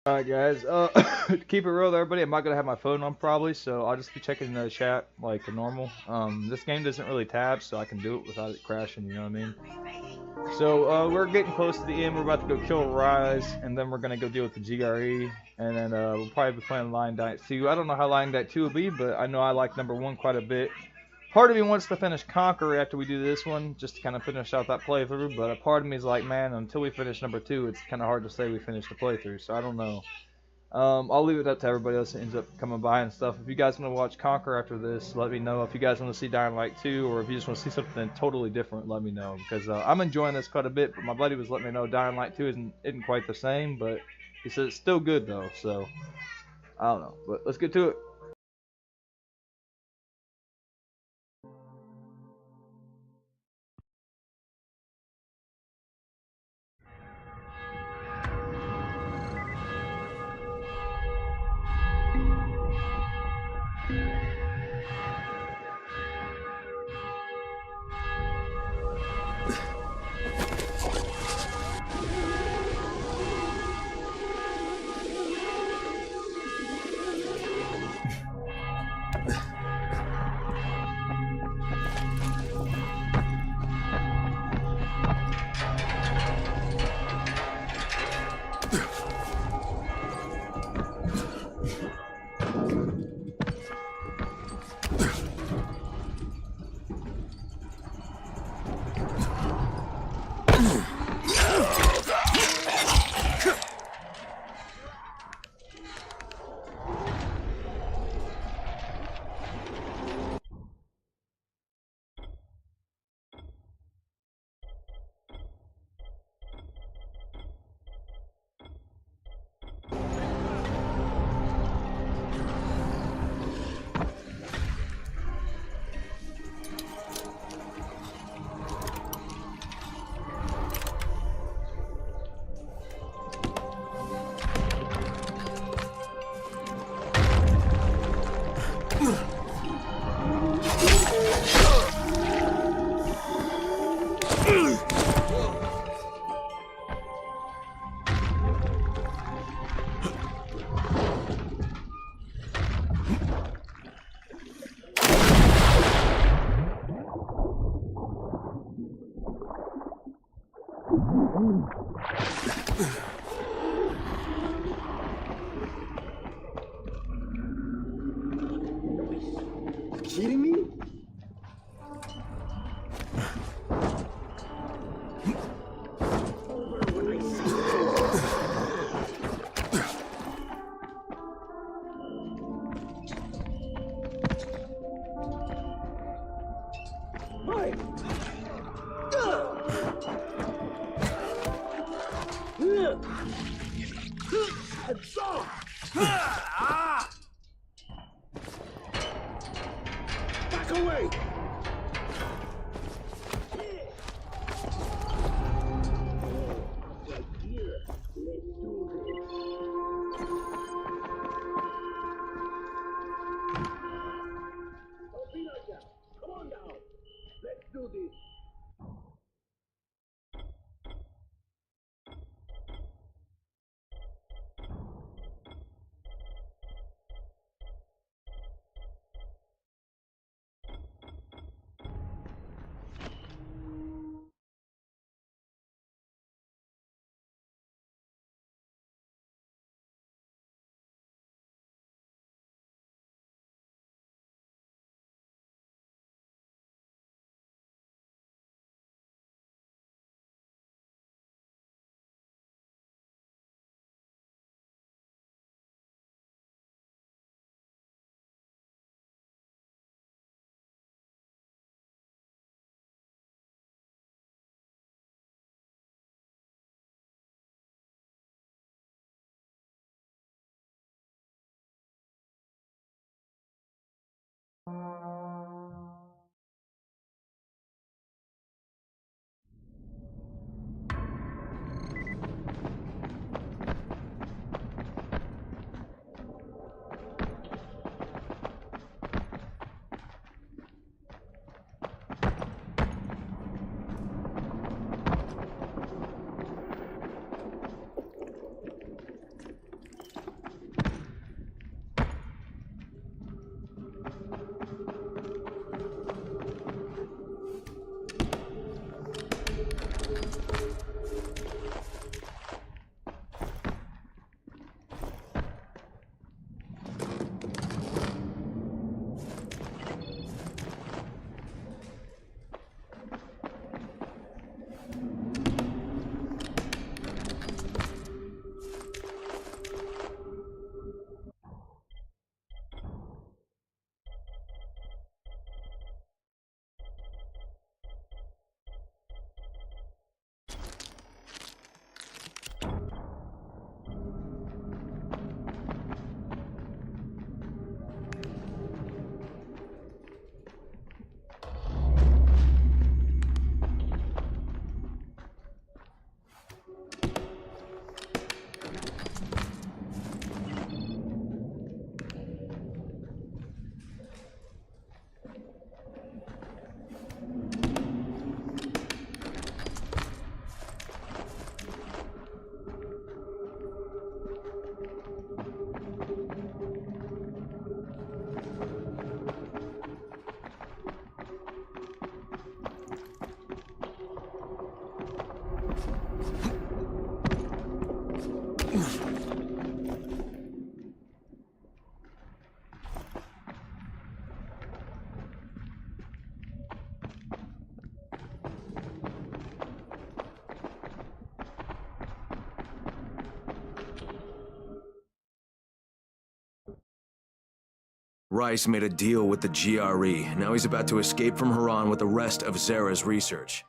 Alright guys, to keep it real with everybody, I'm not gonna have my phone on probably, so I'll just be checking the chat like normal. This game doesn't really tab, so I can do it without it crashing, you know what I mean? So, we're getting close to the end, we're about to go kill Rise, and then we're gonna go deal with the GRE, and then, we'll probably be playing Lying Dying 2. I don't know how Lying Dying 2 will be, but I know I like number 1 quite a bit. Part of me wants to finish Conquer after we do this one, just to kind of finish out that playthrough, but a part of me is like, man, until we finish number 2, it's kind of hard to say we finished the playthrough, so I don't know. I'll leave it up to everybody else that ends up coming by and stuff. If you guys want to watch Conquer after this, let me know. If you guys want to see Dying Light 2, or if you just want to see something totally different, let me know. Because I'm enjoying this quite a bit, but my buddy was letting me know Dying Light 2 isn't quite the same, but he said it's still good though, so I don't know. But let's get to it. Kidding me? Back away! Come on down. Let's do this. Rice made a deal with the GRE. Now he's about to escape from Haran with the rest of Zara's research.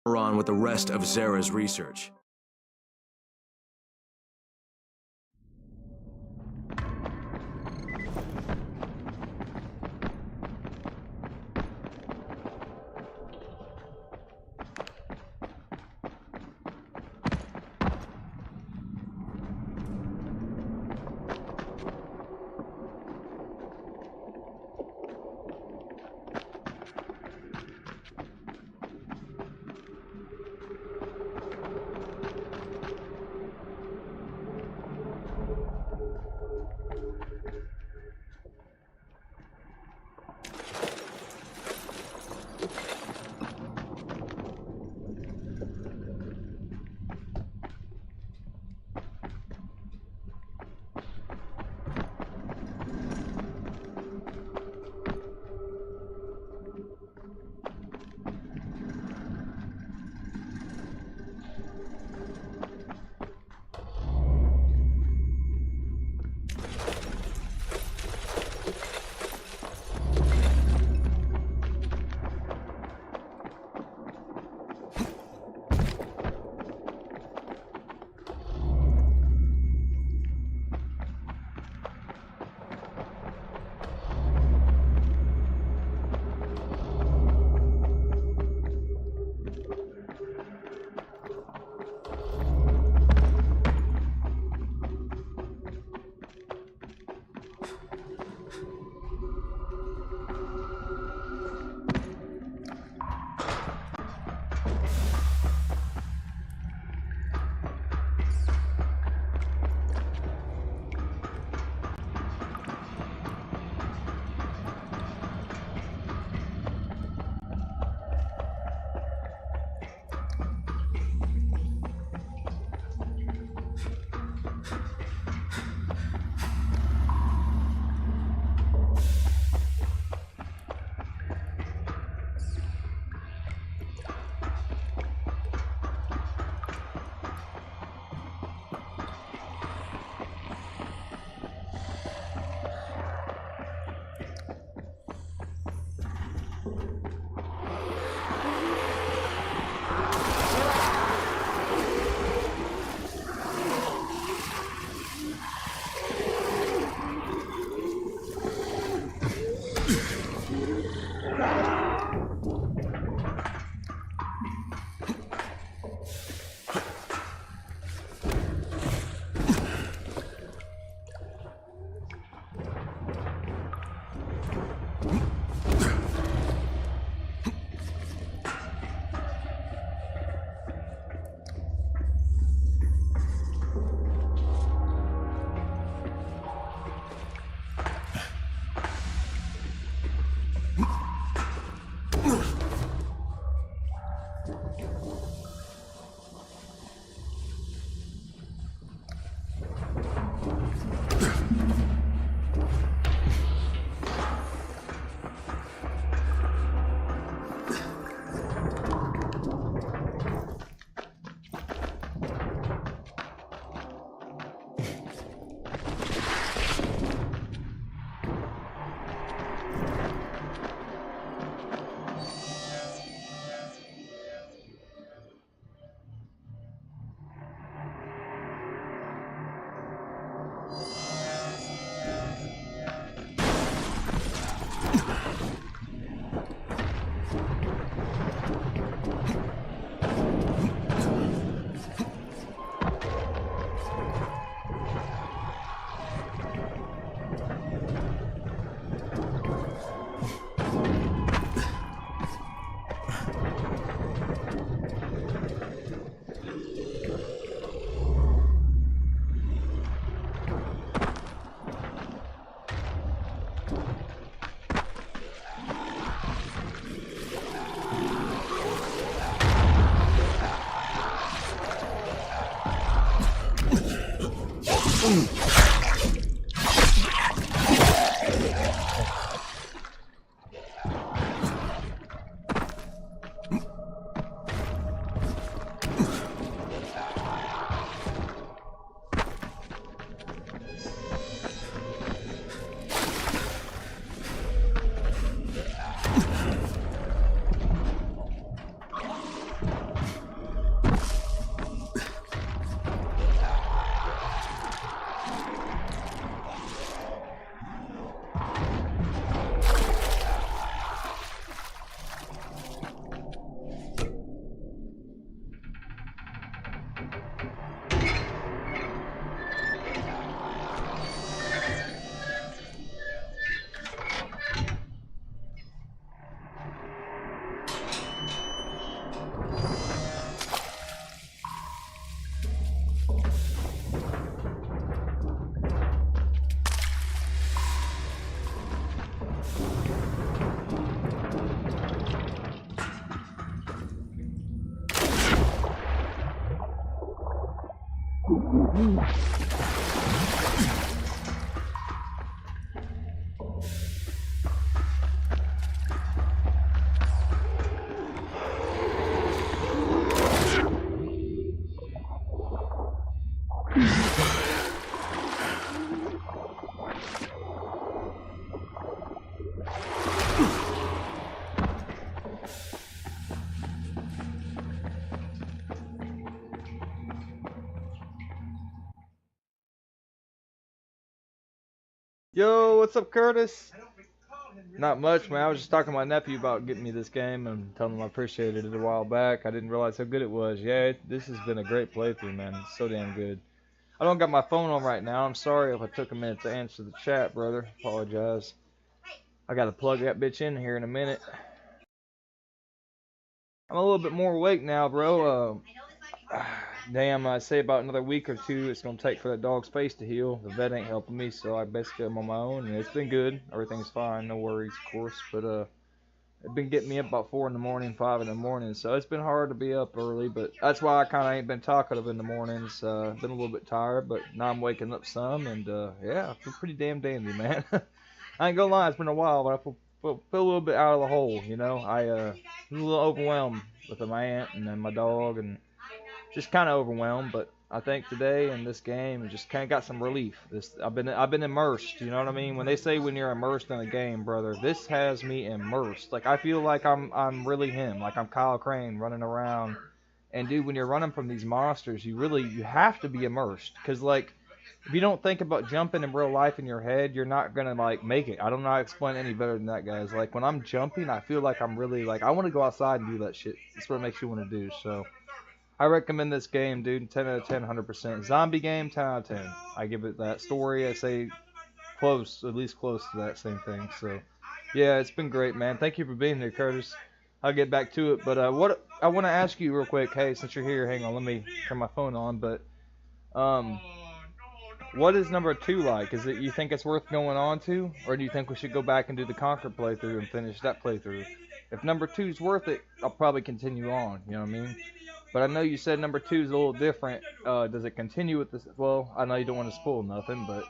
Haran with the rest of Zara's research. Yo, what's up, Curtis? Not much, man. I was just talking to my nephew about getting me this game and telling him I appreciated it a while back. I didn't realize how good it was. Yeah, this has been a great playthrough, man. It's so damn good. I don't got my phone on right now. I'm sorry if I took a minute to answer the chat, brother. Apologize. I gotta plug that bitch in here in a minute. I'm a little bit more awake now, bro. Damn, I say about another week or two it's gonna take for that dog's face to heal. The vet ain't helping me, so I basically am on my own, and it's been good. Everything's fine, no worries, of course. But it's been getting me up about 4 in the morning, 5 in the morning, so it's been hard to be up early. But that's why I kind of ain't been talkative in the mornings. Been a little bit tired, but now I'm waking up some, and yeah, I feel pretty damn dandy, man. I ain't gonna lie, it's been a while, but I feel a little bit out of the hole, you know. I was a little overwhelmed with my aunt and then my dog, and just kind of overwhelmed. But I think today in this game, just kind of got some relief. I've been immersed. You know what I mean? When they say when you're immersed in a game, brother, this has me immersed. Like I feel like I'm really him. Like I'm Kyle Crane running around. And dude, when you're running from these monsters, you have to be immersed. Cause like if you don't think about jumping in real life in your head, you're not gonna like make it. I don't know how to explain it any better than that, guys. Like when I'm jumping, I feel like I'm really like I want to go outside and do that shit. That's what it makes you want to do. So I recommend this game, dude. 10 out of 10, 100%. Zombie game, 10 out of 10. I give it that. Story, I say close, at least close to that same thing. So yeah, it's been great, man. Thank you for being here, Curtis. I'll get back to it. But what I want to ask you real quick, hey, since you're here, hang on, let me turn my phone on. But what is number 2 like? Is it you think it's worth going on to, or do you think we should go back and do the Conquer playthrough and finish that playthrough? If number 2 is worth it, I'll probably continue on. You know what I mean? But I know you said number 2 is a little different. Does it continue with this? Well, I know you don't want to spoil nothing, but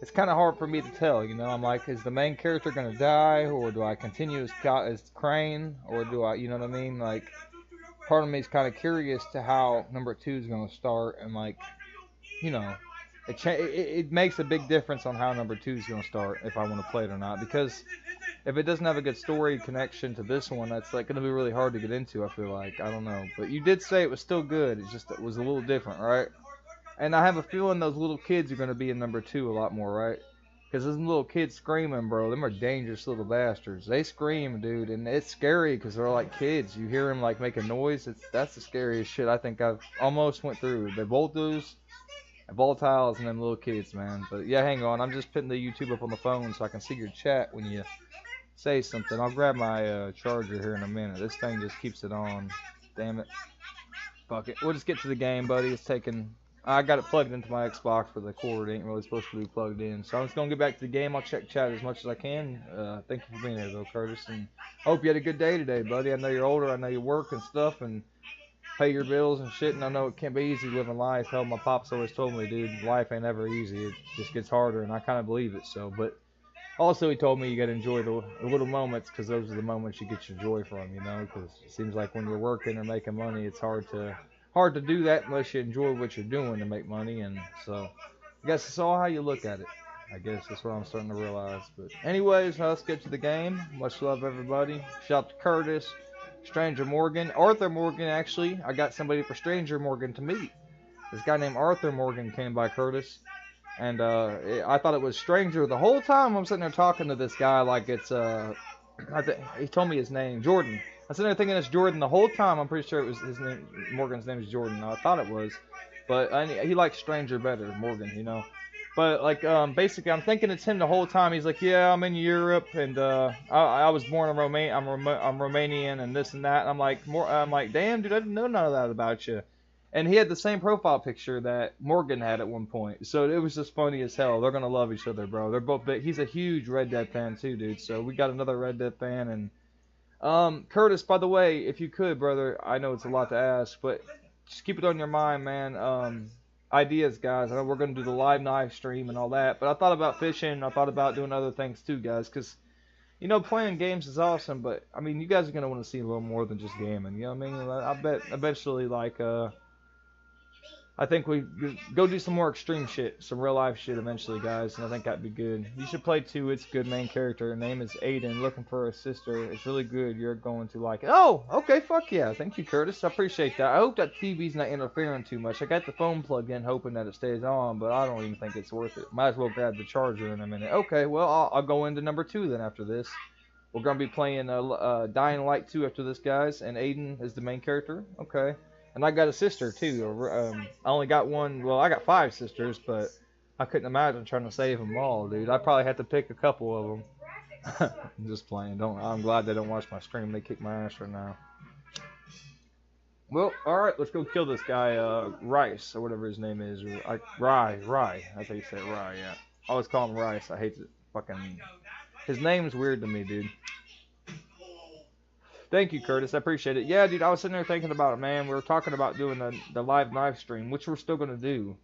it's kind of hard for me to tell. You know, I'm like, is the main character gonna die, or do I continue as Crane, or do I? You know what I mean? Like, part of me is kind of curious to how number 2 is gonna start, and like, you know. It makes a big difference on how number 2 is going to start, if I want to play it or not. Because if it doesn't have a good story connection to this one, that's like going to be really hard to get into, I feel like. I don't know. But you did say it was still good. It's just it was a little different, right? And I have a feeling those little kids are going to be in number 2 a lot more, right? Because those little kids screaming, bro, them are dangerous little bastards. They scream, dude, and it's scary because they're like kids. You hear them like making noise. That's the scariest shit I think I've almost went through. The Voltos, Volatiles, and them little kids, man. But yeah, hang on. I'm just putting the YouTube up on the phone so I can see your chat when you say something. I'll grab my charger here in a minute. This thing just keeps it on. Damn it. Fuck it. We'll just get to the game, buddy. It's taking I got it plugged into my Xbox, but the cord ain't really supposed to be plugged in. So I'm just gonna get back to the game. I'll check chat as much as I can. Thank you for being there, though, Curtis, and I hope you had a good day today, buddy. I know you're older. I know you work and stuff, and pay your bills and shit. And I know it can't be easy living life. Hell, my pops always told me, dude, life ain't ever easy. It just gets harder, and I kind of believe it. So, but also he told me you gotta enjoy the little moments, because those are the moments you get your joy from, you know. Because it seems like when you're working or making money, it's hard to do that unless you enjoy what you're doing to make money. And so I guess it's all how you look at it. I guess that's what I'm starting to realize. But anyways, let's get to the game. Much love, everybody. Shout out to Curtis, Stranger Morgan, Arthur Morgan. Actually, I got somebody for Stranger Morgan to meet. This guy named Arthur Morgan came by, Curtis. And I thought it was Stranger the whole time. I'm sitting there talking to this guy like it's he told me his name, Jordan. I'm sitting there thinking it's Jordan the whole time. I'm pretty sure it was his name. Morgan's name is Jordan. I thought it was, but he likes Stranger better, Morgan, you know. But like basically, I'm thinking it's him the whole time. He's like, yeah, I'm in Europe, and I was born in Romania. I'm Romanian, and this and that. And I'm like, damn, dude, I didn't know none of that about you. And he had the same profile picture that Morgan had at one point. So it was just funny as hell. They're going to love each other, bro. They're both big. He's a huge Red Dead fan too, dude. So we got another Red Dead fan. And Curtis, by the way, if you could, brother, I know it's a lot to ask, but just keep it on your mind, man. Ideas, guys. I know we're going to do the live knife stream and all that. But I thought about fishing. I thought about doing other things too, guys. Because, you know, playing games is awesome. But, I mean, you guys are going to want to see a little more than just gaming. You know what I mean? I bet eventually, like, I think we go do some more extreme shit, some real life shit eventually, guys, and I think that'd be good. You should play too. It's a good main character. Her name is Aiden, looking for a sister. It's really good. You're going to like it. Oh, okay, fuck yeah. Thank you, Curtis. I appreciate that. I hope that TV's not interfering too much. I got the phone plugged in hoping that it stays on, but I don't even think it's worth it. Might as well grab the charger in a minute. Okay, well, I'll go into number 2 then after this. We're going to be playing Dying Light 2 after this, guys, and Aiden is the main character. Okay. And I got a sister, too. I only got one. Well, I got 5 sisters, but I couldn't imagine trying to save them all, dude. I probably had to pick a couple of them. I'm just playing. I'm glad they don't watch my stream. They kick my ass right now. Well, alright. Let's go kill this guy, Rice, or whatever his name is. Rye. That's how you say it, Rye, yeah. I always call him Rice. I hate it. Fucking... His name's weird to me, dude. Thank you, Curtis. I appreciate it. Yeah, dude, I was sitting there thinking about it, man. We were talking about doing the live knife stream, which we're still going to do.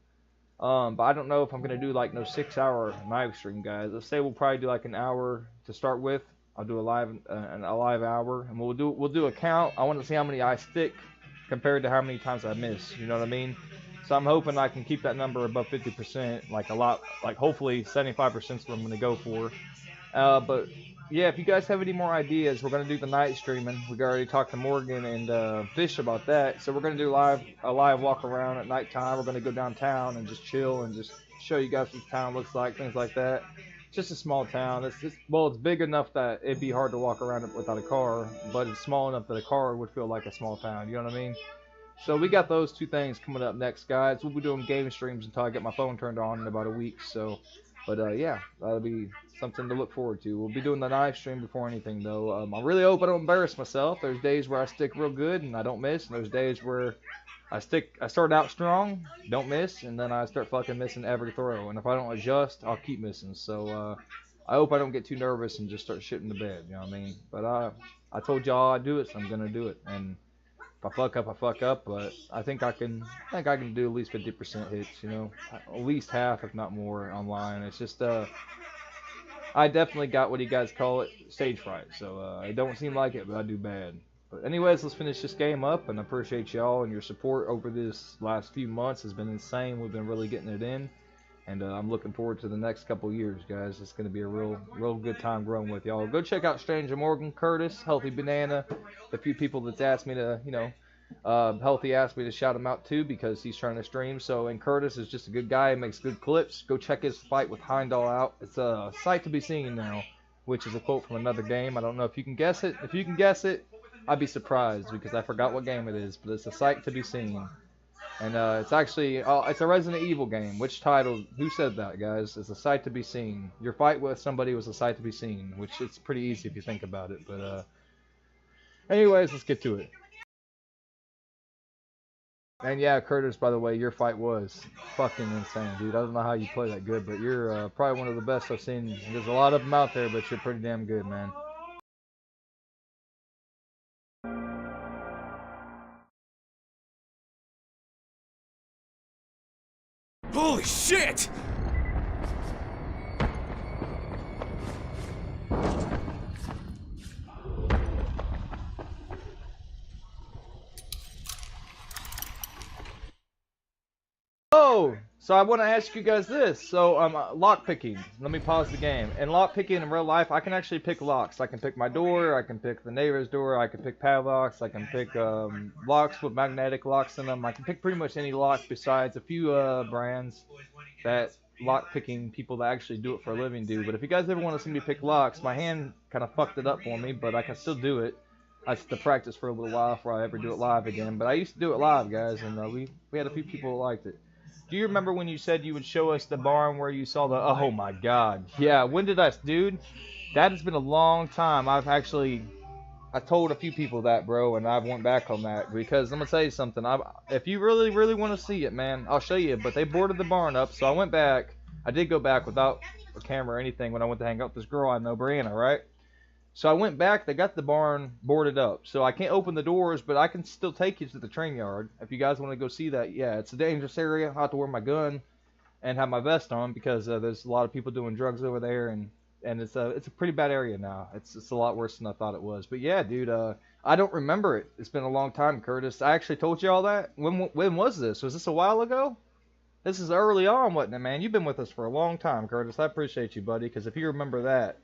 But I don't know if I'm going to do, like, no 6-hour knife stream, guys. Let's say we'll probably do, like, an hour to start with. I'll do a live hour, and we'll do a count. I want to see how many I stick compared to how many times I miss. You know what I mean? So I'm hoping I can keep that number above 50%, like a lot, like hopefully 75% is what I'm going to go for. But yeah, if you guys have any more ideas, we're going to do the night streaming. We already talked to Morgan and Fish about that. So we're going to do a live walk around at nighttime. We're going to go downtown and just chill and just show you guys what the town looks like, things like that. It's just a small town. It's big enough that it'd be hard to walk around it without a car, but it's small enough that a car would feel like a small town. You know what I mean? So we got those 2 things coming up next, guys. We'll be doing game streams until I get my phone turned on in about a week. So, but yeah, that'll be something to look forward to. We'll be doing the live stream before anything, though. I really hope I don't embarrass myself. There's days where I stick real good and I don't miss, and there's days where I start out strong, don't miss, and then I start fucking missing every throw. And if I don't adjust, I'll keep missing. So I hope I don't get too nervous and just start shitting the bed. You know what I mean? But I told y'all I'd do it, so I'm gonna do it. And if I fuck up, I fuck up. But I think I can do at least 50% hits. You know, at least half, if not more, online. It's just I definitely got what you guys call it, stage fright. So it don't seem like it, but I do bad. But anyways, let's finish this game up, and I appreciate y'all and your support over this last few months. Has been insane. We've been really getting it in, and I'm looking forward to the next couple years, guys. It's going to be a real good time growing with y'all. Go check out Stranger Morgan, Curtis, Healthy Banana, the few people that's asked me to, you know, Healthy asked me to shout him out too because he's trying to stream. So, and Curtis is just a good guy, makes good clips. Go check his fight with Heimdall out. It's a sight to be seen now, which is a quote from another game. I don't know if you can guess it. If you can guess it, I'd be surprised because I forgot what game it is, but it's a sight to be seen. And it's actually, it's a Resident Evil game. Which title? Who said that, guys? It's a sight to be seen. Your fight with somebody was a sight to be seen, which it's pretty easy if you think about it. But anyways, let's get to it. And yeah, Curtis, by the way, your fight was fucking insane, dude. I don't know how you play that good, but you're probably one of the best I've seen. There's a lot of them out there, but you're pretty damn good, man. Holy shit! Oh, so I want to ask you guys this. So, lock picking. Let me pause the game. And lock picking in real life, I can actually pick locks. I can pick my door. I can pick the neighbor's door. I can pick padlocks. I can pick locks with magnetic locks in them. I can pick pretty much any lock besides a few brands that lock picking people that actually do it for a living do. But if you guys ever want to see me pick locks, my hand kind of fucked it up for me, but I can still do it. I have to practice for a little while before I ever do it live again. But I used to do it live, guys, and we had a few people who liked it. Do you remember when you said you would show us the barn where you saw the... Oh, my God. Yeah, when did I... Dude, that has been a long time. I told a few people that, bro, and I've went back on that. Because I'm going to tell you something. If you really, really want to see it, man, I'll show you. But they boarded the barn up, so I went back. I did go back without a camera or anything when I went to hang out with this girl I know, Brianna, right? So I went back, they got the barn boarded up. So I can't open the doors, but I can still take you to the train yard. If you guys want to go see that, yeah, it's a dangerous area. I have to wear my gun and have my vest on because there's a lot of people doing drugs over there, and it's a pretty bad area now. It's a lot worse than I thought it was. But yeah, dude, I don't remember it. It's been a long time, Curtis. I actually told you all that. When was this? Was this a while ago? This is early on, wasn't it, man? You've been with us for a long time, Curtis. I appreciate you, buddy, because if you remember that,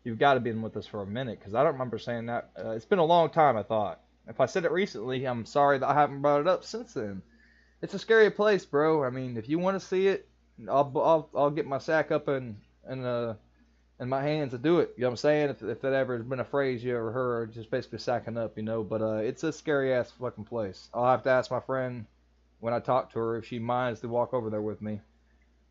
you've got to be with us for a minute, because I don't remember saying that. It's been a long time, I thought. If I said it recently, I'm sorry that I haven't brought it up since then. It's a scary place, bro. I mean, if you want to see it, I'll get my sack up in my hands to do it. You know what I'm saying? If that ever has been a phrase you ever heard, just basically sacking up, you know. But it's a scary ass fucking place. I'll have to ask my friend when I talk to her if she minds to walk over there with me.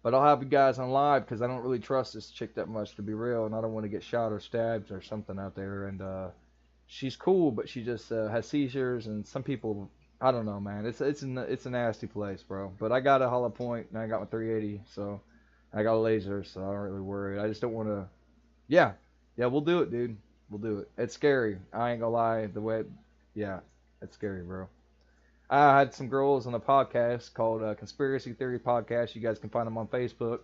But I'll have you guys on live because I don't really trust this chick that much, to be real, and I don't want to get shot or stabbed or something out there. And she's cool, but she just has seizures, and some people, I don't know, man. It's a nasty place, bro. But I got a hollow point, and I got my 380, so I got a laser, so I'm not really worried. I just don't want to. Yeah, we'll do it, dude. We'll do it. It's scary. I ain't gonna lie. Yeah, it's scary, bro. I had some girls on a podcast called Conspiracy Theory Podcast. You guys can find them on Facebook.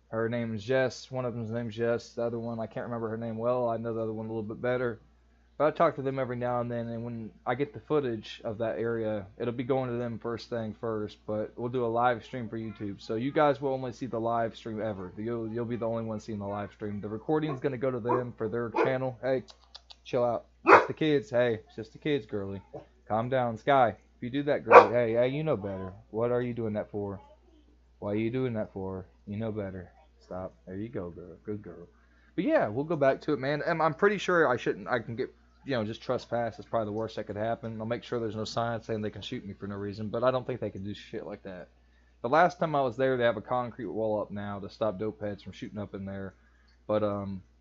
Her name is Jess. One of them's name's Jess. The other one, I can't remember her name well. I know the other one a little bit better. But I talk to them every now and then, and when I get the footage of that area, it'll be going to them first thing first. But we'll do a live stream for YouTube. So you guys will only see the live stream ever. You'll be the only one seeing the live stream. The recording's going to go to them for their channel. Hey, chill out. Just the kids. Hey, it's just the kids, girly. Calm down, Sky. If you do that, girl, hey, you know better. What are you doing that for? Why are you doing that for? You know better. Stop. There you go, girl. Good girl. But yeah, we'll go back to it, man. I'm pretty sure I can get, just trespass. It's probably the worst that could happen. I'll make sure there's no sign saying they can shoot me for no reason, but I don't think they can do shit like that. The last time I was there, they have a concrete wall up now to stop dope heads from shooting up in there. But,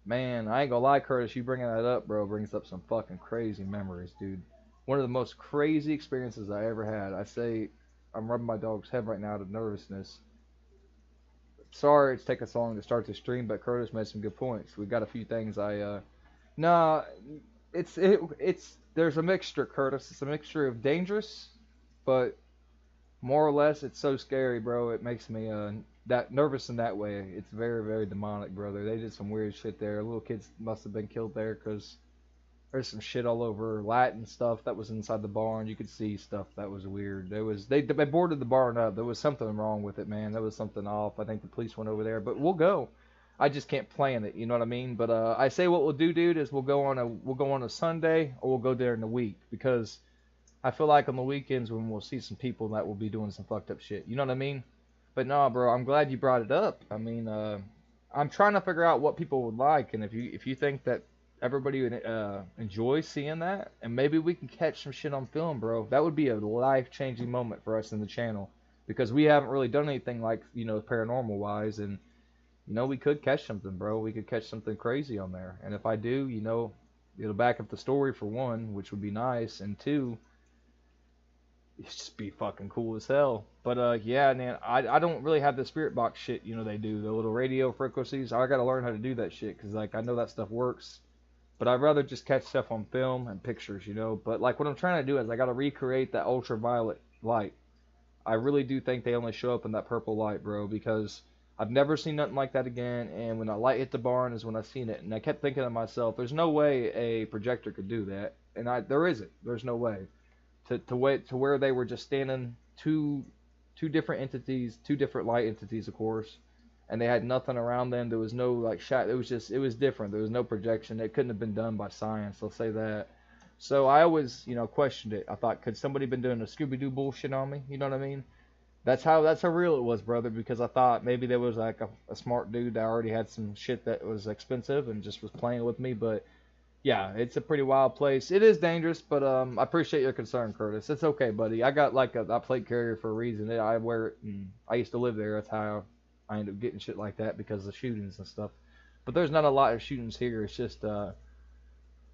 man, I ain't gonna lie, Curtis, you bringing that up, bro, brings up some fucking crazy memories, dude. One of the most crazy experiences I ever had. I say, I'm rubbing my dog's head right now out of nervousness. Sorry it's taken so long to start the stream, but Curtis made some good points. We got a few things there's a mixture, Curtis. It's a mixture of dangerous, but more or less it's so scary, bro. It makes me that nervous in that way. It's very, very demonic, brother. They did some weird shit there. Little kids must have been killed there because there's some shit all over, Latin stuff that was inside the barn. You could see stuff that was weird. They boarded the barn up. There was something wrong with it, man. There was something off. I think the police went over there, but we'll go. I just can't plan it, you know what I mean? But I say what we'll do, dude, is we'll go on a Sunday or we'll go there in the week, because I feel like on the weekends when we'll see some people that will be doing some fucked up shit. You know what I mean? But no, bro, I'm glad you brought it up. I mean, I'm trying to figure out what people would like, and if you think that everybody would enjoy seeing that, and maybe we can catch some shit on film, bro. That would be a life-changing moment for us in the channel, because we haven't really done anything like, paranormal wise, and we could catch something, bro. We could catch something crazy on there, and if I do, it'll back up the story for one, which would be nice, and two, It'd just be fucking cool as hell. But yeah, man, I don't really have the spirit box shit, they do, the little radio frequencies. I gotta learn how to do that shit, because, like, I know that stuff works. But I'd rather just catch stuff on film and pictures. But, like, what I'm trying to do is I gotta recreate that ultraviolet light. I really do think they only show up in that purple light, bro, because I've never seen nothing like that again, and when that light hit the barn is when I seen it, and I kept thinking to myself, there's no way a projector could do that, and there isn't. There's no way. To where they were just standing two different entities, two different light entities, of course, and they had nothing around them. There was no like shot. It was different. There was no projection. It couldn't have been done by science. I'll say that. So I always, questioned it. I thought, could somebody been doing a Scooby-Doo bullshit on me? You know what I mean? That's how real it was, brother. Because I thought maybe there was like a smart dude that already had some shit that was expensive and just was playing with me. But yeah, it's a pretty wild place. It is dangerous, but I appreciate your concern, Curtis. It's okay, buddy. I got like a plate carrier for a reason. I wear it, and I used to live there. That's how I ended up getting shit like that because of shootings and stuff. But there's not a lot of shootings here. It's just a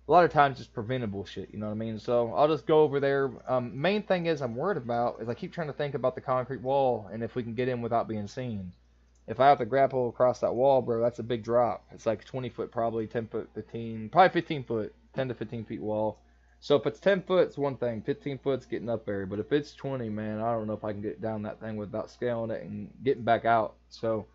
lot of times it's preventable shit. You know what I mean? So I'll just go over there. Main thing is I'm worried about is I keep trying to think about the concrete wall and if we can get in without being seen. If I have to grapple across that wall, bro, that's a big drop. It's like 20 foot, probably 10 foot, 15, probably 15 foot, 10 to 15 feet wall. So if it's 10 foot, it's one thing. 15 foot's getting up there. But if it's 20, man, I don't know if I can get down that thing without scaling it and getting back out. So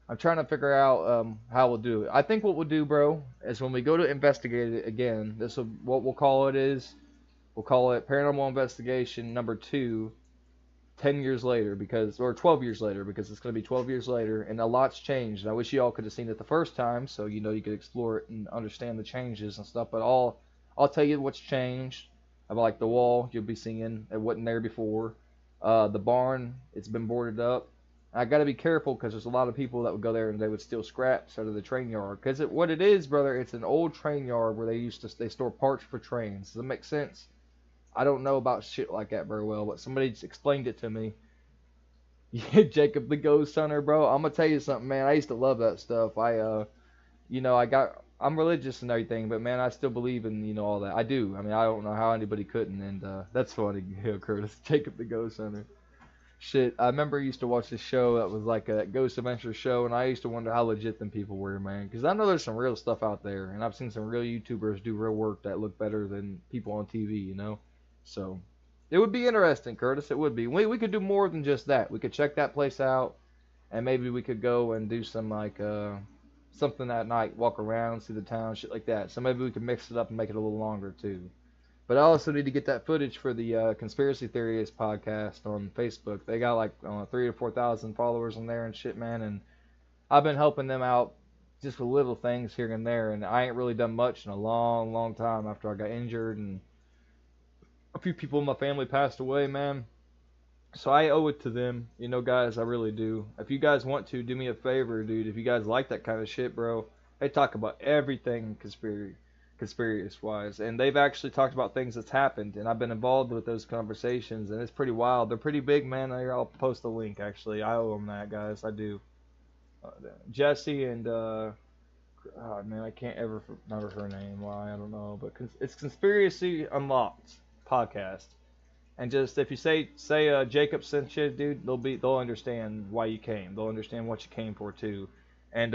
I'm trying to figure out how we'll do it. I think what we'll do, bro, is when we go to investigate it again, what we'll call it is, we'll call it Paranormal Investigation number 2, 10 years later, or 12 years later, because it's going to be 12 years later, and a lot's changed. And I wish you all could have seen it the first time, so you could explore it and understand the changes and stuff. But I'll tell you what's changed. About like the wall you'll be seeing, it wasn't there before. The barn, it's been boarded up. I got to be careful because there's a lot of people that would go there and they would steal scraps out of the train yard. Because what it is, brother, it's an old train yard where they store parts for trains. Does that make sense? I don't know about shit like that very well, but somebody just explained it to me. Yeah, Jacob the Ghost Hunter, bro. I'm gonna tell you something, man. I used to love that stuff. I'm religious and everything, but man, I still believe in all that. I do. I mean, I don't know how anybody couldn't, and that's funny, Curtis. Jacob the Ghost Hunter. Shit, I remember I used to watch this show that was like a Ghost Adventure show, and I used to wonder how legit them people were, man. Because I know there's some real stuff out there, and I've seen some real YouTubers do real work that look better than people on TV. So, it would be interesting, Curtis. It would be. We could do more than just that. We could check that place out, and maybe we could go and do some, like, something at night, walk around, see the town, shit like that. So maybe we could mix it up and make it a little longer, too. But I also need to get that footage for the Conspiracy Theorist podcast on Facebook. They got like 3,000 to 4,000 followers on there and shit, man. And I've been helping them out just with little things here and there. And I ain't really done much in a long, long time after I got injured. And a few people in my family passed away, man. So I owe it to them, guys. I really do. If you guys want to, do me a favor, dude. If you guys like that kind of shit, bro, they talk about everything conspiracy-wise, and they've actually talked about things that's happened, and I've been involved with those conversations, and it's pretty wild. They're pretty big, man. I'll post a link, actually. I owe them that, guys. I do. Jesse and, oh, man, I can't ever remember her name. Why? I don't know, but it's Conspiracy Unlocked podcast. And just, if you say Jacob sent you, dude, they'll understand why you came. They'll understand what you came for, too. And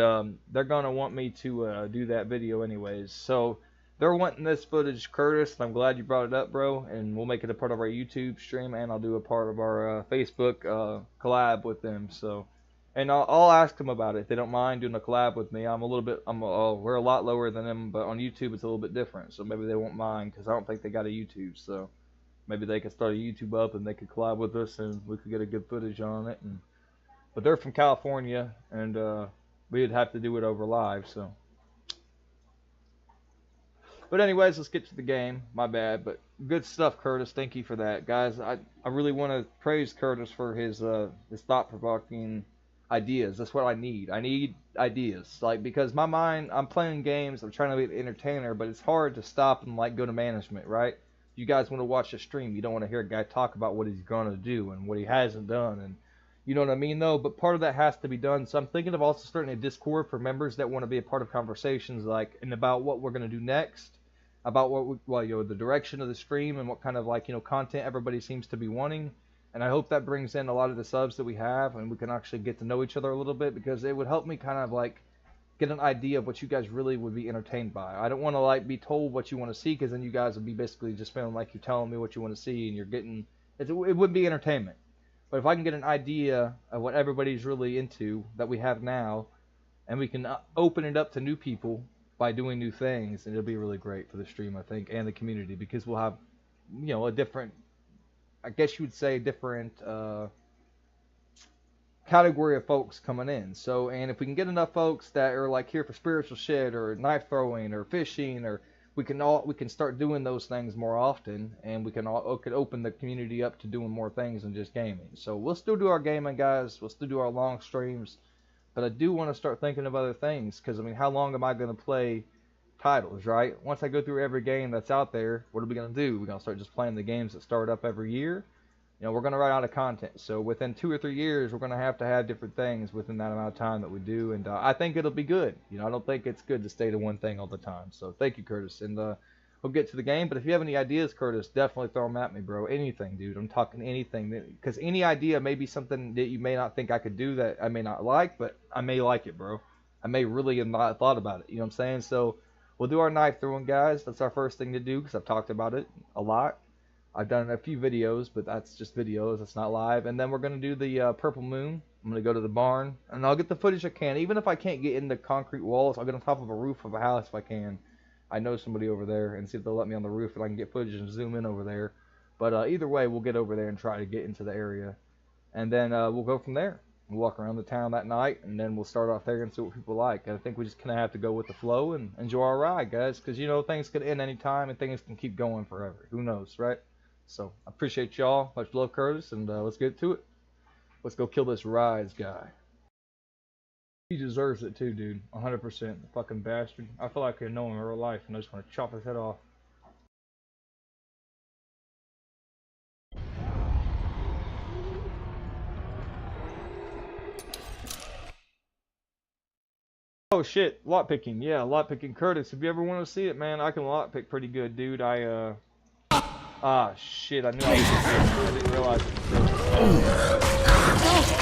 they're going to want me to do that video anyways. So they're wanting this footage, Curtis, and I'm glad you brought it up, bro. And we'll make it a part of our YouTube stream, and I'll do a part of our Facebook collab with them. So, and I'll ask them about it if they don't mind doing a collab with me. We're a lot lower than them, but on YouTube it's a little bit different. So maybe they won't mind because I don't think they got a YouTube. So maybe they could start a YouTube up and they could collab with us, and we could get a good footage on it. But they're from California, and we'd have to do it over live, so. But anyways, let's get to the game. My bad, but good stuff, Curtis. Thank you for that. Guys, I really want to praise Curtis for his thought-provoking ideas. That's what I need. I need ideas. Like, because my mind, I'm playing games, I'm trying to be an entertainer, but it's hard to stop and, like, go to management, right? You guys want to watch a stream. You don't want to hear a guy talk about what he's going to do and what he hasn't done, and you know what I mean, though? But part of that has to be done. So I'm thinking of also starting a Discord for members that want to be a part of conversations, like, and about what we're going to do next. about the direction of the stream and what kind of like, content everybody seems to be wanting. And I hope that brings in a lot of the subs that we have, and we can actually get to know each other a little bit, because it would help me kind of like get an idea of what you guys really would be entertained by. I don't want to like be told what you want to see, because then you guys would be basically just feeling like you're telling me what you want to see, and you're getting it wouldn't be entertainment. But if I can get an idea of what everybody's really into that we have now, and we can open it up to new people by doing new things, and it'll be really great for the stream, I think, and the community, because we'll have, a different, I guess you would say, different category of folks coming in. So, and if we can get enough folks that are like here for spiritual shit or knife throwing or fishing, or we can start doing those things more often, and we could open the community up to doing more things than just gaming. So we'll still do our gaming, guys. We'll still do our long streams, but I do want to start thinking of other things, because I mean, how long am I going to play titles, right? Once I go through every game that's out there, what are we going to do? We're going to start just playing the games that start up every year. We're going to run out of content. So within 2 or 3 years, we're going to have different things within that amount of time that we do. And I think it'll be good. I don't think it's good to stay to one thing all the time. So thank you, Curtis. And we'll get to the game. But if you have any ideas, Curtis, definitely throw them at me, bro. Anything, dude. I'm talking anything. Because any idea may be something that you may not think I could do that I may not like, but I may like it, bro. I may really have not thought about it. You know what I'm saying? So we'll do our knife throwing, guys. That's our first thing to do, because I've talked about it a lot. I've done a few videos, but that's just videos. It's not live. And then we're going to do the Purple Moon. I'm going to go to the barn, and I'll get the footage I can. Even if I can't get into concrete walls, I'll get on top of a roof of a house if I can. I know somebody over there, and see if they'll let me on the roof, and I can get footage and zoom in over there. But either way, we'll get over there and try to get into the area. And then we'll go from there. We'll walk around the town that night, and then we'll start off there and see what people like. And I think we just kind of have to go with the flow and enjoy our ride, guys, because, things could end any time, and things can keep going forever. Who knows, right? So, I appreciate y'all. Much love, Curtis, and let's get to it. Let's go kill this Rise guy. He deserves it too, dude. 100%. The fucking bastard. I feel like I know him in real life, and I just want to chop his head off. Oh shit, lockpicking. Yeah, lockpicking, Curtis. If you ever want to see it, man, I can lockpick pretty good, dude. Ah, shit, I knew I was I didn't realize it.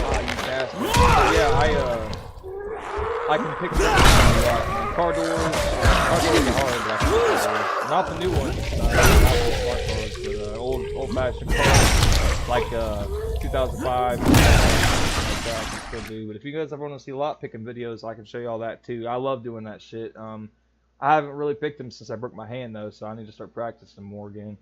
Ah, you bastard. Yeah, I can pick up car doors. Car doors are hard, but I can pick doors. Not the new ones, not the smart cars, but old-fashioned cars, like 2005, like that I can still do. But if you guys ever want to see lockpicking videos, I can show you all that too. I love doing that shit. I haven't really picked them since I broke my hand though, so I need to start practicing more again.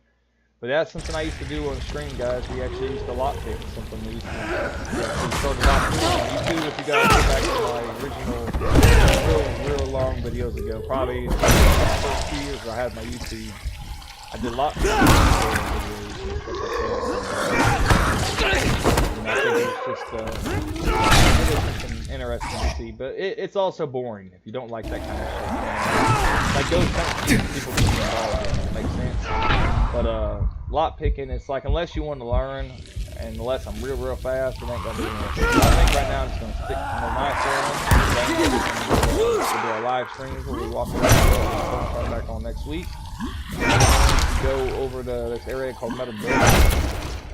But that's something I used to do on stream, guys. We actually used to lockpick, something we used to started off doing on YouTube. If you guys go back to my original, real long videos ago, probably the first 2 years I had my YouTube, I did lockpicking videos and stuff like that. And I think it's just interesting to see, but it's also boring if you don't like that kind of shit. Man. Like those kind of things people get involved in, it makes sense. But lockpicking, it's like, unless you want to learn, and unless I'm real fast, it ain't gonna be enough. I think right now I'm just gonna stick to the knife throwing. We'll do our live streams where we walk around. We'll back on next week. Go over to this area called Metal Building,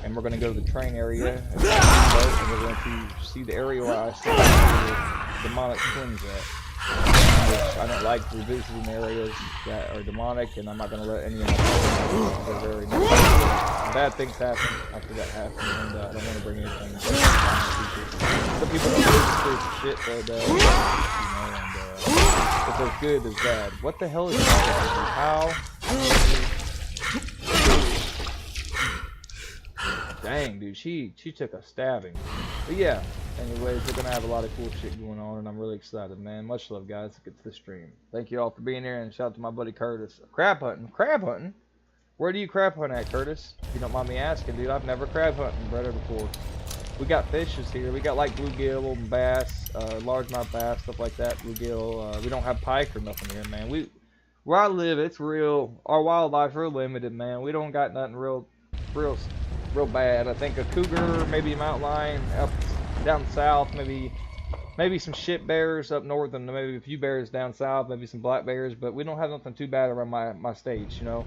and we're gonna go to the train area, and we're going to see the area where I see the demonic twins at. Which I don't like revisiting areas that are demonic, and I'm not going to let any of my friends know. They're very bad things happen after that happens, and I don't want to bring anything to some people don't listen to shit, but and if there's good, there's bad. What the hell is that? How? Dang, dude, she took a stabbing. But yeah, anyways, we're gonna have a lot of cool shit going on, and I'm really excited, man. Much love, guys. Let's get to the stream. Thank you all for being here, and shout out to my buddy Curtis. Crab hunting? Crab hunting? Where do you crab hunt at, Curtis? If you don't mind me asking, dude, I've never crab hunted in Breda before. We got fishes here. We got like bluegill and bass, largemouth bass, stuff like that. Bluegill. We don't have pike or nothing here, man. Where I live, it's real. Our wildlife's real limited, man. We don't got nothing real bad. I think a cougar, maybe a mountain lion up down south, maybe Maybe some shit bears up north and maybe a few bears down south, maybe some black bears, but we don't have nothing too bad around my states, you know.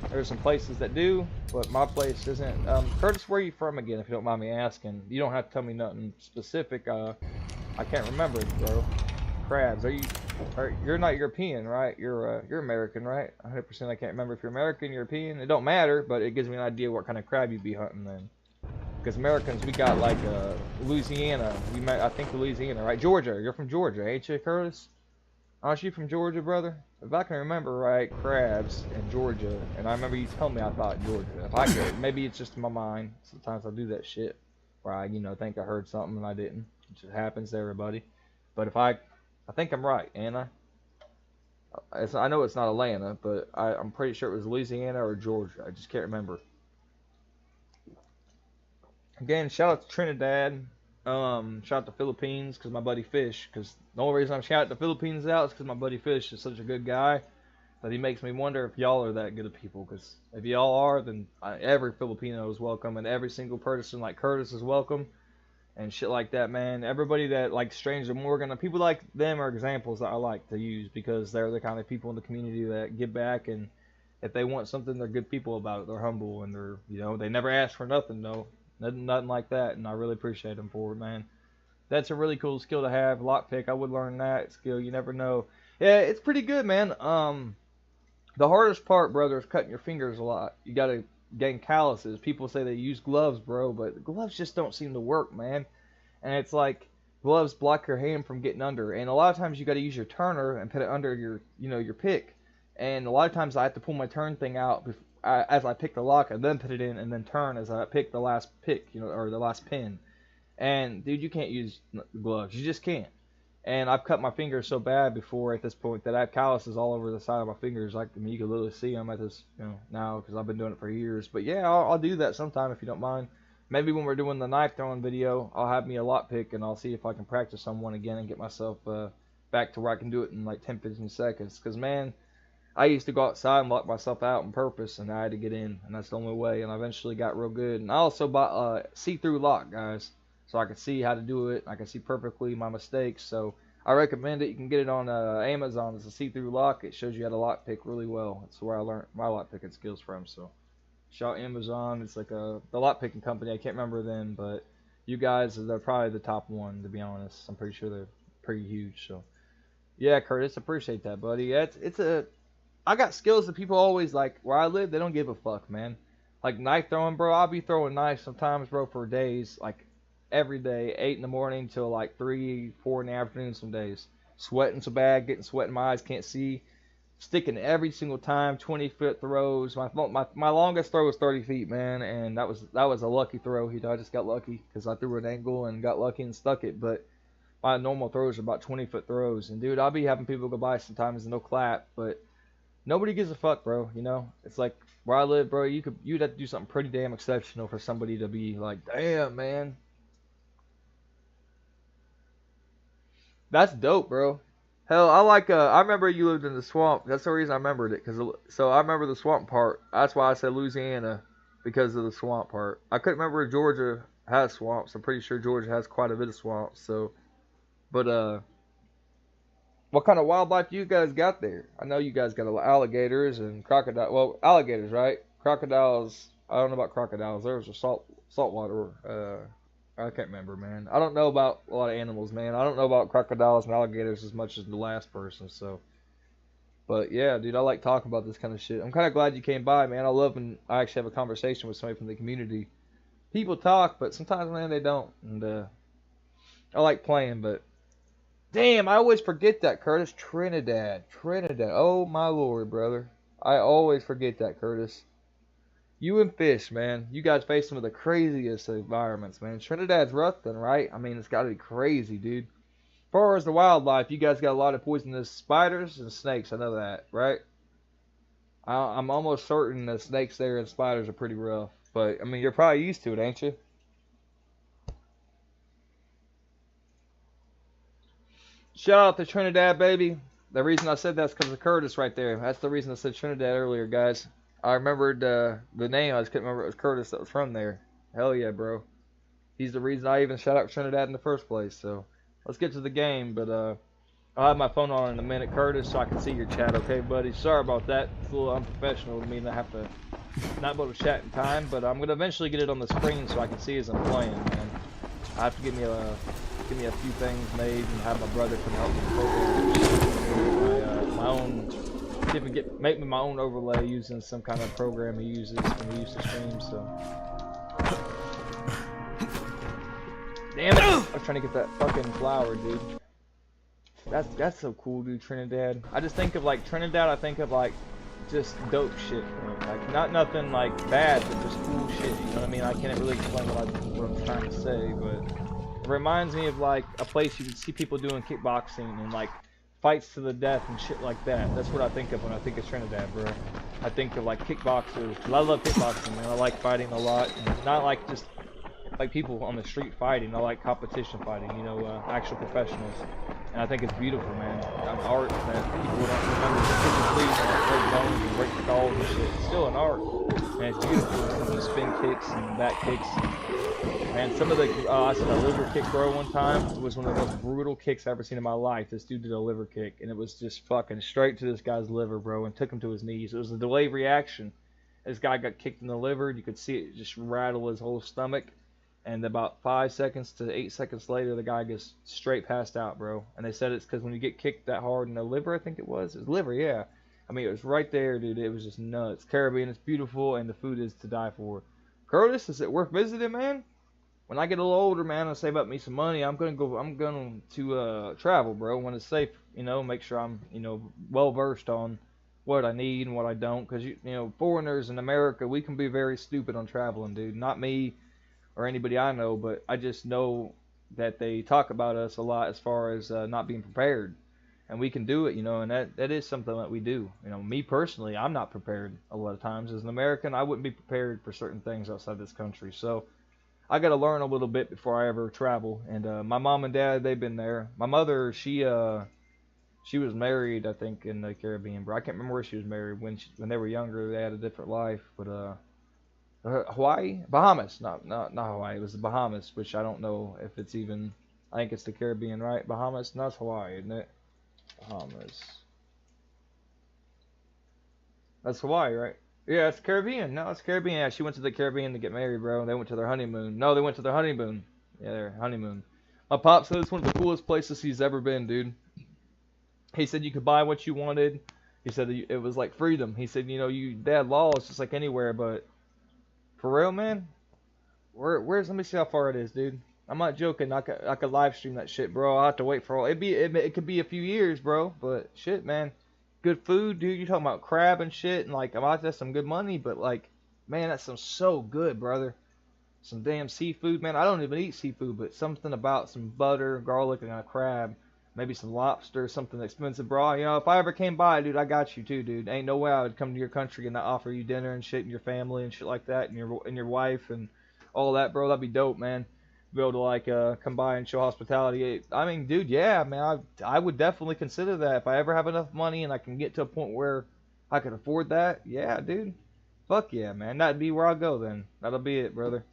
There's some places that do, but my place isn't. Curtis, where are you from again, if you don't mind me asking? You don't have to tell me nothing specific. I can't remember it, bro. Crabs, you're not European, right? You're American, right? 100%. I can't remember if you're American, European. It don't matter, but it gives me an idea what kind of crab you'd be hunting then. Because Americans, we got like Louisiana. I think Louisiana, right? Georgia. You're from Georgia, ain't you, Curtis? Aren't you from Georgia, brother? If I can remember right, crabs in Georgia. And I remember you telling me I thought Georgia. If I could, maybe it's just in my mind. Sometimes I do that shit where I, think I heard something and I didn't. It just happens to everybody. But if I think I'm right, Anna. I know it's not Atlanta, but I'm pretty sure it was Louisiana or Georgia. I just can't remember. Again, shout out to Trinidad. Shout out to Philippines because my buddy Fish. Because the only reason I'm shouting the Philippines out is because my buddy Fish is such a good guy that he makes me wonder if y'all are that good of people. Because if y'all are, then every Filipino is welcome, and every single person like Curtis is welcome, and shit like that, man. Everybody that like Stranger Morgan, and people like them are examples that I like to use because they're the kind of people in the community that give back, and if they want something, they're good people about it. They're humble, and they're, they never ask for nothing, though. Nothing like that, and I really appreciate them for it, man. That's a really cool skill to have. Lockpick, I would learn that skill. You never know. Yeah, it's pretty good, man. The hardest part, brother, is cutting your fingers a lot. You gotta gain calluses. People say they use gloves, bro, but the gloves just don't seem to work, man. And it's like gloves block your hand from getting under, and a lot of times you gotta use your turner and put it under your, your pick. And a lot of times I have to pull my turn thing out as I pick the lock and then put it in and then turn as I pick the last pick, or the last pin. And dude, you can't use gloves. You just can't. And I've cut my fingers so bad before at this point that I have calluses all over the side of my fingers. You can literally see them at this, now because I've been doing it for years. But yeah, I'll do that sometime if you don't mind. Maybe when we're doing the knife throwing video, I'll have me a lock pick and I'll see if I can practice on one again and get myself back to where I can do it in like 10-15 seconds. Because man, I used to go outside and lock myself out on purpose, and I had to get in, and that's the only way, and I eventually got real good. And I also bought a see-through lock, guys, so I could see how to do it. I can see perfectly my mistakes, so I recommend it. You can get it on Amazon. It's a see-through lock. It shows you how to lock pick really well. That's where I learned my lock picking skills from, so shout Amazon. It's like the lock picking company. I can't remember them, but you guys, they're probably the top one, to be honest. I'm pretty sure they're pretty huge, so yeah, Curtis, appreciate that, buddy. Yeah, I got skills that people always like. Where I live, they don't give a fuck, man. Like knife throwing, bro. I'll be throwing knives sometimes, bro, for days. Like every day, 8 in the morning till like 3, 4 in the afternoon some days. Sweating so bad, getting sweat in my eyes, can't see. Sticking every single time, 20-foot throws. My longest throw was 30 feet, man. And that was a lucky throw. I just got lucky because I threw an angle and got lucky and stuck it. But my normal throws are about 20-foot throws. And, dude, I'll be having people go by sometimes and no clap, but nobody gives a fuck, bro. It's like where I live, bro. You'd have to do something pretty damn exceptional for somebody to be like, damn, man, that's dope, bro. Hell, I remember you lived in the swamp. That's the reason I remembered it, so I remember the swamp part. That's why I said Louisiana, because of the swamp part. I couldn't remember if Georgia has swamps. I'm pretty sure Georgia has quite a bit of swamps. So, but what kind of wildlife do you guys got there? I know you guys got alligators and crocodiles. Well, alligators, right? Crocodiles. I don't know about crocodiles. There's a saltwater. I can't remember, man. I don't know about a lot of animals, man. I don't know about crocodiles and alligators as much as the last person. So, but yeah, dude, I like talking about this kind of shit. I'm kind of glad you came by, man. I love when I actually have a conversation with somebody from the community. People talk, but sometimes, man, they don't. And I like playing, but damn, I always forget that, Curtis. Trinidad. Oh, my Lord, brother. I always forget that, Curtis. You and Fish, man. You guys face some of the craziest environments, man. Trinidad's rough then, right? I mean, it's got to be crazy, dude. As far as the wildlife, you guys got a lot of poisonous spiders and snakes. I know that, right? I'm almost certain the snakes there and spiders are pretty rough. But, I mean, you're probably used to it, ain't you? Shout out to Trinidad, baby. The reason I said that's because of Curtis right there. That's the reason I said Trinidad earlier, guys. I remembered the name. I just couldn't remember it was Curtis that was from there. Hell yeah, bro. He's the reason I even shout out Trinidad in the first place. So, let's get to the game. But I'll have my phone on in a minute, Curtis, so I can see your chat. Okay, buddy. Sorry about that. It's a little unprofessional of me to have to not be able to chat in time, but I'm gonna eventually get it on the screen so I can see as I'm playing, man. I have to give me a few things made and have my brother come help me program my own. See if I make me my own overlay using some kind of program he uses when he used to stream. So, damn it! I was trying to get that fucking flower, dude. That's so cool, dude. Trinidad. I just think of like Trinidad. I think of like just dope shit. Like not nothing like bad, but just cool shit. You know what I mean? I can't really explain what I'm trying to say, but it reminds me of like a place you can see people doing kickboxing and like fights to the death and shit like that. That's what I think of when I think of Trinidad, bro. I think of like kickboxers. Cause I love kickboxing, man. I like fighting a lot. And not like just like people on the street fighting. I like competition fighting, you know, actual professionals. And I think it's beautiful, man. Art that people don't remember. People bleed and break bones and break skulls and shit. It's still an art. And it's beautiful. Some of the spin kicks and back kicks. And some of the, I saw a liver kick, bro, one time. It was one of the most brutal kicks I've ever seen in my life. This dude did a liver kick. And it was just fucking straight to this guy's liver, bro, and took him to his knees. It was a delayed reaction. This guy got kicked in the liver. You could see it just rattle his whole stomach. And about 5 seconds to 8 seconds later, the guy gets straight passed out, bro. And they said it's because when you get kicked that hard in the liver, I think it was. It was liver, yeah. I mean, it was right there, dude. It was just nuts. Caribbean is beautiful, and the food is to die for. Curtis, is it worth visiting, man? When I get a little older, man, I'll save up me some money. I'm going to travel, bro. When it's safe, you know, make sure I'm, you know, well-versed on what I need and what I don't. Because, you know, foreigners in America, we can be very stupid on traveling, dude. Not me or anybody I know, but I just know that they talk about us a lot as far as not being prepared, and we can do it, you know, and that is something that we do. You know, me personally, I'm not prepared a lot of times. As an American, I wouldn't be prepared for certain things outside this country, so I got to learn a little bit before I ever travel. And my mom and dad, they've been there. My mother, she was married, I think, in the Caribbean, but I can't remember where she was married when they were younger. They had a different life, but Hawaii? Bahamas. Not Hawaii. It was the Bahamas, which I don't know if it's even, I think it's the Caribbean, right? Bahamas? No, it's Hawaii, isn't it? Bahamas. That's Hawaii, right? Yeah, it's Caribbean. No, it's Caribbean. Yeah, she went to the Caribbean to get married, bro. They went to their honeymoon. No, they went to their honeymoon. Yeah, their honeymoon. My pop said it's one of the coolest places he's ever been, dude. He said you could buy what you wanted. He said it was like freedom. He said, you know, they had laws just like anywhere, but for real, man? Where's? Let me see how far it is, dude. I'm not joking. I could live stream that shit, bro. I'll have to wait for all. It could be a few years, bro. But shit, man. Good food, dude. You talking about crab and shit, and like that's some good money. But like, man, that's so good, brother. Some damn seafood, man. I don't even eat seafood, but something about some butter, garlic, and a crab. Maybe some lobster, something expensive, bro. You know, if I ever came by, dude, I got you too, dude. Ain't no way I would come to your country and not offer you dinner and shit and your family and shit like that and your wife and all that, bro. That'd be dope, man. Be able to like come by and show hospitality. I mean, dude, yeah, man. I would definitely consider that if I ever have enough money and I can get to a point where I can afford that. Yeah, dude. Fuck yeah, man. That'd be where I'll go then. That'll be it, brother.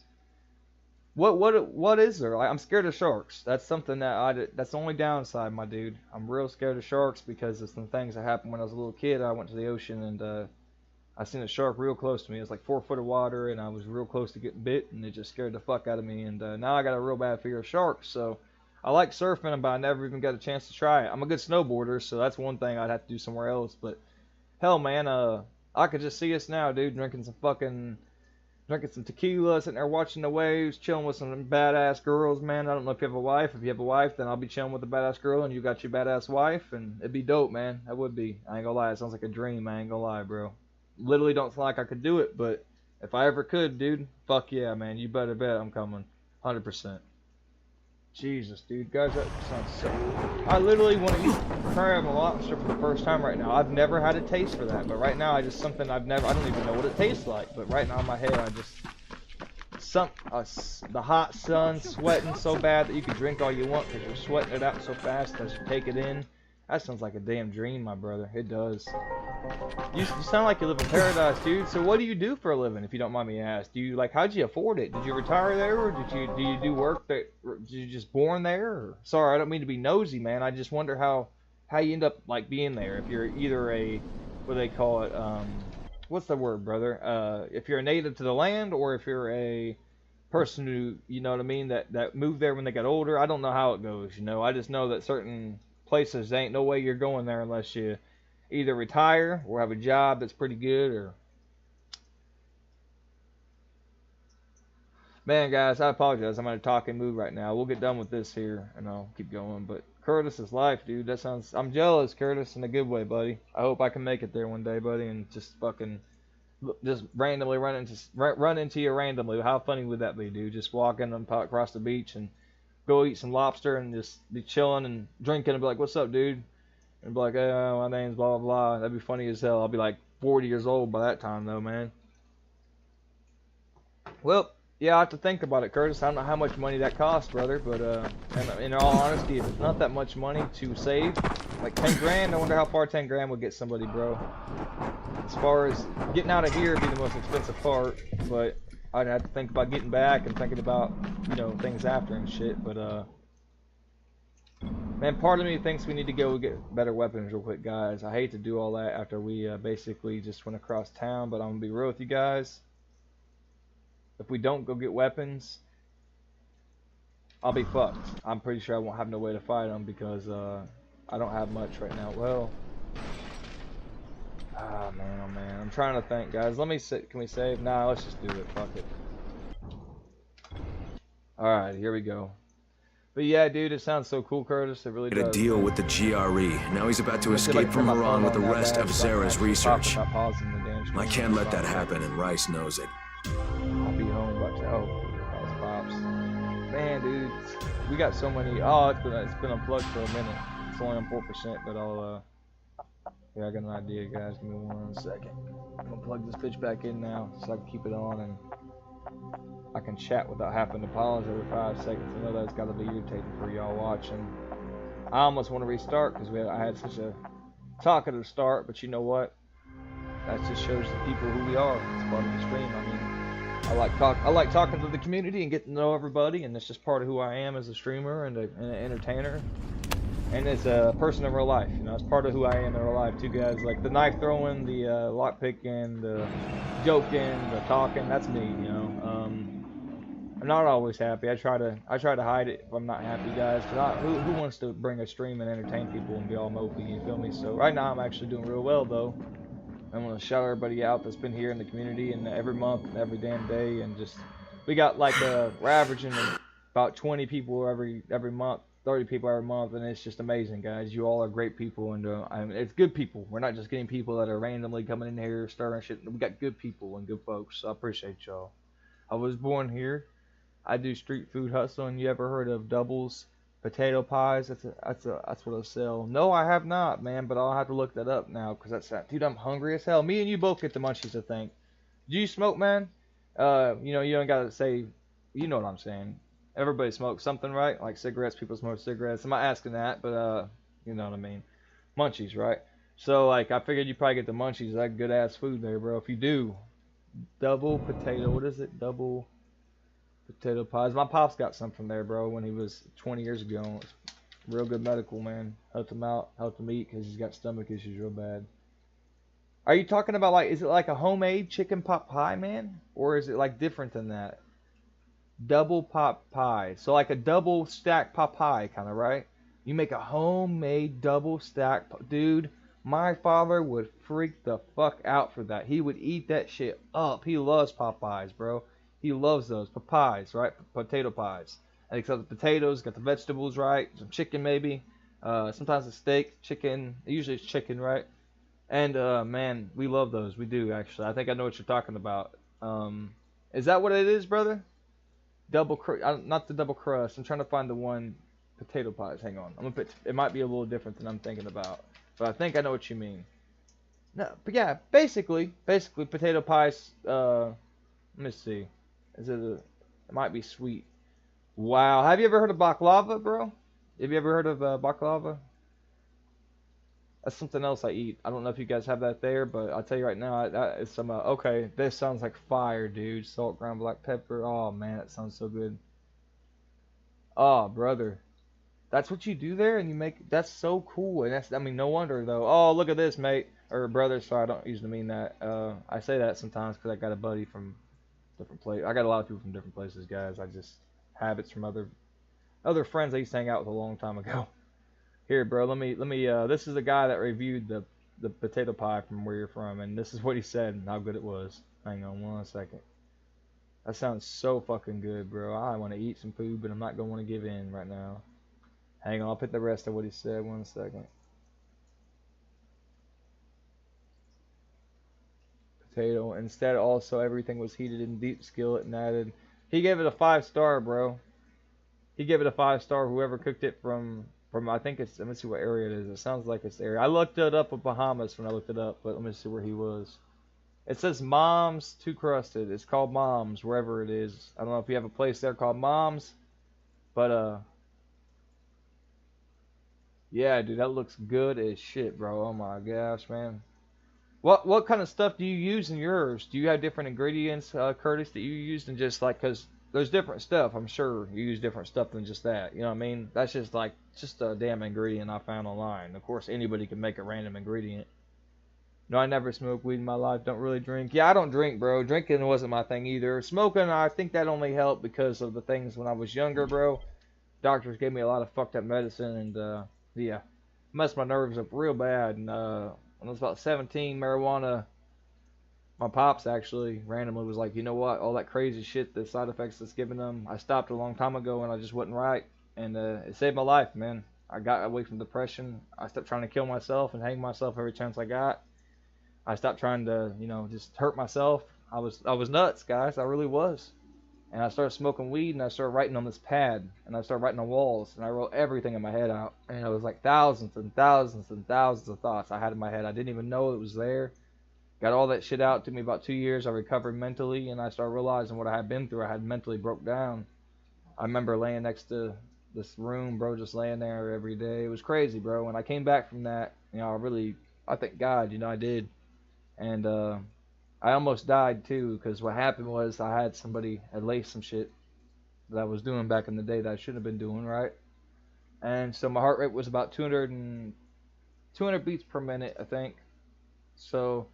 What is there? Like, I'm scared of sharks. That's something that's the only downside, my dude. I'm real scared of sharks because of some things that happened when I was a little kid. I went to the ocean and I seen a shark real close to me. It was like 4 foot of water and I was real close to getting bit and it just scared the fuck out of me. And now I got a real bad fear of sharks. So I like surfing, but I never even got a chance to try it. I'm a good snowboarder, so that's one thing I'd have to do somewhere else. But hell, man, I could just see us now, dude, drinking some tequila, sitting there watching the waves, chilling with some badass girls, man. I don't know if you have a wife. If you have a wife, then I'll be chilling with a badass girl, and you got your badass wife, and it'd be dope, man. That would be. I ain't gonna lie. It sounds like a dream. I ain't gonna lie, bro. Literally don't feel like I could do it, but if I ever could, dude, fuck yeah, man. You better bet I'm coming. 100%. Jesus, dude. Guys, that sounds so... I literally want to eat crab and lobster for the first time right now. I've never had a taste for that, but right now I don't even know what it tastes like, but right now in my head I just... the hot sun, sweating so bad that you can drink all you want because you're sweating it out so fast as you take it in. That sounds like a damn dream, my brother. It does. You sound like you live in paradise, dude. So what do you do for a living, if you don't mind me asking? Do you like, how'd you afford it? Did you retire there, or do you do work that? Or did you just born there? Or, sorry, I don't mean to be nosy, man. I just wonder how you end up like being there. If you're either a, what do they call it? What's the word, brother? If you're a native to the land, or if you're a person who, you know what I mean, that moved there when they got older. I don't know how it goes. You know, I just know that certain places, there ain't no way you're going there unless you either retire or have a job that's pretty good. Or, man, guys, I apologize. I'm in a talking mood right now. We'll get done with this here and I'll keep going. But Curtis's life, dude, that sounds, I'm jealous, Curtis, in a good way, buddy. I hope I can make it there one day, buddy, and just fucking just randomly run into you randomly. How funny would that be, dude? Just walking across the beach and go eat some lobster and just be chilling and drinking and be like, "What's up, dude?" And be like, "Oh, my name's blah blah blah." That'd be funny as hell. I'll be like 40 years old by that time, though, man. Well, yeah, I have to think about it, Curtis. I don't know how much money that costs, brother, but and in all honesty, if it's not that much money to save, like 10 grand, I wonder how far 10 grand would get somebody, bro. As far as getting out of here would be the most expensive part, but I'd have to think about getting back and thinking about, you know, things after and shit. But man, part of me thinks we need to go get better weapons real quick, guys. I hate to do all that after we basically just went across town, but I'm gonna be real with you guys. If we don't go get weapons, I'll be fucked. I'm pretty sure I won't have no way to fight them because I don't have much right now. Well, oh man, I'm trying to think, guys. Let me sit. Can we save? Nah, let's just do it. Fuck it. Alright, here we go. But yeah, dude, it sounds so cool, Curtis. It really does. A deal with the GRE. Now he's about to escape from Haran with the rest of Zara's research. I can't let that happen, and Rice knows it. I'll be home, but oh, that was Pops. Man, dude, we got so many. Oh, it's been unplugged for a minute. It's only on 4%, but I'll yeah, I got an idea, guys. Give me 1 second. I'm gonna plug this bitch back in now so I can keep it on and I can chat without having to pause every 5 seconds. I know that's gotta be irritating for y'all watching. I almost want to restart because I had such a talkative start, but you know what? That just shows the people who we are. It's part of the stream. I mean, I like talking to the community and getting to know everybody, and it's just part of who I am as a streamer and an entertainer. And as a person in real life, you know, it's part of who I am in real life too, guys. Like the knife throwing, the lock picking, the joking, the talking, that's me, you know. I'm not always happy. I try to hide it if I'm not happy, guys. Cause who wants to bring a stream and entertain people and be all mopey, you feel me? So right now I'm actually doing real well, though. I'm gonna shout everybody out that's been here in the community and every month and every damn day, and just we got like we're averaging about 20 people every month. 30 people every month, and it's just amazing, guys. You all are great people, and I mean, it's good people. We're not just getting people that are randomly coming in here stirring shit. We got good people and good folks, so I appreciate y'all. I was born here. I do street food hustling. You ever heard of Doubles potato pies? That's what I sell. No, I have not, man, but I'll have to look that up now because dude, I'm hungry as hell. Me and you both get the munchies, I think. Do you smoke, man? You know, you don't gotta say. You know what I'm saying. Everybody smokes something, right? Like cigarettes, people smoke cigarettes. I'm not asking that, but you know what I mean. Munchies, right? So like, I figured you probably get the munchies. That good ass food there, bro. If you do, double potato. What is it? Double potato pies. My pops got some from there, bro, when he was 20 years ago. It's real good medical, man. Helped him out, helped him eat because he's got stomach issues real bad. Are you talking about like, is it like a homemade chicken pot pie, man, or is it like different than that? Double pot pie. So like a double stack pot pie kind of, right? You make a homemade double stack. Dude, my father would freak the fuck out for that. He would eat that shit up. He loves pot pies, bro. He loves those. Pies, right? Potato pies. And except the potatoes, got the vegetables, right? Some chicken maybe. Sometimes a steak, chicken. Usually it's chicken, right? And man, we love those. We do, actually. I think I know what you're talking about. Is that what it is, brother? Not the double crust. I'm trying to find the one potato pies. Hang on. It might be a little different than I'm thinking about, but I think I know what you mean. No, but yeah, basically potato pies. Let me see. It might be sweet. Wow. Have you ever heard of baklava, bro? Have you ever heard of baklava? That's something else I eat. I don't know if you guys have that there, but I'll tell you right now, that is some, okay, this sounds like fire, dude. Salt, ground black pepper. Oh, man, that sounds so good. Oh, brother. That's what you do there, and you make, that's so cool. And that's, I mean, no wonder, though. Oh, look at this, mate. Or brother, sorry, I don't usually mean that. I say that sometimes because I got a buddy from different place. I got a lot of people from different places, guys. I just, habits from other friends I used to hang out with a long time ago. Here, bro, let me, this is the guy that reviewed the potato pie from where you're from, and this is what he said and how good it was. Hang on one second. That sounds so fucking good, bro. I want to eat some food, but I'm not going to want to give in right now. Hang on, I'll put the rest of what he said. One second. Potato. Instead, also, everything was heated in deep skillet and added. He gave it a 5-star, bro. He gave it a 5-star. Whoever cooked it from I think it's, let me see what area it is. It sounds like it's area. I looked it up with Bahamas when I looked it up, but let me see where he was. It says Mom's Too Crusted. It's called Mom's wherever it is. I don't know if you have a place there called Mom's, but yeah, dude, that looks good as shit, bro. Oh my gosh, man. What kind of stuff do you use in yours? Do you have different ingredients, Curtis, that you use than just like, because there's different stuff. I'm sure you use different stuff than just that. You know what I mean? That's just like, just a damn ingredient I found online. Of course, anybody can make a random ingredient. No, I never smoked weed in my life. Don't really drink. Yeah, I don't drink, bro. Drinking wasn't my thing either. Smoking, I think that only helped because of the things when I was younger, bro. Doctors gave me a lot of fucked up medicine, and yeah, messed my nerves up real bad. And when I was about 17, marijuana, my pops actually randomly was like, you know what, all that crazy shit, the side effects it's giving them, I stopped a long time ago and I just wasn't right. And it saved my life, man. I got away from depression. I stopped trying to kill myself and hang myself every chance I got. I stopped trying to, you know, just hurt myself. I was nuts, guys. I really was. And I started smoking weed and I started writing on this pad and I started writing on walls and I wrote everything in my head out. And it was like thousands and thousands and thousands of thoughts I had in my head. I didn't even know it was there. Got all that shit out. It took me about 2 years. I recovered mentally and I started realizing what I had been through. I had mentally broke down. I remember laying next to this room, bro, just laying there every day. It was crazy, bro. When I came back from that, you know, I thank God, you know, I did. And I almost died too, because what happened was I had somebody had laced some shit that I was doing back in the day that I shouldn't have been doing, right? And so my heart rate was about 200 beats per minute, I think. So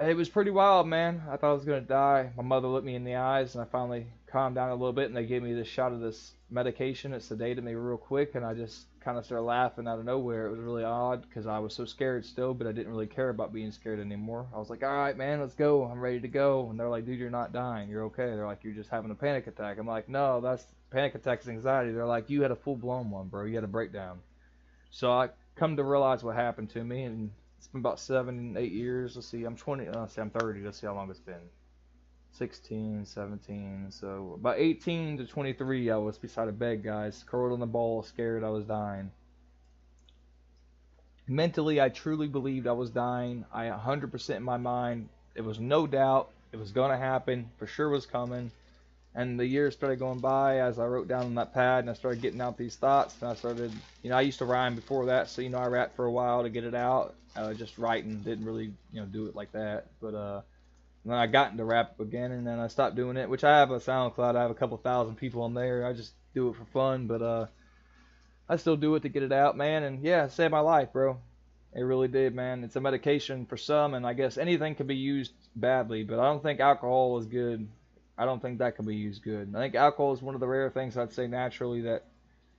it was pretty wild, man. I thought I was gonna die. My mother looked me in the eyes, and I finally calmed down a little bit, and they gave me this shot of this medication. It sedated me real quick, and I just kind of started laughing out of nowhere. It was really odd because I was so scared still, but I didn't really care about being scared anymore. I was like, all right, man, let's go. I'm ready to go. And they're like, dude, you're not dying. You're okay. They're like, you're just having a panic attack. I'm like, no, that's panic attacks, anxiety. They're like, you had a full-blown one, bro. You had a breakdown. So I come to realize what happened to me, and it's been about 7, 8 years. Let's see, I'm 20. Let's see, I'm 30. Let's see how long it's been. 16, 17, so about 18 to 23 I was beside a bed, guys, curled on the ball, scared I was dying. Mentally, I truly believed I was dying. I 100% in my mind, it was no doubt it was going to happen, for sure was coming. And the years started going by as I wrote down on that pad and I started getting out these thoughts, and I started, you know, I used to rhyme before that, so, you know, I rapped for a while to get it out, just writing, didn't really, you know, do it like that, but and then I got into rap again, and then I stopped doing it, which I have a SoundCloud. I have a couple thousand people on there. I just do it for fun, but I still do it to get it out, man. And yeah, it saved my life, bro. It really did, man. It's a medication for some, and I guess anything can be used badly, but I don't think alcohol is good. I don't think that can be used good. I think alcohol is one of the rare things I'd say naturally that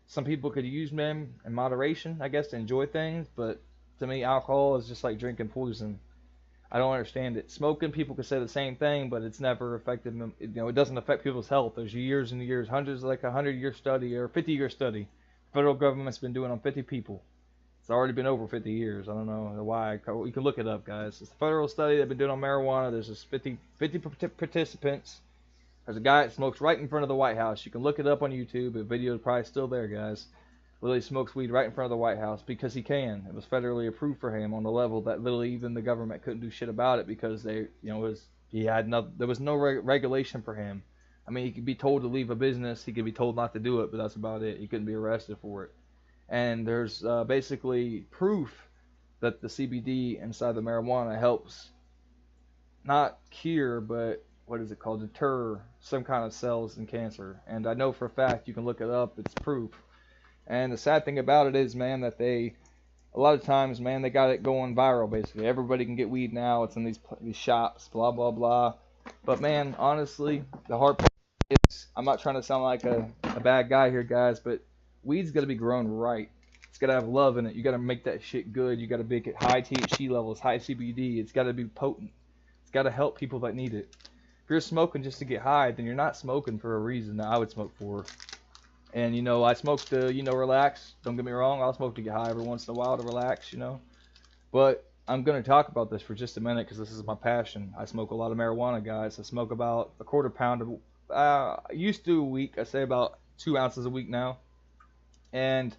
some people could use, man, in moderation, I guess, to enjoy things, but to me, alcohol is just like drinking poison. I don't understand it. Smoking, people could say the same thing, but it's never affected them. You know, it doesn't affect people's health. There's years and years, hundreds, like 100-year study or 50-year study. The federal government's been doing on 50 people. It's already been over 50 years. I don't know why. You can look it up, guys. It's a federal study they've been doing on marijuana. There's just 50 participants. There's a guy that smokes right in front of the White House. You can look it up on YouTube. The video is probably still there, guys. Literally smokes weed right in front of the White House because he can. It was federally approved for him on the level that literally even the government couldn't do shit about it because they, you know, there was no regulation for him. I mean, he could be told to leave a business, he could be told not to do it, but that's about it. He couldn't be arrested for it. And there's basically proof that the CBD inside the marijuana helps not cure, but what is it called? Deter some kind of cells in cancer. And I know for a fact, you can look it up, it's proof. And the sad thing about it is, man, that a lot of times, man, they got it going viral, basically. Everybody can get weed now. It's in these shops, blah, blah, blah. But, man, honestly, the hard part is, I'm not trying to sound like a bad guy here, guys, but weed's got to be grown right. It's got to have love in it. You got to make that shit good. You got to make it high THC levels, high CBD. It's got to be potent. It's got to help people that need it. If you're smoking just to get high, then you're not smoking for a reason that I would smoke for. And, you know, I smoke to, you know, relax. Don't get me wrong. I'll smoke to get high every once in a while to relax, you know. But I'm going to talk about this for just a minute because this is my passion. I smoke a lot of marijuana, guys. I smoke about a quarter pound I used to a week. I say about 2 ounces a week now. And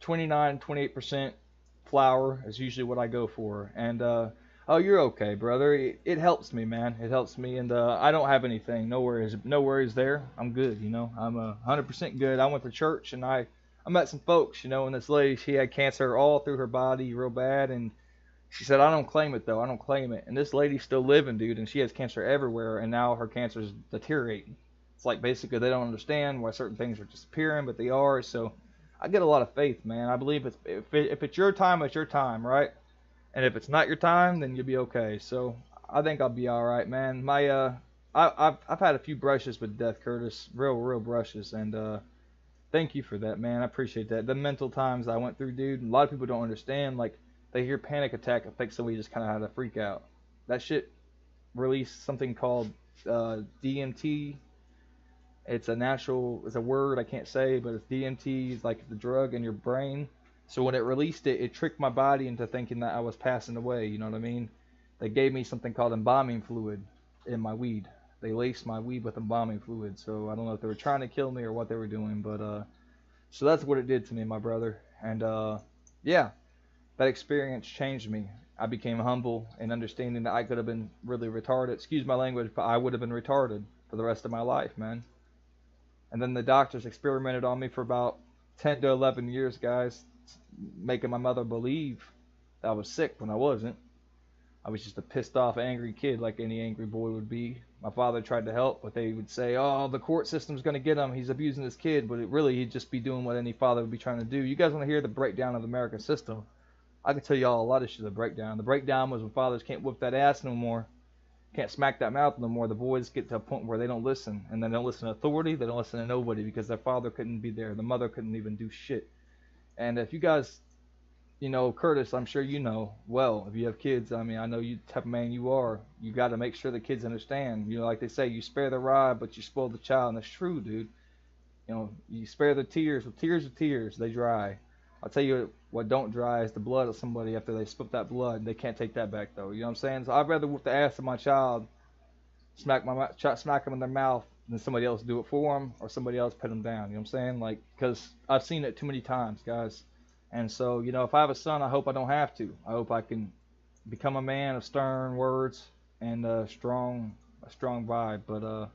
28% flower is usually what I go for. And, oh, you're okay, brother. It helps me, man. It helps me, and I don't have anything. No worries there. I'm good, you know. I'm 100% good. I went to church, and I met some folks, you know, and this lady, she had cancer all through her body real bad, and she said, I don't claim it, though. I don't claim it. And this lady's still living, dude, and she has cancer everywhere, and now her cancer's deteriorating. It's like basically they don't understand why certain things are disappearing, but they are, so I get a lot of faith, man. I believe if it's your time, it's your time, right? And if it's not your time, then you'll be okay. So I think I'll be all right, man. I've had a few brushes with death, Curtis, real brushes, and thank you for that, man. I appreciate that. The mental times I went through, dude. A lot of people don't understand. Like they hear panic attack and think somebody just kind of had a freak out. That shit released something called DMT. It's a word I can't say, but it's DMT. It's like the drug in your brain. So when it released it, it tricked my body into thinking that I was passing away, you know what I mean? They gave me something called embalming fluid in my weed. They laced my weed with embalming fluid, so I don't know if they were trying to kill me or what they were doing, but so that's what it did to me, my brother. And yeah, that experience changed me. I became humble and understanding that I could have been really retarded. Excuse my language, but I would have been retarded for the rest of my life, man. And then the doctors experimented on me for about 10 to 11 years, guys, making my mother believe that I was sick when I wasn't. I was just a pissed off, angry kid like any angry boy would be. My father tried to help, but they would say, oh, the court system's going to get him. He's abusing his kid. But he'd just be doing what any father would be trying to do. You guys want to hear the breakdown of the American system? I can tell you all a lot of shit, the breakdown. The breakdown was when fathers can't whip that ass no more. Can't smack that mouth no more. The boys get to a point where they don't listen. And they don't listen to authority. They don't listen to nobody because their father couldn't be there. The mother couldn't even do shit. And if you guys, you know, Curtis, I'm sure you know well, if you have kids, I mean, I know you type of man you are, you got to make sure the kids understand. You know, like they say, you spare the rod, but you spoil the child. And that's true, dude. You know, you spare the tears. Well, tears are tears. They dry. I'll tell you what don't dry is the blood of somebody after they spit that blood. They can't take that back, though. You know what I'm saying? So I'd rather whoop the ass of my child, smack them in their mouth, than somebody else do it for them or somebody else put them down. You know what I'm saying? Like, because I've seen it too many times, guys. And so, you know, if I have a son, I hope I don't have to. I hope I can become a man of stern words and a strong vibe. But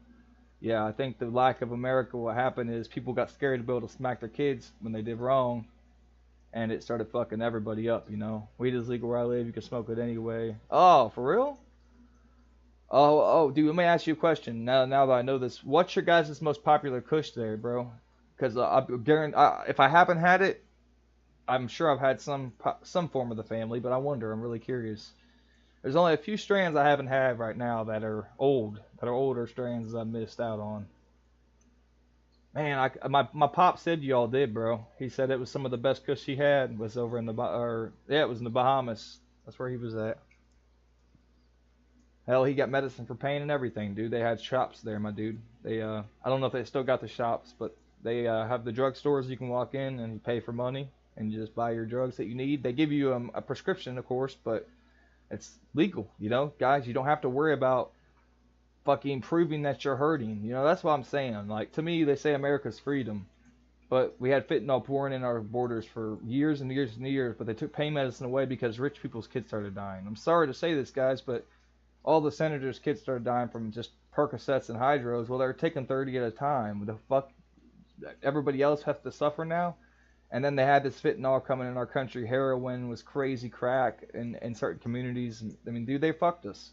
yeah, I think the lack of America, what happened is people got scared to be able to smack their kids when they did wrong, and it started fucking everybody up, you know. Weed is legal where I live. You can smoke it anyway. Oh, for real? Oh, dude, let me ask you a question. Now that I know this, what's your guys' most popular kush there, bro? Because if I haven't had it, I'm sure I've had some form of the family, but I wonder. I'm really curious. There's only a few strands I haven't had right now that are older strands I missed out on. Man, my pop said y'all did, bro. He said it was some of the best kush he had was over in it was in the Bahamas. That's where he was at. Hell, he got medicine for pain and everything, dude. They had shops there, my dude. They I don't know if they still got the shops, but they have the drugstores you can walk in and you pay for money and you just buy your drugs that you need. They give you a prescription, of course, but it's legal, you know, guys. You don't have to worry about fucking proving that you're hurting. You know, that's what I'm saying. Like, to me, they say America's freedom, but we had fentanyl pouring in our borders for years and years and years, but they took pain medicine away because rich people's kids started dying. I'm sorry to say this, guys, but all the senators' kids started dying from just Percocets and Hydros. Well, they're taking 30 at a time. The fuck, everybody else has to suffer now? And then they had this fentanyl coming in our country. Heroin was crazy, crack in certain communities. I mean, dude, they fucked us.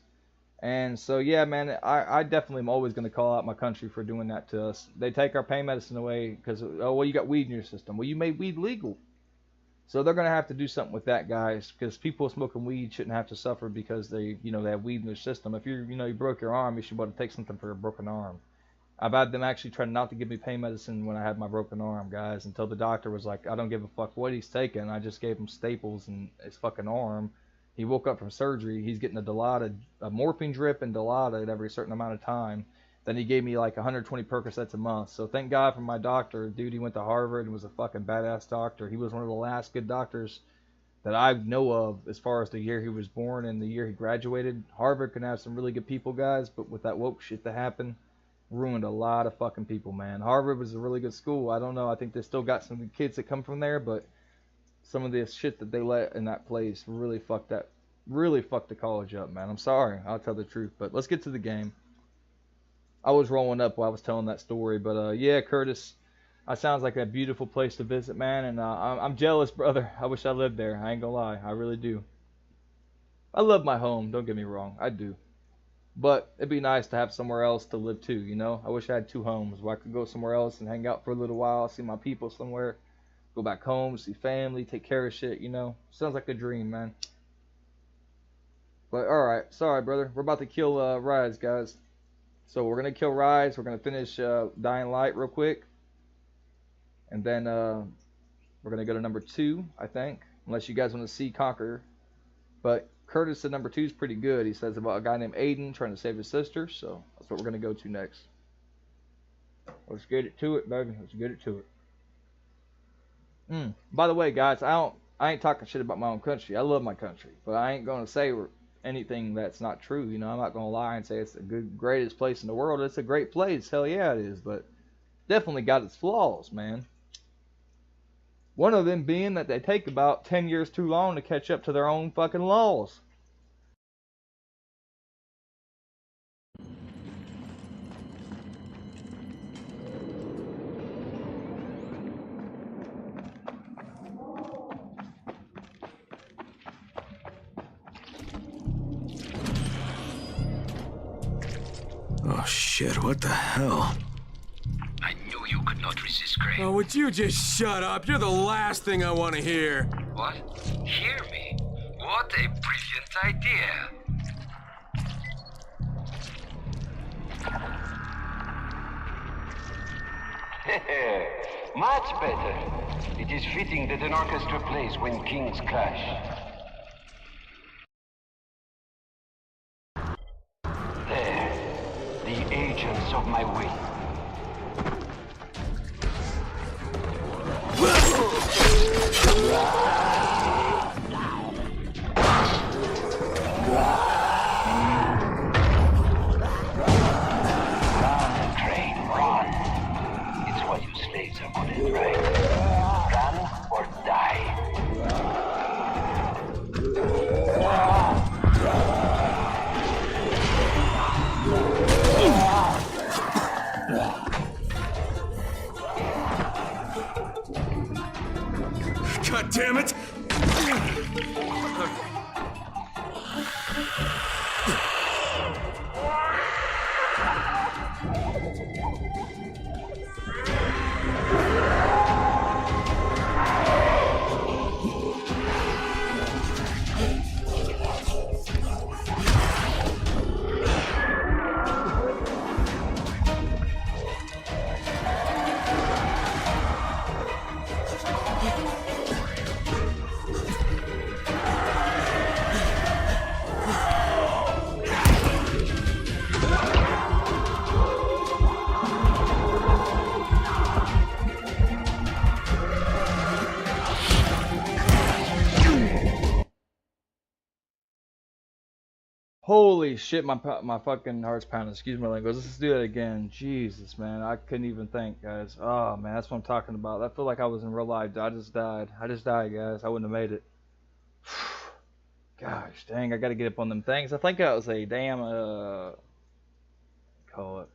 And so, yeah, man, I definitely am always going to call out my country for doing that to us. They take our pain medicine away because, oh, well, you got weed in your system. Well, you made weed legal. So they're going to have to do something with that, guys, because people smoking weed shouldn't have to suffer because they have weed in their system. If you broke your arm, you should be able to take something for your broken arm. I've had them actually try not to give me pain medicine when I had my broken arm, guys, until the doctor was like, I don't give a fuck what he's taking. I just gave him staples in his fucking arm. He woke up from surgery. He's getting a Dilaudid, a morphine drip and Dilaudid every certain amount of time. Then he gave me like 120 Percocets a month. So thank God for my doctor. Dude, he went to Harvard and was a fucking badass doctor. He was one of the last good doctors that I know of as far as the year he was born and the year he graduated. Harvard can have some really good people, guys, but with that woke shit that happened, ruined a lot of fucking people, man. Harvard was a really good school. I don't know. I think they still got some good kids that come from there, but some of the shit that they let in that place really fucked the college up, man. I'm sorry. I'll tell the truth, but let's get to the game. I was rolling up while I was telling that story, but yeah, Curtis, that sounds like a beautiful place to visit, man, and I'm jealous, brother. I wish I lived there. I ain't gonna lie. I really do. I love my home. Don't get me wrong. I do. But it'd be nice to have somewhere else to live too, you know? I wish I had two homes where I could go somewhere else and hang out for a little while, see my people somewhere, go back home, see family, take care of shit, you know? Sounds like a dream, man. But alright, sorry, brother. We're about to kill Rise, guys. So we're going to kill Rise. We're going to finish Dying Light real quick. And then we're going to go to number 2, I think. Unless you guys want to see Conquer. But Curtis at number 2 is pretty good. He says about a guy named Aiden trying to save his sister. So that's what we're going to go to next. Let's get it to it, baby. Let's get it to it. By the way, guys, I ain't talking shit about my own country. I love my country. But I ain't going to say anything that's not true. You know, I'm not going to lie and say it's the greatest place in the world. It's a great place. Hell yeah, it is. But definitely got its flaws, man. One of them being that they take about 10 years too long to catch up to their own fucking laws. Oh shit, what the hell? I knew you could not resist, Crane. Oh, would you just shut up? You're the last thing I want to hear. What? Hear me? What a brilliant idea. Much better. It is fitting that an orchestra plays when kings clash. There. The agents of my will. God damn it! Holy shit, my fucking heart's pounding. Excuse my language. Let's do that again. Jesus, man. I couldn't even think, guys. Oh, man. That's what I'm talking about. I feel like I was in real life. I just died. I just died, guys. I wouldn't have made it. Gosh, dang. I got to get up on them things. I think that was a damn, call it.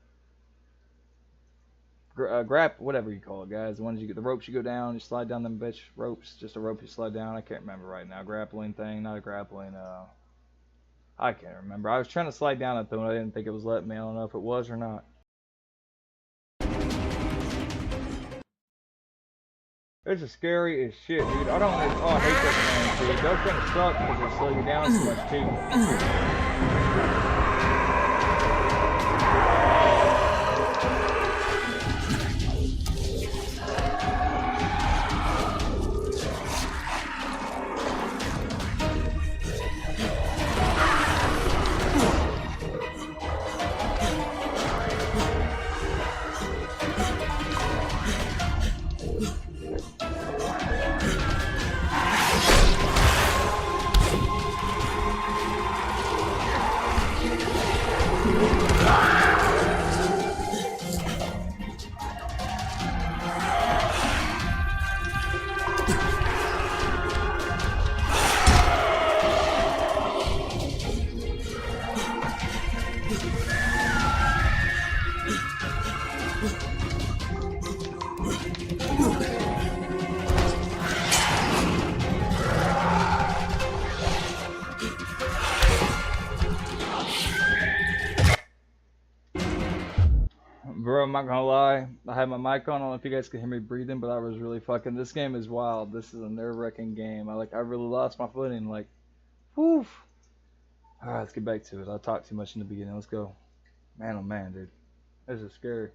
whatever you call it, guys. The ones you get, the ropes you go down, you slide down them bitch ropes. Just a rope you slide down. I can't remember right now. Grappling thing, not a grappling. I can't remember. I was trying to slide down it though, and I didn't think it was letting me. I don't know if it was or not. This is scary as shit, dude. I don't. Oh, I hate that man, dude. Those things suck because they slow you down so much too. Bro, I'm not gonna lie, I had my mic on. I don't know if you guys can hear me breathing, but I was really fucking. This game is wild. This is a nerve-wracking game. I really lost my footing. Like, whew. All right, let's get back to it. I talked too much in the beginning. Let's go. Man, oh man, dude, this is scary.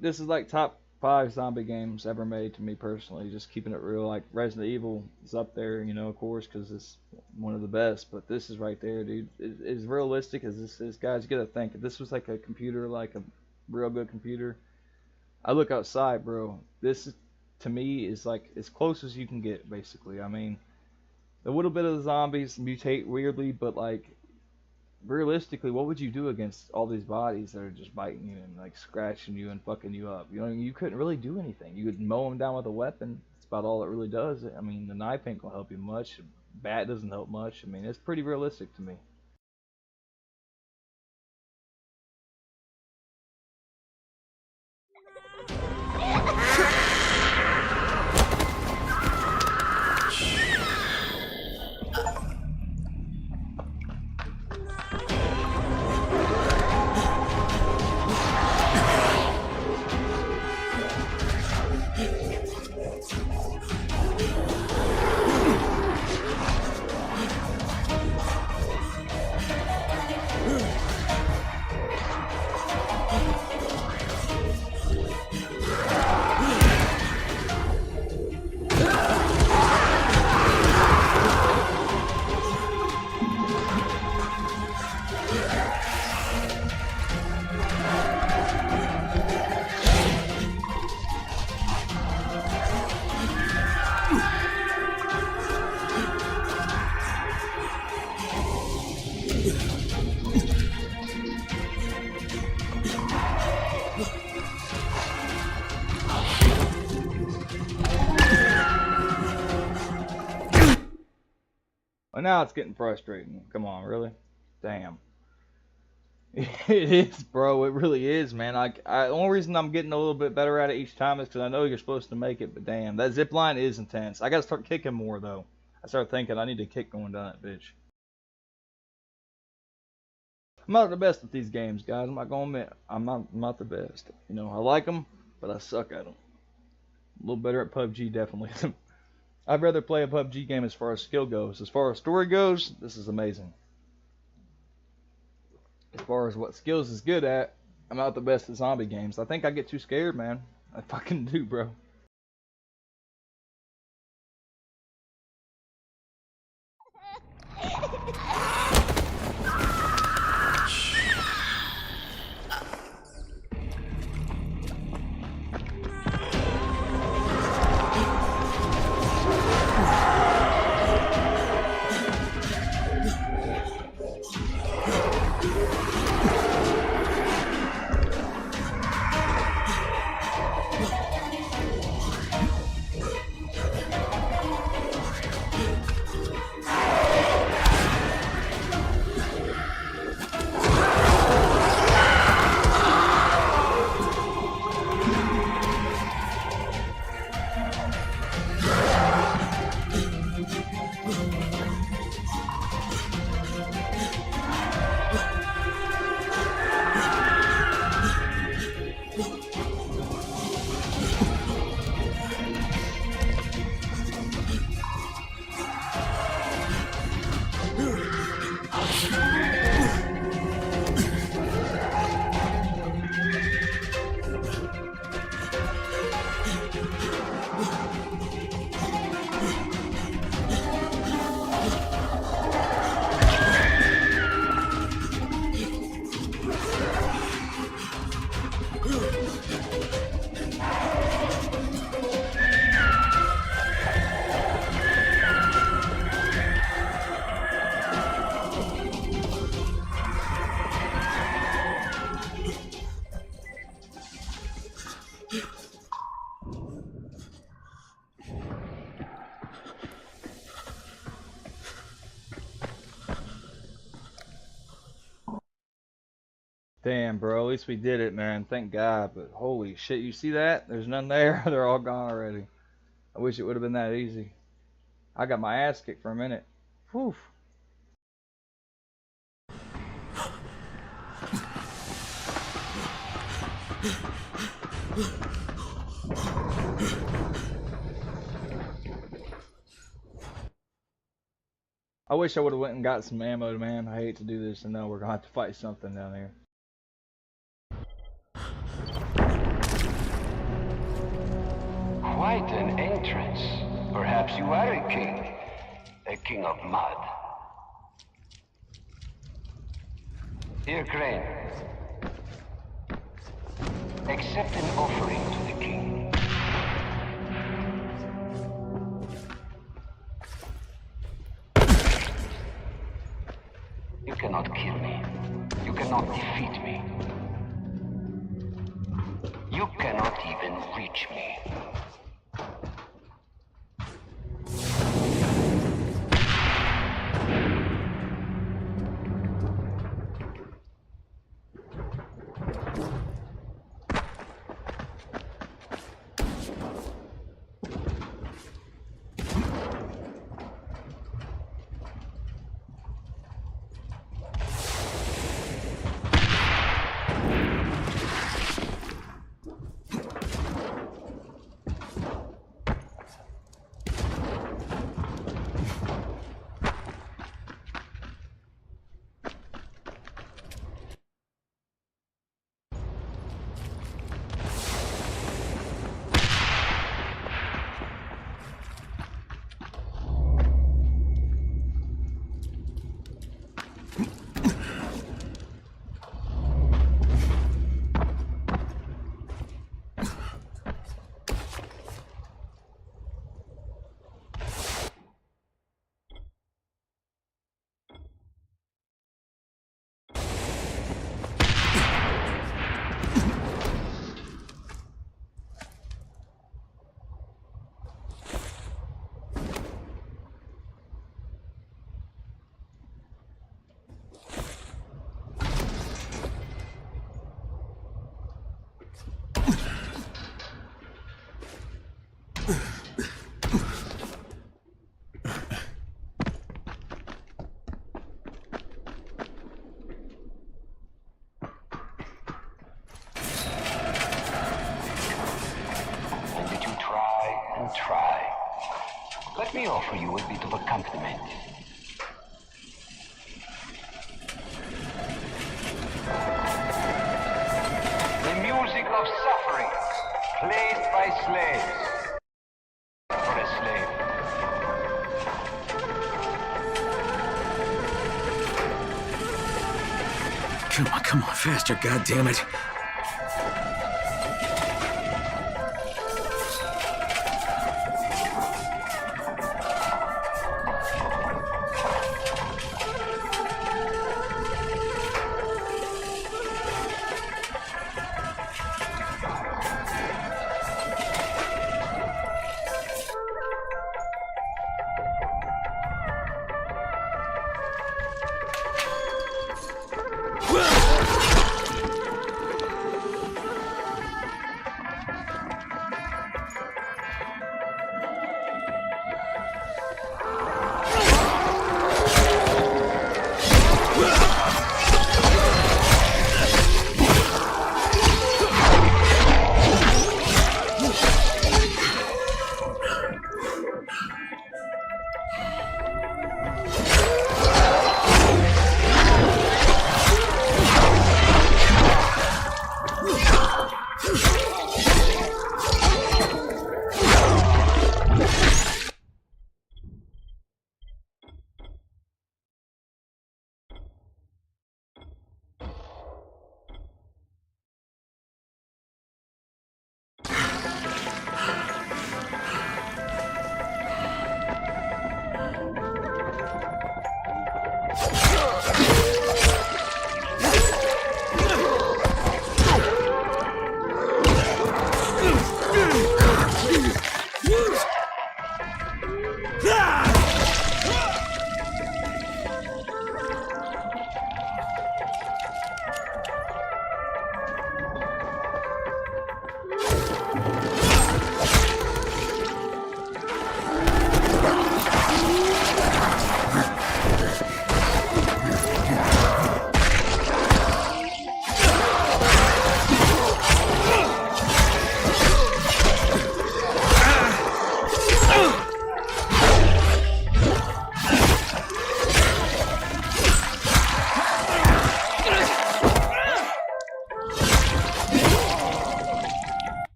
This is like top 5 zombie games ever made to me personally. Just keeping it real. Like Resident Evil is up there, you know, of course, because it's one of the best. But this is right there, dude. As realistic as this is, guys. You gotta think if this was like a computer, like a real good computer. I look outside, bro. This to me is like as close as you can get, basically. I mean, a little bit of the zombies mutate weirdly, but like realistically, what would you do against all these bodies that are just biting you and like scratching you and fucking you up? You know, you couldn't really do anything. You could mow them down with a weapon. That's about all it really does. I mean, the knife ain't gonna help you much. Bat doesn't help much. I mean, it's pretty realistic to me. Well, now it's getting frustrating. Come on, really? Damn. It is, bro. It really is, man. The only reason I'm getting a little bit better at it each time is because I know you're supposed to make it, but damn, that zip line is intense. I gotta start kicking more, though. I started thinking I need to kick going down that bitch. I'm not the best at these games, guys. I'm not gonna admit. I'm not the best. You know, I like them, but I suck at them. A little better at PUBG, definitely. I'd rather play a PUBG game as far as skill goes. As far as story goes, this is amazing. As far as what skills is good at, I'm not the best at zombie games. I think I get too scared, man. I fucking do, bro. Damn, bro. At least we did it, man. Thank God. But holy shit, you see that? There's none there. They're all gone already. I wish it would have been that easy. I got my ass kicked for a minute. Whew. I wish I would have went and got some ammo, man. I hate to do this, and now we're gonna have to fight something down here. Quite an entrance. Perhaps you are a king. A king of mud. Here, Crane. Accept an offering to the king. You cannot kill me. You cannot defeat me. You cannot even reach me. Try. Let me offer you a bit of accompaniment. The music of suffering, played by slaves. For a slave. Come on, faster, goddammit.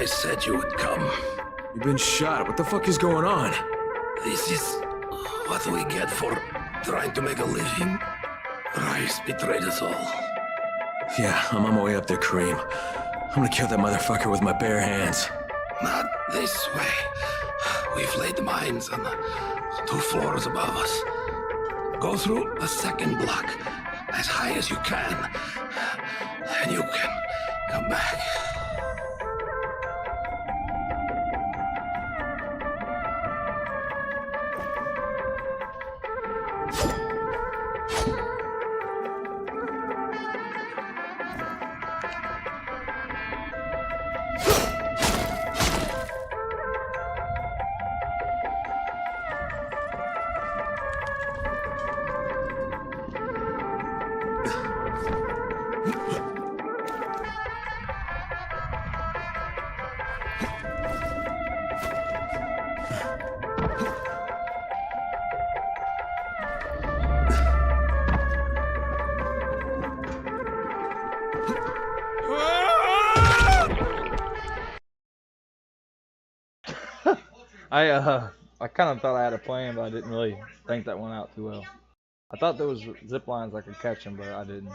I said you would come. You've been shot. What the fuck is going on? This is what we get for trying to make a living. Rice betrayed us all. Yeah, I'm on my way up there, Kareem. I'm gonna kill that motherfucker with my bare hands. Not this way. We've laid mines on the 2 floors above us. Go through the 2nd block as high as you can, and you can come back. I kind of thought I had a plan, but I didn't really think that one out too well. I thought there was zip lines I could catch them, but I didn't.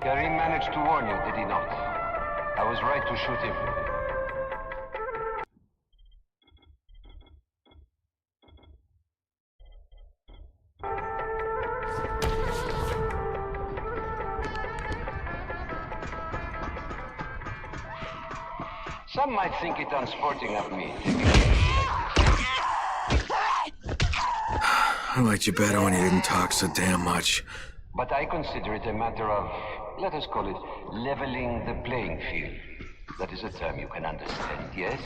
Karim managed to warn you, did he not? I was right to shoot him. Some might think it unsporting of me. I liked you better when you didn't talk so damn much. But I consider it a matter of, let us call it, leveling the playing field. That is a term you can understand, yes?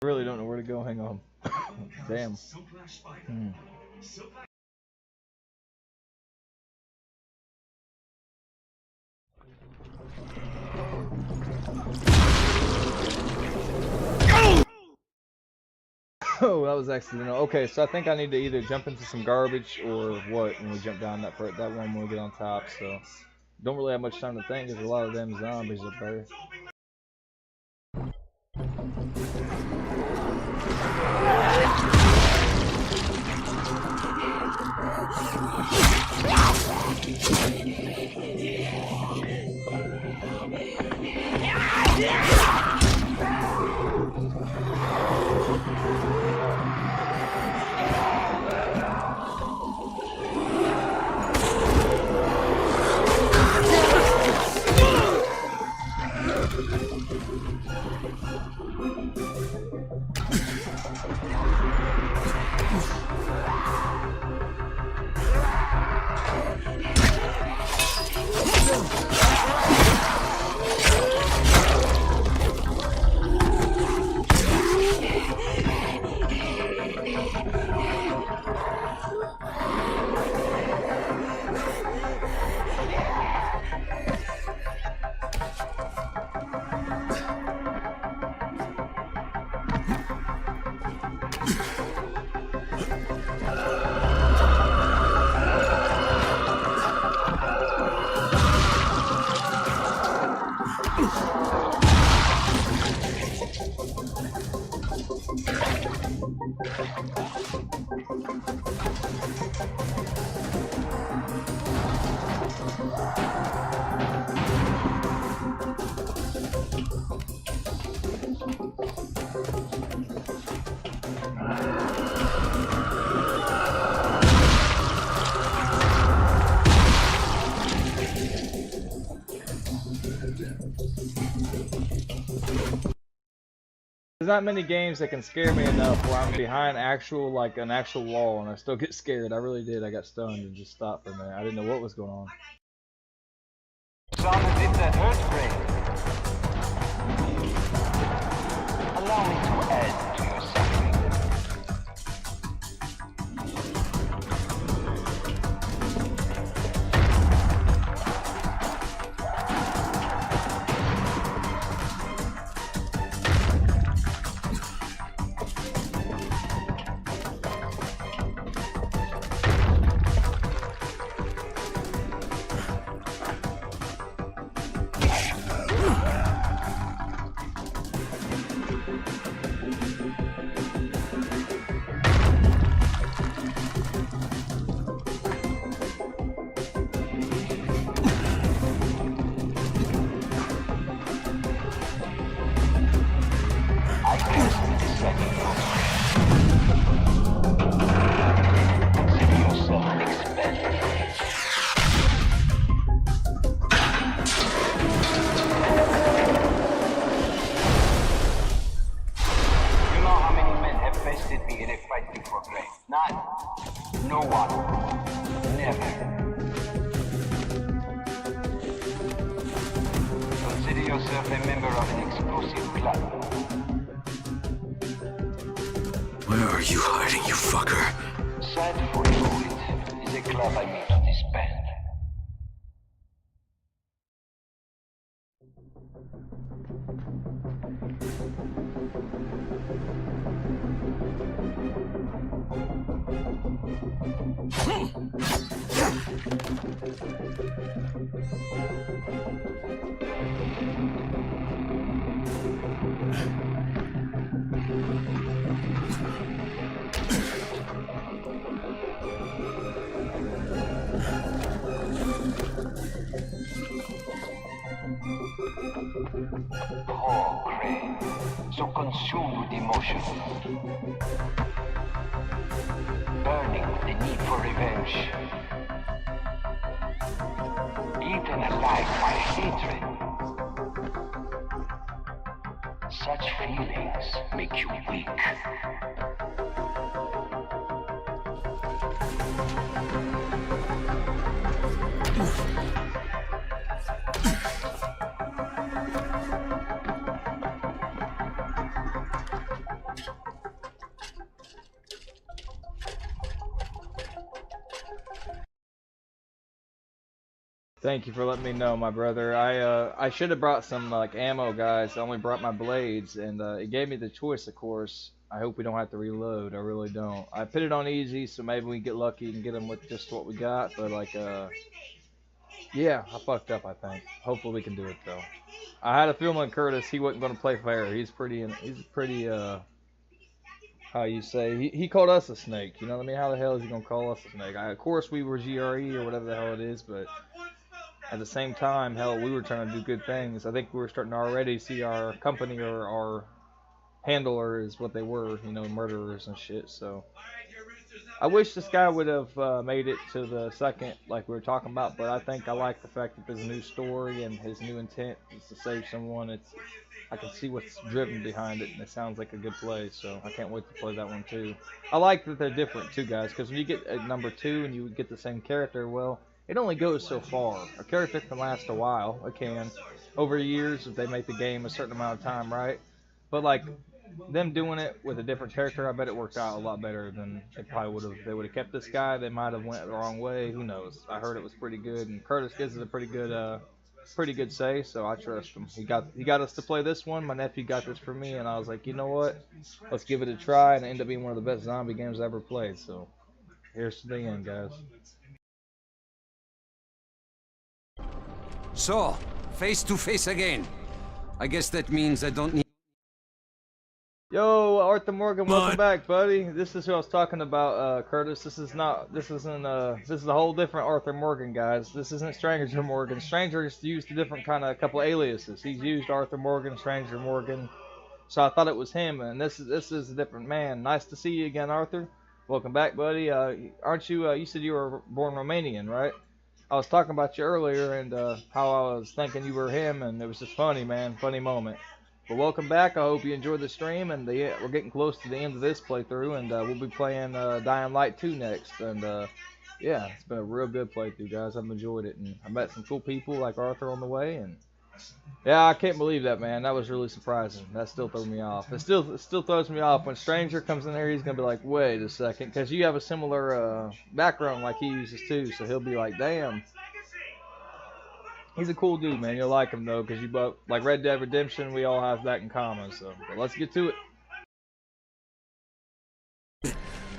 I really don't know where to go. Hang on. Damn. Oh, that was accidental. Okay, so I think I need to either jump into some garbage or what when we jump down that one when we get on top. So don't really have much time to think because a lot of them zombies up there. There's not many games that can scare me enough where I'm behind an actual wall and I still get scared. I really did. I got stunned and just stopped for a minute. I didn't know what was going on. Sound as if that hurt, Gray. Allow me to add to your suffering. No one. Never. Consider yourself a member of an exclusive club. Where are you hiding, you fucker? Sad for you, it is a club I mean to disband. Poor Crane, so consumed with emotion, burning with the need for revenge, eaten alive by hatred. Such feelings make you weak. Thank you for letting me know, my brother. I should have brought some like ammo, guys. I only brought my blades, and it gave me the choice, of course. I hope we don't have to reload. I really don't. I put it on easy, so maybe we get lucky and get them with just what we got. But like, yeah, I fucked up. I think. Hopefully we can do it though. I had a feeling Curtis, he wasn't going to play fair. He's pretty. How you say? He called us a snake. You know what I mean? How the hell is he gonna call us a snake? Of course we were GRE or whatever the hell it is, but. At the same time, hell, we were trying to do good things. I think we were starting to already see our company or our handler is what they were, you know, murderers and shit. So I wish this guy would have made it to the second, like we were talking about. But I think I like the fact that there's a new story and his new intent is to save someone. I can see what's driven behind it, and it sounds like a good play. So I can't wait to play that one too. I like that they're different too, guys, because when you get a number 2 and you get the same character, well. It only goes so far. A character can last a while. It can. Over years, if they make the game a certain amount of time, right? But, like, them doing it with a different character, I bet it worked out a lot better than it probably would have. If they would have kept this guy, they might have went the wrong way. Who knows? I heard it was pretty good, and Curtis gives it a pretty good say, so I trust him. He got us to play this one. My nephew got this for me, and I was like, you know what? Let's give it a try, and it ended up being one of the best zombie games I ever played. So, here's to the end, guys. So, face to face again. I guess that means I don't need Yo, Arthur Morgan, welcome back, buddy. This is who I was talking about, Curtis. This is a whole different Arthur Morgan, guys. This isn't Stranger Morgan. Stranger's used a different kind of couple aliases. He's used Arthur Morgan, Stranger Morgan. So I thought it was him, and this is a different man. Nice to see you again, Arthur. Welcome back, buddy. Aren't you, you said you were born Romanian, right? I was talking about you earlier and how I was thinking you were him, and it was just funny, man. Funny moment. But welcome back. I hope you enjoyed the stream, and we're getting close to the end of this playthrough, and we'll be playing Dying Light 2 next. And yeah, it's been a real good playthrough, guys. I've enjoyed it, and I met some cool people like Arthur on the way, and yeah, I can't believe that, man. That was really surprising. That still threw me off. It still throws me off when Stranger comes in here. He's gonna be like, wait a second, because you have a similar background like he uses too, so he'll be like, damn. He's a cool dude, man. You'll like him, though, because you both, like Red Dead Redemption, we all have that in common. So, but let's get to it.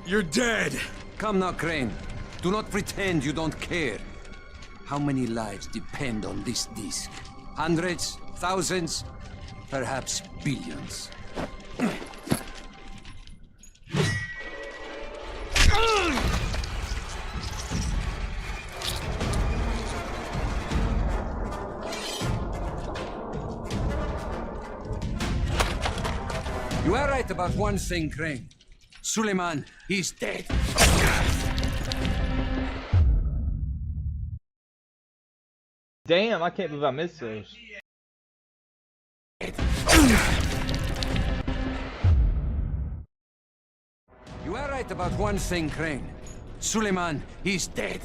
You're dead. Come now, Crane. Do not pretend you don't care. How many lives depend on this disc? Hundreds? Thousands? Perhaps billions. You are right about one thing, Crane. Suleiman, he's dead. Damn, I can't believe I missed those. You are right about one thing, Crane. Suleiman, he's dead.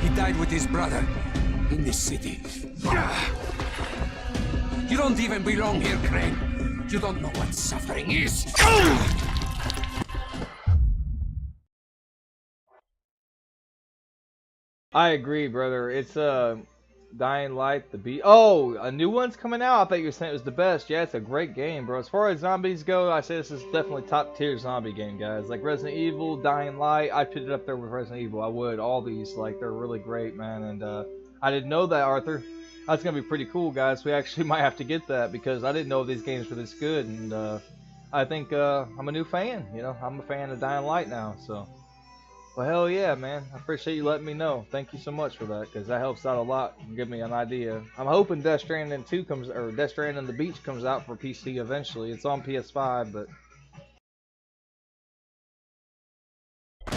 He died with his brother in this city. You don't even belong here, Crane. You don't know what suffering is. I agree, brother. It's Dying Light, the beat. Oh, a new one's coming out. I thought you were saying it was the best. Yeah, it's a great game, bro. As far as zombies go, I say this is definitely top tier zombie game, guys. Like Resident Evil, Dying Light, I'd put it up there with Resident Evil. I would. All these, like, they're really great, man. And I didn't know that, Arthur. That's gonna be pretty cool, guys. We actually might have to get that because I didn't know these games were this good, and I think I'm a new fan. You know, I'm a fan of Dying Light now. So, well, hell yeah, man. I appreciate you letting me know. Thank you so much for that, because that helps out a lot and give me an idea. I'm hoping Death Stranding 2 comes, or Death Stranding the Beach comes out for PC eventually. It's on PS5, but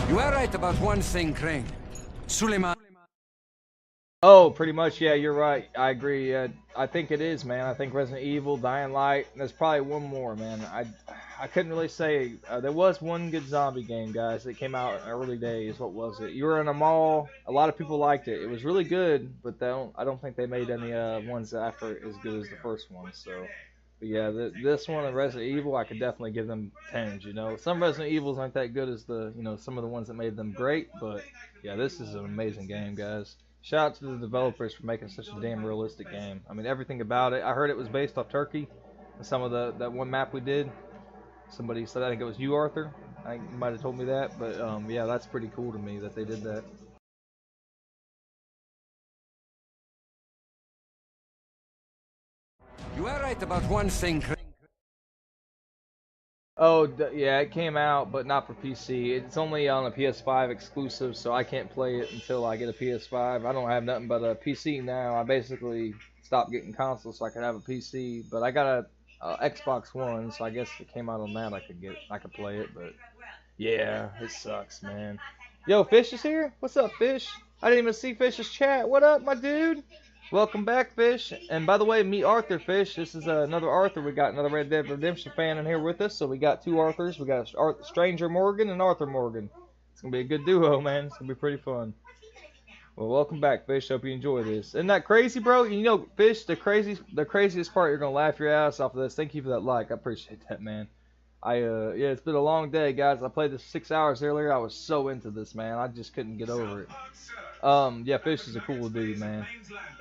you are right about one thing, Crane. Suleiman. oh, pretty much, yeah, you're right. I agree. I think it is, man. I think Resident Evil, Dying Light, and there's probably one more, man. I couldn't really say. There was one good zombie game, guys, that came out in early days. What was it? You were in a mall. A lot of people liked it. It was really good, but I don't think they made any ones after as good as the first one. So, but yeah, this one and Resident Evil, I could definitely give them 10s. You know, some Resident Evils aren't that good as some of the ones that made them great, but yeah, this is an amazing game, guys. Shout out to the developers for making such a damn realistic game. I mean, everything about it. I heard it was based off Turkey. And some of that one map we did. Somebody said, I think it was you, Arthur. I think you might have told me that. But yeah, that's pretty cool to me that they did that. You are right about one thing. Oh, yeah, it came out, but not for PC. It's only on a PS5 exclusive, so I can't play it until I get a PS5. I don't have nothing but a PC now. I basically stopped getting consoles so I could have a PC, but I got a Xbox One, so I guess if it came out on that, I could play it. But yeah, it sucks, man. Yo, Fish is here. What's up, Fish? I didn't even see Fish's chat. What up, my dude? Welcome back, Fish. And by the way, meet Arthur, Fish. This is another Arthur. We got another Red Dead Redemption fan in here with us. So we got two Arthurs. We got Stranger Morgan and Arthur Morgan. It's going to be a good duo, man. It's going to be pretty fun. Well, welcome back, Fish. Hope you enjoy this. Isn't that crazy, bro? You know, Fish, the craziest part, you're going to laugh your ass off of this. Thank you for that like. I appreciate that, man. Yeah, it's been a long day, guys. I played this 6 hours earlier. I was so into this, man. I just couldn't get over it. Yeah, Fish is a cool dude, man.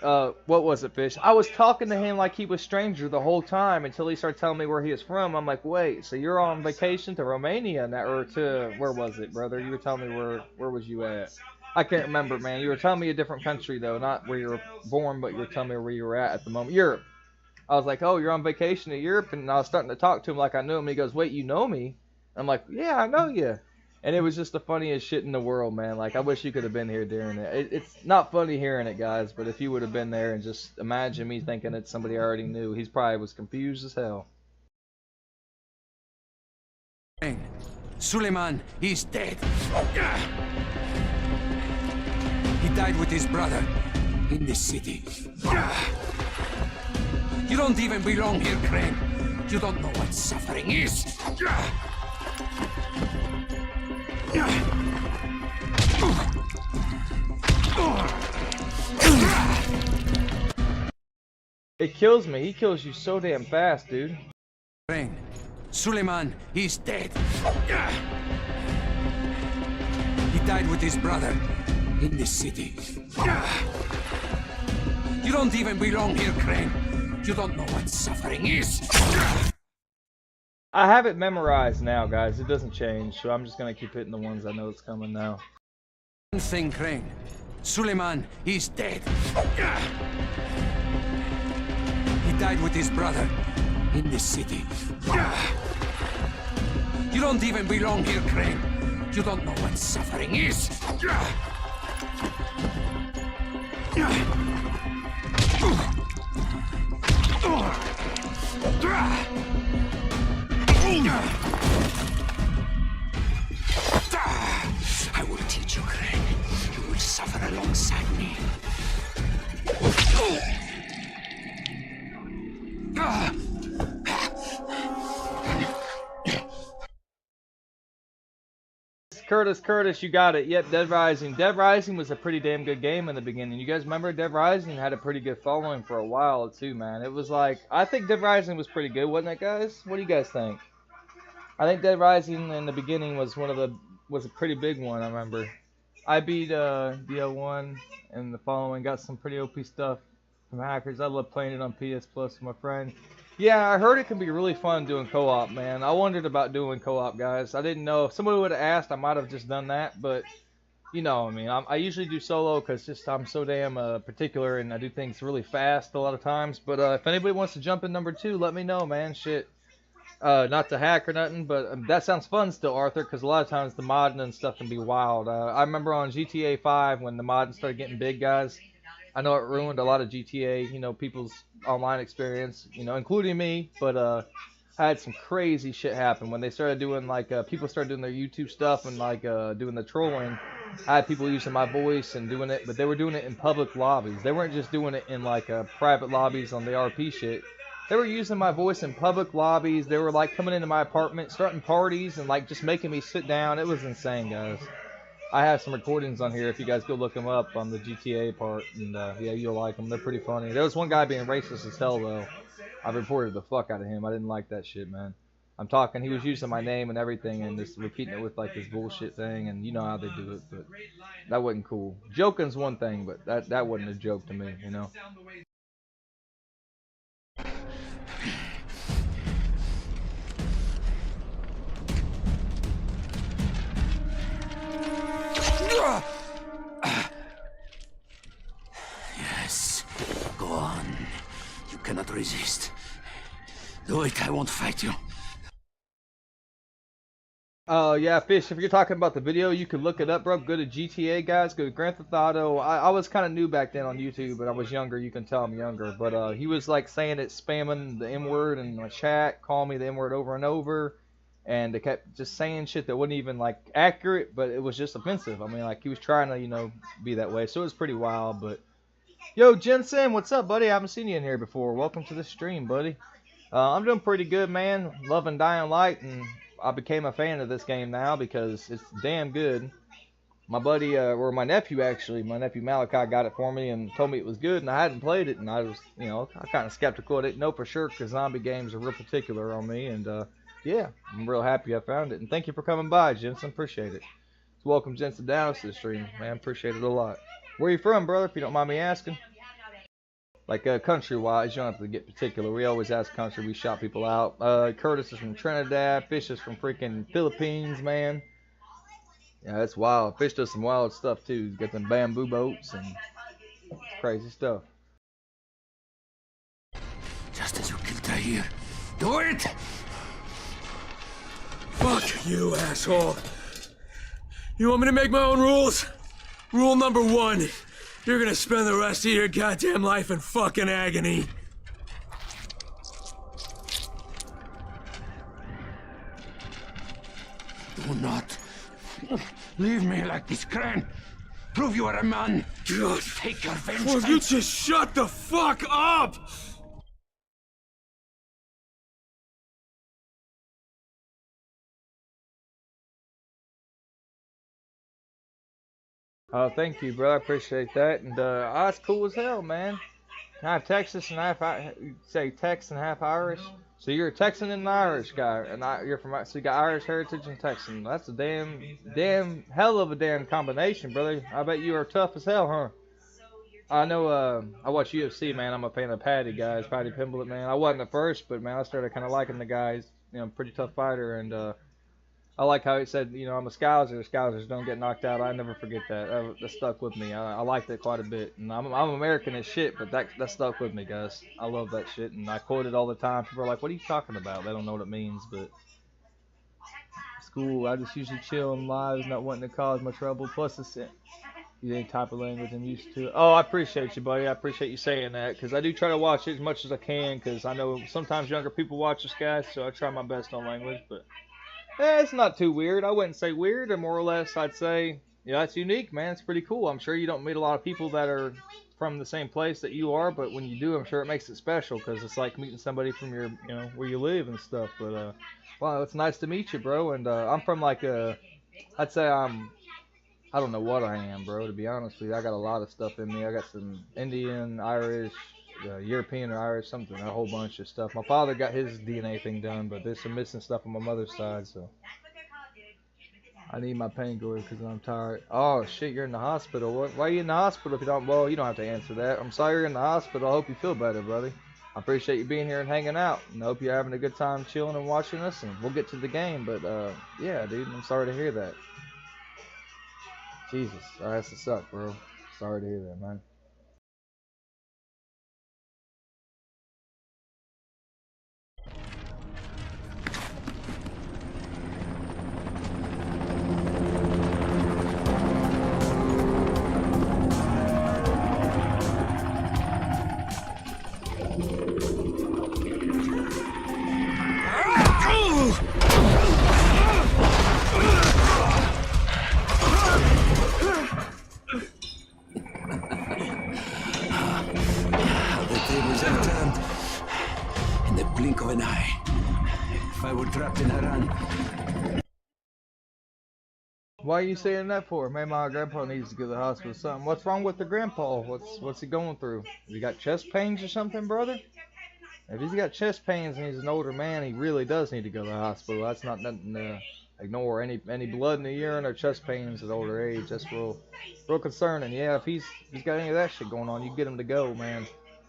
What was it, Fish? I was talking to him like he was stranger the whole time until he started telling me where he is from. I'm like, wait, so you're on vacation to Romania now, or to, where was it, brother? You were telling me where was you at? I can't remember, man. You were telling me a different country, though, not where you were born, but you were telling me where you were at the moment. Europe. I was like, oh, you're on vacation in Europe, and I was starting to talk to him like I knew him. He goes, wait, you know me? I'm like, yeah, I know you. And it was just the funniest shit in the world, man. Like, I wish you could have been here during it. It's not funny hearing it, guys, but if you would have been there and just imagine me thinking it's somebody I already knew, he's probably was confused as hell. Suleiman, he's dead. He died with his brother in this city. You don't even belong here, Crane. You don't know what suffering is. It kills me. He kills you so damn fast, dude. Crane, Suleiman, he's dead. He died with his brother in this city. You don't even belong here, Crane. You don't know what suffering is. I have it memorized now, guys. It doesn't change, so I'm just gonna keep hitting the ones I know it's coming now. One thing, Crane. Suleiman, he's dead. He died with his brother in this city. You don't even belong here, Crane. You don't know what suffering is. I will teach you, Crane. You will suffer alongside me. Curtis, you got it. Yep, Dead Rising. Dead Rising was a pretty damn good game in the beginning. You guys remember Dead Rising had a pretty good following for a while too, man. It was like, I think Dead Rising was pretty good, wasn't it, guys? What do you guys think? I think Dead Rising in the beginning was a pretty big one. I remember. I beat DL1 and the following, got some pretty OP stuff from hackers. I love playing it on PS Plus with my friend. Yeah, I heard it can be really fun doing co-op, man. I wondered about doing co-op, guys. I didn't know. If somebody would have asked, I might have just done that. But, you know, I mean, I usually do solo because just I'm so damn particular and I do things really fast a lot of times. But if anybody wants to jump in number 2, let me know, man. Shit. Not to hack or nothing, but that sounds fun still, Arthur, because a lot of times the modding and stuff can be wild. I remember on GTA 5 when the modding started getting big, guys. I know it ruined a lot of GTA, you know, people's online experience, you know, including me, but I had some crazy shit happen when they started doing, like, people started doing their YouTube stuff and, like, doing the trolling. I had people using my voice and doing it, but they were doing it in public lobbies. They weren't just doing it in, like, private lobbies on the RP shit. They were using my voice in public lobbies. They were, like, coming into my apartment, starting parties, and, like, just making me sit down. It was insane, guys. I have some recordings on here if you guys go look them up on the GTA part, and yeah, you'll like them. They're pretty funny. There was one guy being racist as hell, though. I reported the fuck out of him. I didn't like that shit, man. I'm talking, he was using my name and everything and just repeating it with, like, this bullshit thing, and you know how they do it, but that wasn't cool. Joking's one thing, but that wasn't a joke to me, you know? Yes, go on. You cannot resist. Do it, I won't fight you. Yeah, Fish, if you're talking about the video, you can look it up, bro. Go to GTA, guys. Go to Grand Theft Auto. I was kind of new back then on YouTube, but I was younger. You can tell I'm younger. But he was, like, saying it, spamming the M-word in my chat, calling me the M-word over and over. And they kept just saying shit that wasn't even, like, accurate, but it was just offensive. I mean, like, he was trying to, you know, be that way. So it was pretty wild, but... Yo, Jensen, what's up, buddy? I haven't seen you in here before. Welcome to the stream, buddy. I'm doing pretty good, man. Loving Dying Light, and I became a fan of this game now because it's damn good. My buddy, or my nephew, actually, my nephew Malachi got it for me and told me it was good, and I hadn't played it, and I was, you know, kind of skeptical. I didn't know for sure because zombie games are real particular on me, and, yeah, I'm real happy I found it. And thank you for coming by, Jensen. Appreciate it. So welcome Jensen Downs to the stream, man. Appreciate it a lot. Where you from, brother, if you don't mind me asking? Like, country-wise, you don't have to get particular. We always ask country. We shout people out. Curtis is from Trinidad. Fish is from freaking Philippines, man. Yeah, that's wild. Fish does some wild stuff, too. He's got them bamboo boats and crazy stuff. Just as here. Do it! Fuck you, asshole. You want me to make my own rules? Rule number 1. You're gonna spend the rest of your goddamn life in fucking agony. Do not leave me like this, Crane. Prove you are a man. God. Take your Will vengeance. you just shut the fuck up? Oh, thank you, bro. I appreciate that. And that's cool as hell, man. Half Texas and half say Texan, half Irish. So you're a Texan and an Irish guy, and you're from so you got Irish heritage and Texan. That's a damn hell of a damn combination, brother. I bet you are tough as hell, huh? I know. I watch UFC, man. I'm a fan of Paddy guys, Paddy Pimblett, man. I wasn't at first, but man, I started kind of liking the guys. You know, pretty tough fighter, and I like how he said, you know, I'm a Scouser. Scousers don't get knocked out. I never forget that. That stuck with me. I liked it quite a bit. And I'm American as shit, but that stuck with me, guys. I love that shit, and I quote it all the time. People are like, what are you talking about? They don't know what it means, but it's cool. I just usually chill in lives, not wanting to cause much trouble. Plus, it's any type of language I'm used to. Oh, I appreciate you, buddy. I appreciate you saying that, because I do try to watch it as much as I can, because I know sometimes younger people watch this, guys, so I try my best on language, but it's not too weird. I wouldn't say weird, or more or less, I'd say, yeah, it's unique, man. It's pretty cool. I'm sure you don't meet a lot of people that are from the same place that you are, but when you do, I'm sure it makes it special, because it's like meeting somebody from your, you know, where you live and stuff. But wow, it's nice to meet you, bro. And I'm from like I'd say I don't know what I am, bro. To be honest with you, I got a lot of stuff in me. I got some Indian, Irish, European or Irish, something, a whole bunch of stuff. My father got his DNA thing done, but there's some missing stuff on my mother's side, so I need my painkiller because I'm tired. Oh shit, you're in the hospital. Why are you in the hospital if you don't? Well, you don't have to answer that. I'm sorry you're in the hospital. I hope you feel better, buddy. I appreciate you being here and hanging out, and I hope you're having a good time chilling and watching us, and we'll get to the game. But yeah, dude, I'm sorry to hear that. Jesus, that has to suck, bro. Sorry to hear that, man. Blink of an eye. If I were trapped in Haran. Why are you saying that for? Maybe my grandpa needs to go to the hospital or something. What's wrong with the grandpa? What's he going through? Has he got chest pains or something, brother? If he's got chest pains and he's an older man, he really does need to go to the hospital. That's not nothing to ignore. Any blood in the urine or chest pains at older age, that's real concerning. Yeah, if he's got any of that shit going on, you get him to go, man.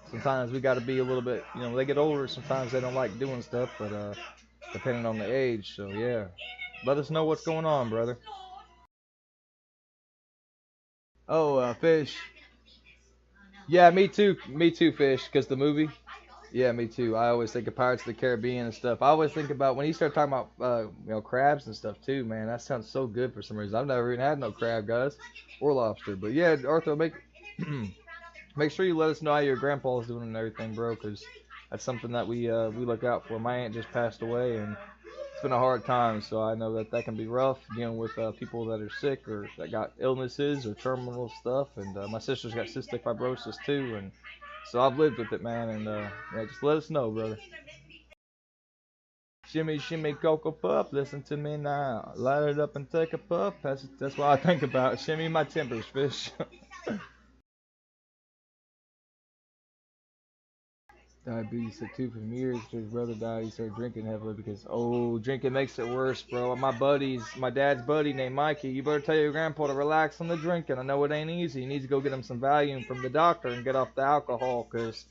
Sometimes we got to be a little bit, you know, they get older, sometimes they don't like doing stuff, but depending on the age, so yeah. Let us know what's going on, brother. Oh, Fish. Yeah, me too, Fish, because the movie. Yeah, me too. I always think of Pirates of the Caribbean and stuff. I always think about, when you start talking about, you know, crabs and stuff too, man, that sounds so good for some reason. I've never even had no crab, guys, or lobster, but yeah, Arthur, make sure you let us know how your grandpa's doing and everything, bro, because that's something that we look out for. My aunt just passed away, and it's been a hard time, so I know that can be rough, dealing with people that are sick or that got illnesses or terminal stuff, and my sister's got cystic fibrosis too, and so I've lived with it, man, and yeah, just let us know, brother. Shimmy, shimmy, Cocoa Puff, listen to me now. Light it up and take a puff. That's what I think about. Shimmy my timbers, Fish. Diabetes took 2 from years after his brother died. He started drinking heavily because, drinking makes it worse, bro. My dad's buddy named Mikey. You better tell your grandpa to relax on the drinking. I know it ain't easy. You need to go get him some Valium from the doctor and get off the alcohol, because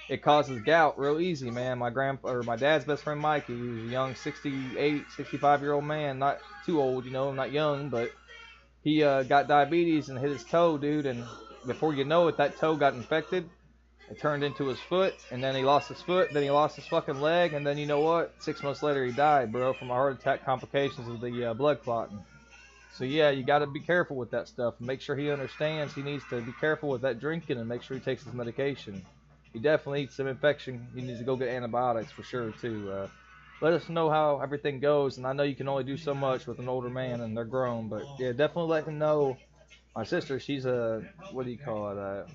it causes gout real easy, man. My dad's best friend Mikey, he was a young 65-year-old man, not too old, you know, not young, but he got diabetes and hit his toe, dude, and before you know it, that toe got infected. It turned into his foot, and then he lost his foot, then he lost his fucking leg, and then you know what? 6 months later he died, bro, from a heart attack complications of the blood clotting. So yeah, you got to be careful with that stuff. Make sure he understands he needs to be careful with that drinking and make sure he takes his medication. He definitely needs some infection. He needs to go get antibiotics for sure too. Let us know how everything goes, and I know you can only do so much with an older man and they're grown, but yeah, definitely let him know. My sister, she's a, what do you call it?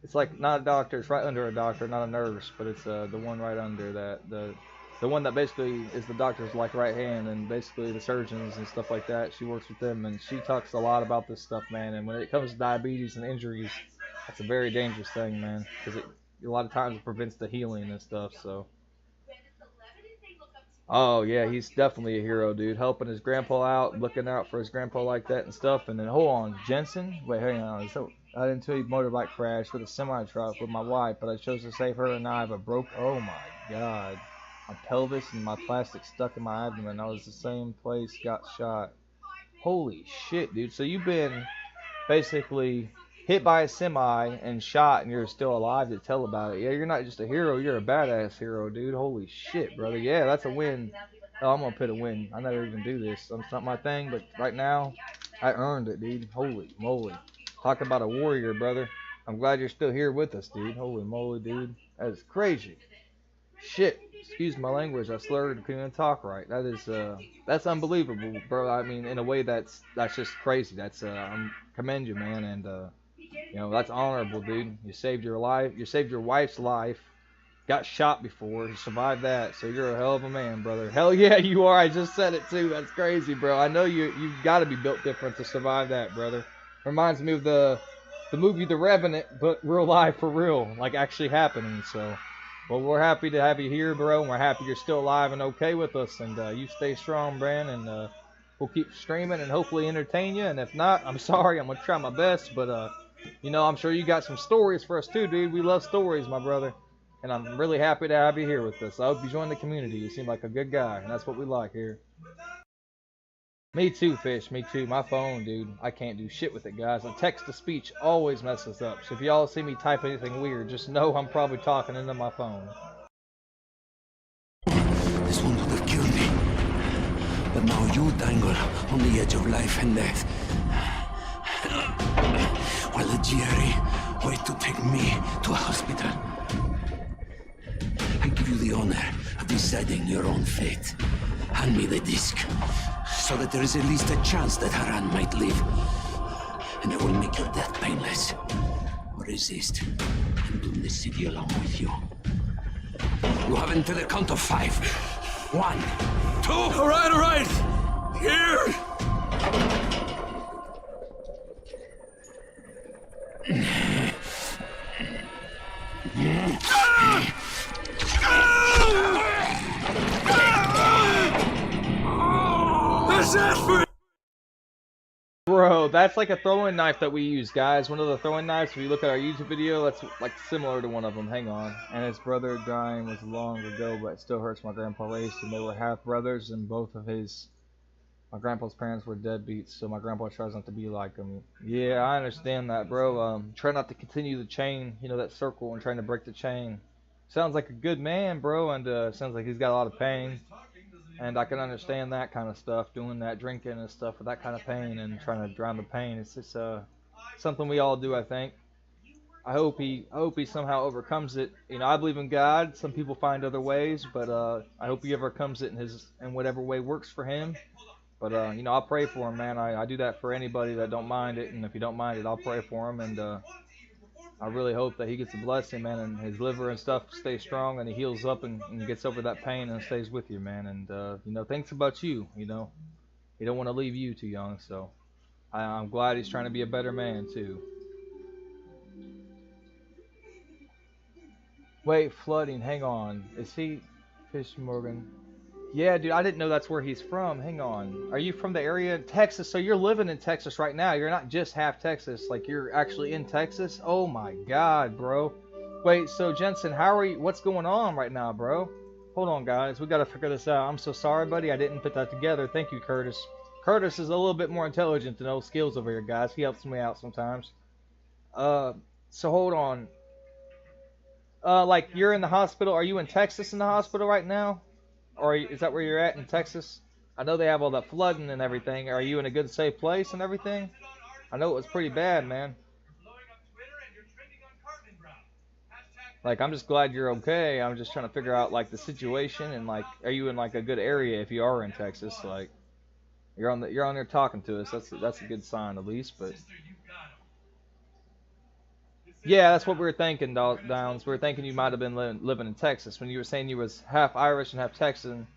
It's like not a doctor, it's right under a doctor, not a nurse, but it's the one right under that. The one that basically is the doctor's like right hand, and basically the surgeons and stuff like that. She works with them, and she talks a lot about this stuff, man. And when it comes to diabetes and injuries, that's a very dangerous thing, man, because a lot of times it prevents the healing and stuff. So, oh yeah, he's definitely a hero, dude. Helping his grandpa out, looking out for his grandpa like that and stuff. And then hold on, Jensen. Wait, hang on. So I didn't tell you motorbike crash with a semi truck with my wife, but I chose to save her and I. But broke. Oh my God. My pelvis and my plastic stuck in my abdomen. I was the same place, got shot. Holy shit, dude. So you've been basically hit by a semi and shot, and you're still alive to tell about it. Yeah, you're not just a hero, you're a badass hero, dude. Holy shit, brother. Yeah, that's a win. Oh, I'm gonna put a win. I never even do this. It's not my thing, but right now, I earned it, dude. Holy moly. Talk about a warrior, brother. I'm glad you're still here with us, dude. Holy moly, dude. That is crazy. Shit. Excuse my language. I slurred and couldn't even talk right. That is, that's unbelievable, bro. I mean, in a way that's just crazy. That's, I commend you, man. And, you know, that's honorable, dude. You saved your life. You saved your wife's life. Got shot before. You survived that. So you're a hell of a man, brother. Hell yeah, you are. I just said it, too. That's crazy, bro. I know you've got to be built different to survive that, brother. Reminds me of the movie The Revenant, but real life for real. Like, actually happening, so... Well, we're happy to have you here, bro, and we're happy you're still alive and okay with us, and you stay strong, Bran, and we'll keep streaming and hopefully entertain you, and if not, I'm sorry, I'm going to try my best, but, you know, I'm sure you got some stories for us too, dude. We love stories, my brother, and I'm really happy to have you here with us. I hope you join the community. You seem like a good guy, and that's what we like here. Me too, Fish. Me too. My phone, dude. I can't do shit with it, guys. The text-to-speech always messes up. So if y'all see me type anything weird, just know I'm probably talking into my phone. This one would have killed me. But now you dangle on the edge of life and death. While the GRE wait to take me to a hospital. I give you the honor of deciding your own fate. Hand me the disc. So that there is at least a chance that Haran might live. And I will make your death painless. Resist, and doom the city along with you. You have until the count of 5. 1, 2... All right! Here! Bro, that's like a throwing knife that we use, guys. One of the throwing knives, if you look at our YouTube video, that's like similar to one of them. Hang on. And his brother dying was long ago, but it still hurts. My grandpa raised him. They were half brothers, and both of my grandpa's parents were deadbeats, so my grandpa tries not to be like them. Yeah, I understand that, bro. Try not to continue the chain, you know, that circle, and trying to break the chain. Sounds like a good man, bro, and sounds like he's got a lot of pain. And I can understand that kind of stuff, doing that, drinking and stuff for that kind of pain and trying to drown the pain. It's just something we all do, I think. I hope he somehow overcomes it. You know, I believe in God. Some people find other ways, but I hope he overcomes it in whatever way works for him. But you know, I'll pray for him, man. I do that for anybody that don't mind it, and if you don't mind it, I'll pray for him. And I really hope that he gets a blessing, man, and his liver and stuff stays strong, and he heals up and gets over that pain and stays with you, man. And, you know, thinks about you, you know. He don't want to leave you too young, so I'm glad he's trying to be a better man, too. Wait, flooding, hang on. Is he Fish Morgan? Yeah, dude, I didn't know that's where he's from. Hang on. Are you from the area in Texas? So you're living in Texas right now. You're not just half Texas. Like, you're actually in Texas? Oh, my God, bro. Wait, so, Jensen, how are you? What's going on right now, bro? Hold on, guys. We got to figure this out. I'm so sorry, buddy. I didn't put that together. Thank you, Curtis. Curtis is a little bit more intelligent than old Skills over here, guys. He helps me out sometimes. So, hold on. Like you're in the hospital. Are you in Texas in the hospital right now? Or is that where you're at in Texas? I know they have all that flooding and everything. Are you in a good, safe place and everything? I know it was pretty bad, man. Like, I'm just glad you're okay. I'm just trying to figure out, like, the situation and, like, are you in, like, a good area if you are in Texas? Like, you're on there talking to us. That's a good sign at least, but... Yeah, that's what we were thinking, Downs. We were thinking you might have been living in Texas when you were saying you was half Irish and half Texan.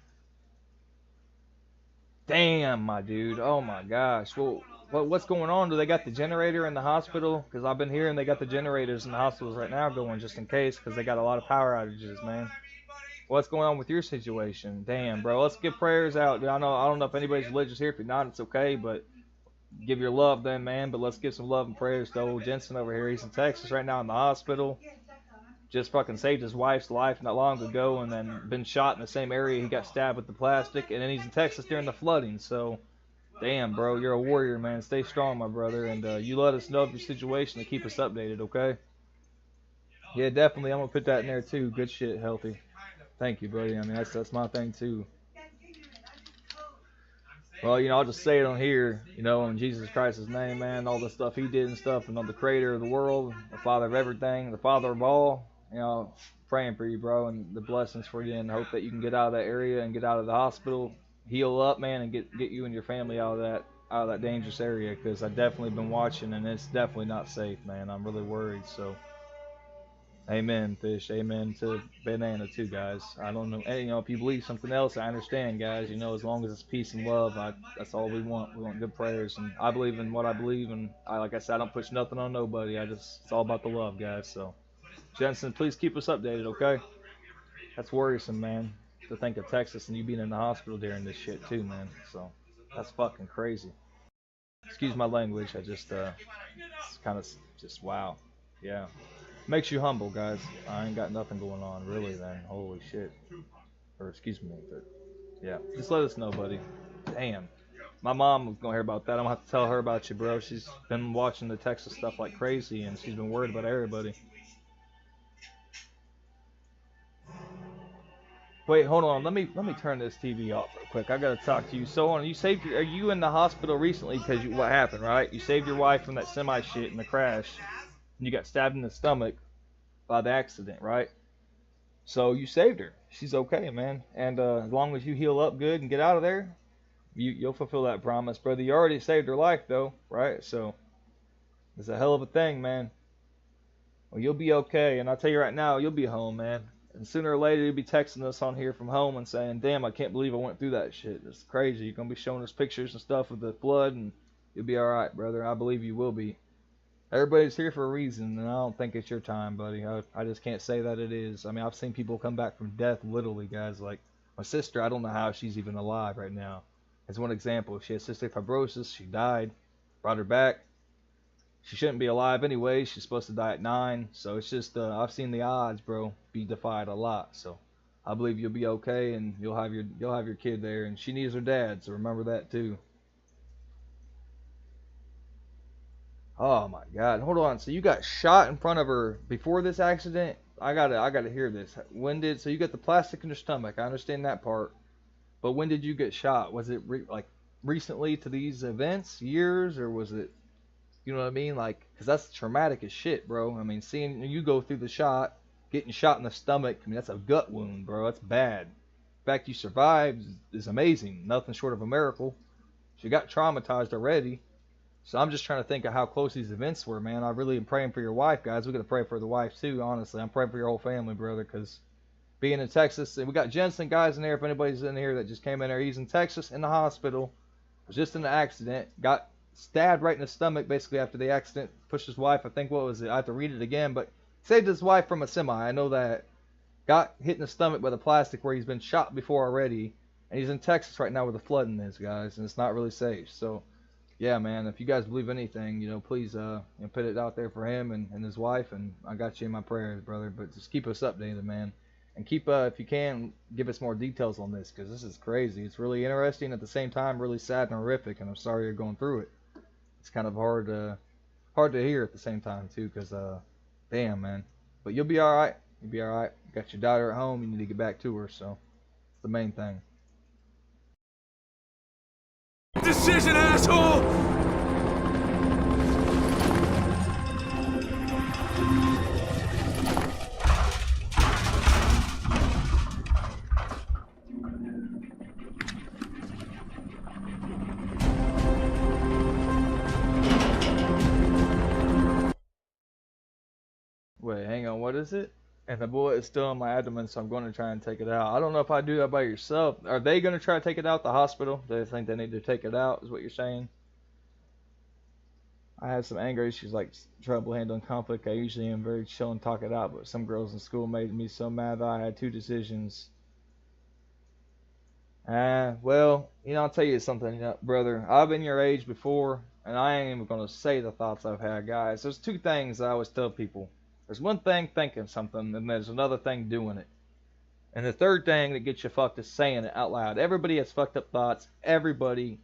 Damn, my dude. Oh, my gosh. Well, what's going on? Do they got the generator in the hospital? Because I've been hearing they got the generators in the hospitals right now going just in case because they got a lot of power outages, man. What's going on with your situation? Damn, bro. Let's get prayers out. Dude, I don't know if anybody's religious here. If you're not, it's okay, but give your love then, man. But let's give some love and prayers to old Jensen over here. He's in Texas right now in the hospital. Just fucking saved his wife's life not long ago and then been shot in the same area. He got stabbed with the plastic, and then he's in Texas during the flooding. So, damn, bro, you're a warrior, man. Stay strong, my brother, and you let us know of your situation to keep us updated, okay? Yeah, definitely. I'm going to put that in there, too. Good shit, Healthy. Thank you, buddy. I mean, that's my thing, too. Well, you know, I'll just say it on here, you know, in Jesus Christ's name, man, all the stuff he did and stuff, and on the creator of the world, the father of everything, the father of all, you know, praying for you, bro, and the blessings for you, and hope that you can get out of that area and get out of the hospital, heal up, man, and get you and your family out of that dangerous area, because I've definitely been watching, and it's definitely not safe, man. I'm really worried, so... Amen, Fish. Amen to Banana, too, guys. I don't know. And, you know, if you believe something else, I understand, guys. You know, as long as it's peace and love, that's all we want. We want good prayers. And I believe in what I believe. And like I said, I don't push nothing on nobody. It's all about the love, guys. So, Jensen, please keep us updated, okay? That's worrisome, man, to think of Texas and you being in the hospital during this shit, too, man. So, that's fucking crazy. Excuse my language. It's kind of just, wow. Yeah. Makes you humble, guys. I ain't got nothing going on, really, then. Holy shit. Or, excuse me, but, yeah. Just let us know, buddy. Damn. My mom was going to hear about that. I'm going to have to tell her about you, bro. She's been watching the Texas stuff like crazy, and she's been worried about everybody. Wait, hold on. Let me turn this TV off real quick. I got to talk to you. So, are you in the hospital recently because what happened, right? You saved your wife from that semi shit in the crash. You got stabbed in the stomach by the accident, right? So you saved her. She's okay, man. And as long as you heal up good and get out of there, you'll fulfill that promise, brother. You already saved her life, though, right? So it's a hell of a thing, man. Well, you'll be okay. And I'll tell you right now, you'll be home, man. And sooner or later, you'll be texting us on here from home and saying, damn, I can't believe I went through that shit. It's crazy. You're going to be showing us pictures and stuff of the flood, and you'll be all right, brother. I believe you will be. Everybody's here for a reason, and I don't think it's your time, buddy. I just can't say that it is. I mean, I've seen people come back from death, literally, guys. Like, my sister, I don't know how she's even alive right now. As one example, she had cystic fibrosis. She died. Brought her back. She shouldn't be alive anyway. She's supposed to die at 9. So it's just, I've seen the odds, bro, be defied a lot. So I believe you'll be okay, and you'll have your kid there. And she needs her dad, so remember that, too. Oh my God! Hold on. So you got shot in front of her before this accident? I gotta hear this. So you got the plastic in your stomach? I understand that part. But when did you get shot? Was it like recently to these events, years, or was it? You know what I mean? Like, cause that's traumatic as shit, bro. I mean, seeing you go through the shot, getting shot in the stomach. I mean, that's a gut wound, bro. That's bad. The fact you survived is amazing. Nothing short of a miracle. She got traumatized already. So I'm just trying to think of how close these events were, man. I really am praying for your wife, guys. We're going to pray for the wife, too, honestly. I'm praying for your whole family, brother, because being in Texas, and we got Jensen guys in there, if anybody's in here that just came in there. He's in Texas in the hospital. Was just in an accident. Got stabbed right in the stomach, basically, after the accident. Pushed his wife. I think, what was it? I have to read it again, but saved his wife from a semi. I know that. Got hit in the stomach by the plastic where he's been shot before already. And he's in Texas right now where the flooding is, guys, and it's not really safe. So... yeah, man, if you guys believe anything, you know, please put it out there for him and his wife, and I got you in my prayers, brother. But just keep us updated, man. And keep, if you can, give us more details on this, because this is crazy. It's really interesting, at the same time, really sad and horrific, and I'm sorry you're going through it. It's kind of hard to hear at the same time, too, because, damn, man. But you'll be all right. You'll be alright. You got your daughter at home, you need to get back to her, so it's the main thing. Decision, asshole! Wait, hang on, what is it? And the bullet is still in my abdomen, so I'm going to try and take it out. I don't know if I do that by yourself. Are they going to try to take it out the hospital? Do they think they need to take it out, is what you're saying? I have some anger issues like trouble handling conflict. I usually am very chill and talk it out, but some girls in school made me so mad that I had two decisions. Well, you know, I'll tell you something, brother. I've been your age before, and I ain't even going to say the thoughts I've had, guys. There's two things I always tell people. There's one thing thinking something, and there's another thing doing it. And the third thing that gets you fucked is saying it out loud. Everybody has fucked up thoughts. Everybody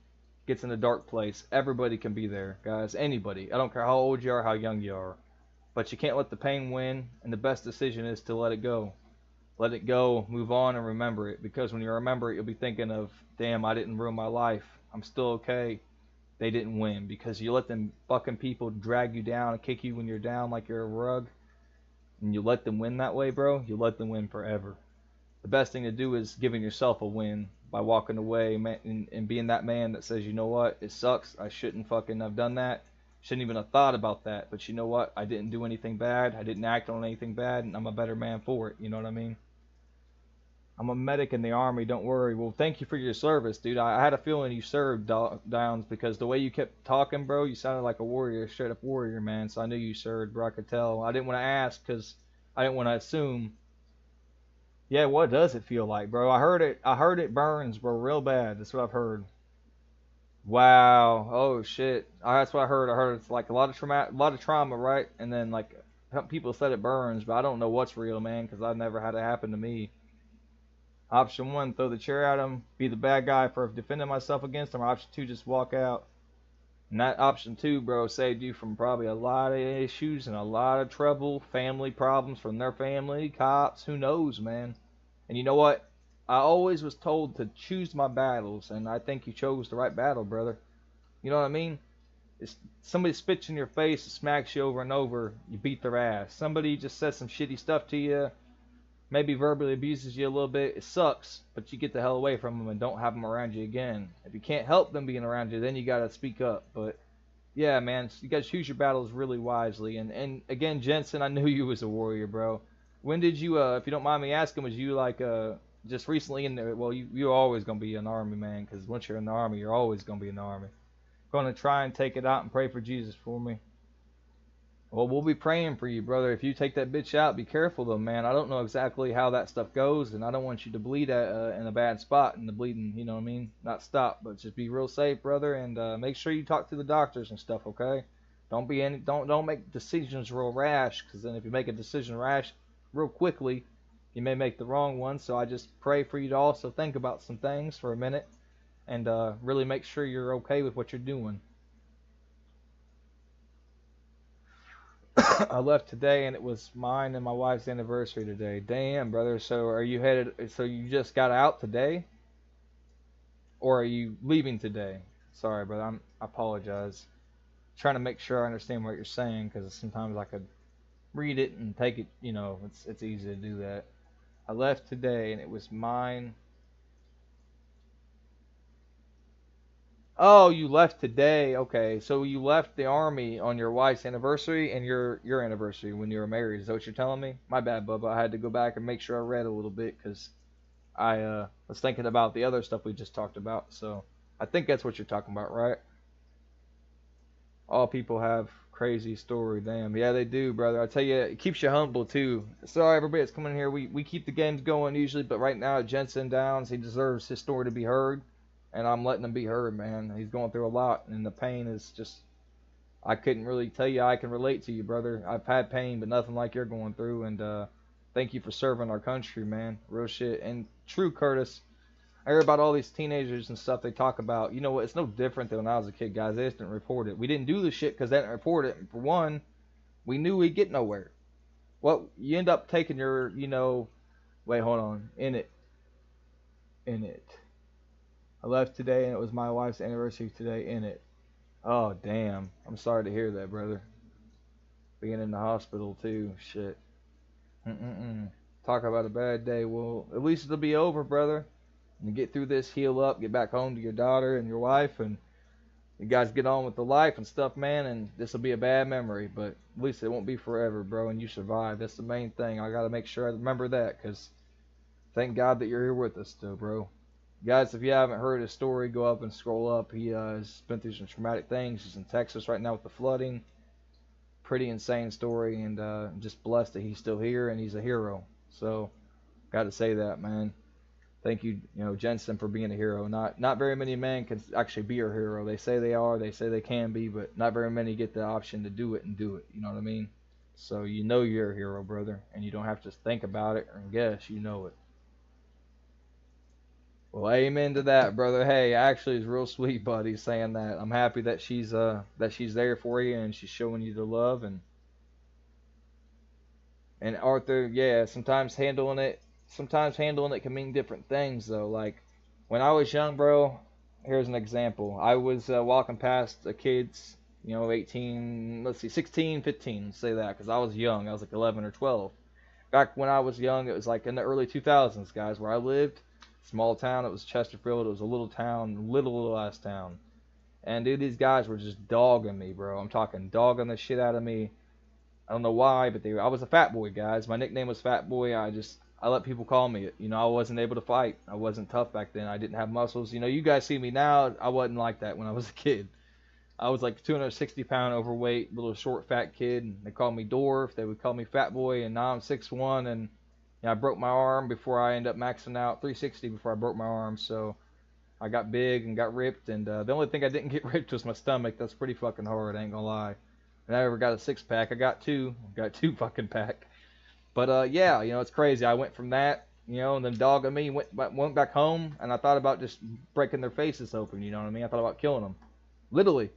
gets in a dark place. Everybody can be there, guys. Anybody. I don't care how old you are, how young you are. But you can't let the pain win, and the best decision is to let it go. Let it go, move on, and remember it. Because when you remember it, you'll be thinking of, damn, I didn't ruin my life. I'm still okay. They didn't win. Because you let them fucking people drag you down and kick you when you're down like you're a rug. And you let them win that way, bro, you let them win forever. The best thing to do is giving yourself a win by walking away and being that man that says, you know what, it sucks, I shouldn't fucking have done that, shouldn't even have thought about that, but you know what, I didn't do anything bad, I didn't act on anything bad, and I'm a better man for it, you know what I mean? I'm a medic in the Army, don't worry. Well, thank you for your service, dude. I had a feeling you served, Downs, because the way you kept talking, bro, you sounded like a warrior, straight up warrior, man. So I knew you served, bro. I could tell. I didn't want to ask because I didn't want to assume. Yeah, what does it feel like, bro? I heard it burns, bro, real bad. That's what I've heard. Wow. Oh shit. That's what I heard. I heard it's like a lot of trauma, right? And then like people said it burns, but I don't know what's real, man, because I've never had it happen to me. Option 1, throw the chair at him, be the bad guy for defending myself against him. Or option 2, just walk out. And that option 2, bro, saved you from probably a lot of issues and a lot of trouble, family problems from their family, cops, who knows, man. And you know what? I always was told to choose my battles, and I think you chose the right battle, brother. You know what I mean? It's somebody spits in your face and smacks you over and over, you beat their ass. Somebody just says some shitty stuff to you, maybe verbally abuses you a little bit, it sucks, but you get the hell away from them and don't have them around you again. If you can't help them being around you, then you gotta speak up. But yeah, man, you gotta choose your battles really wisely. And again, Jensen, I knew you was a warrior, bro. When did you, if you don't mind me asking, was you like just recently in there? Well, you're always gonna be an army man, because once you're in the army, you're always gonna be in the army. Gonna try and take it out and pray for Jesus for me. Well, we'll be praying for you, brother. If you take that bitch out, be careful though, man. I don't know exactly how that stuff goes, and I don't want you to bleed in a bad spot, and the bleeding, you know what I mean, not stop, but just be real safe, brother, and make sure you talk to the doctors and stuff, okay? Don't make decisions real rash, because then if you make a decision rash real quickly, you may make the wrong one. So I just pray for you to also think about some things for a minute, and really make sure you're okay with what you're doing. I left today, and it was mine and my wife's anniversary today. Damn, brother. So are you headed? So you just got out today, or are you leaving today? Sorry, brother. I apologize. Trying to make sure I understand what you're saying, because sometimes I could read it and take it. You know, it's easy to do that. I left today, and it was mine. Oh, you left today. Okay, so you left the army on your wife's anniversary and your anniversary when you were married. Is that what you're telling me? My bad, Bubba. I had to go back and make sure I read a little bit, because I was thinking about the other stuff we just talked about. So I think that's what you're talking about, right? All people have crazy story. Damn. Yeah, they do, brother. I tell you, it keeps you humble too. Sorry, everybody that's coming here. We keep the games going usually, but right now, Jensen Downs, he deserves his story to be heard. And I'm letting him be heard, man. He's going through a lot, and the pain is just, I couldn't really tell you I can relate to you, brother. I've had pain, but nothing like you're going through, and thank you for serving our country, man. Real shit. And true, Curtis, I hear about all these teenagers and stuff they talk about. You know what? It's no different than when I was a kid, guys. They just didn't report it. We didn't do the shit because they didn't report it. And for one, we knew we'd get nowhere. Well, you end up taking your, you know, wait, hold on, in it. I left today and it was my wife's anniversary today, in it. Oh, damn. I'm sorry to hear that, brother. Being in the hospital, too. Shit. Talk about a bad day. Well, at least it'll be over, brother. And get through this, heal up, get back home to your daughter and your wife, and you guys get on with the life and stuff, man, and this will be a bad memory, but at least it won't be forever, bro, and you survive. That's the main thing. I got to make sure I remember that, because thank God that you're here with us still, bro. Guys, if you haven't heard his story, go up and scroll up. He has been through some traumatic things. He's in Texas right now with the flooding. Pretty insane story, and I'm just blessed that he's still here, and he's a hero. So, got to say that, man. Thank you, you know, Jensen, for being a hero. Not very many men can actually be a hero. They say they are, they say they can be, but not very many get the option to do it and do it. You know what I mean? So you know you're a hero, brother, and you don't have to think about it or guess. You know it. Well, amen to that, brother. Hey, actually, it's real sweet, buddy, saying that. I'm happy that she's there for you and she's showing you the love. And Arthur, yeah, sometimes handling it can mean different things, though. Like, when I was young, bro, here's an example. I was walking past the kids, you know, 16, 15, say that, because I was young. I was like 11 or 12. Back when I was young, it was like in the early 2000s, guys, where I lived. Small town, it was Chesterfield. It was a little town, little ass town. And, dude, these guys were just dogging me, bro. I'm talking dogging the shit out of me. I don't know why, but I was a fat boy, guys. My nickname was Fat Boy. I let people call me it. You know, I wasn't able to fight. I wasn't tough back then. I didn't have muscles. You know, you guys see me now. I wasn't like that when I was a kid. I was like 260-pound overweight, little short, fat kid. And they called me Dwarf. They would call me Fat Boy. And now I'm 6'1". And you know, I broke my arm before I ended up maxing out 360 before I broke my arm. So I got big and got ripped. And the only thing I didn't get ripped was my stomach. That's pretty fucking hard. I ain't gonna lie. And I never got a six-pack. I got two. Got two fucking pack. But, yeah, you know, it's crazy. I went from that, you know, and then dogging me, went back home, and I thought about just breaking their faces open, you know what I mean? I thought about killing them. Literally.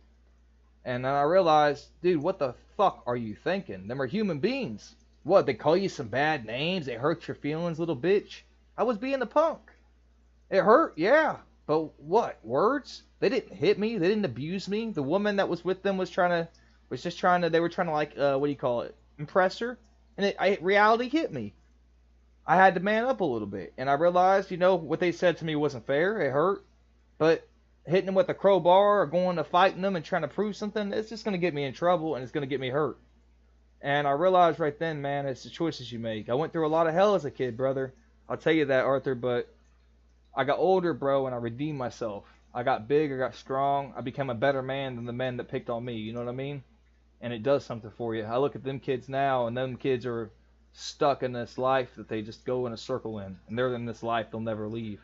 And then I realized, dude, what the fuck are you thinking? Them are human beings. What, they call you some bad names? They hurt your feelings, little bitch? I was being a punk. It hurt, yeah. But what, words? They didn't hit me. They didn't abuse me. The woman that was with them they were trying to, like, what do you call it? Impress her. And reality hit me. I had to man up a little bit. And I realized, you know, what they said to me wasn't fair. It hurt. But hitting them with a crowbar or going to fighting them and trying to prove something, it's just going to get me in trouble and it's going to get me hurt. And I realized right then, man, it's the choices you make. I went through a lot of hell as a kid, brother. I'll tell you that, Arthur. But I got older, bro, and I redeemed myself. I got big. I got strong. I became a better man than the men that picked on me. You know what I mean? And it does something for you. I look at them kids now, and them kids are stuck in this life that they just go in a circle in. And they're in this life they'll never leave.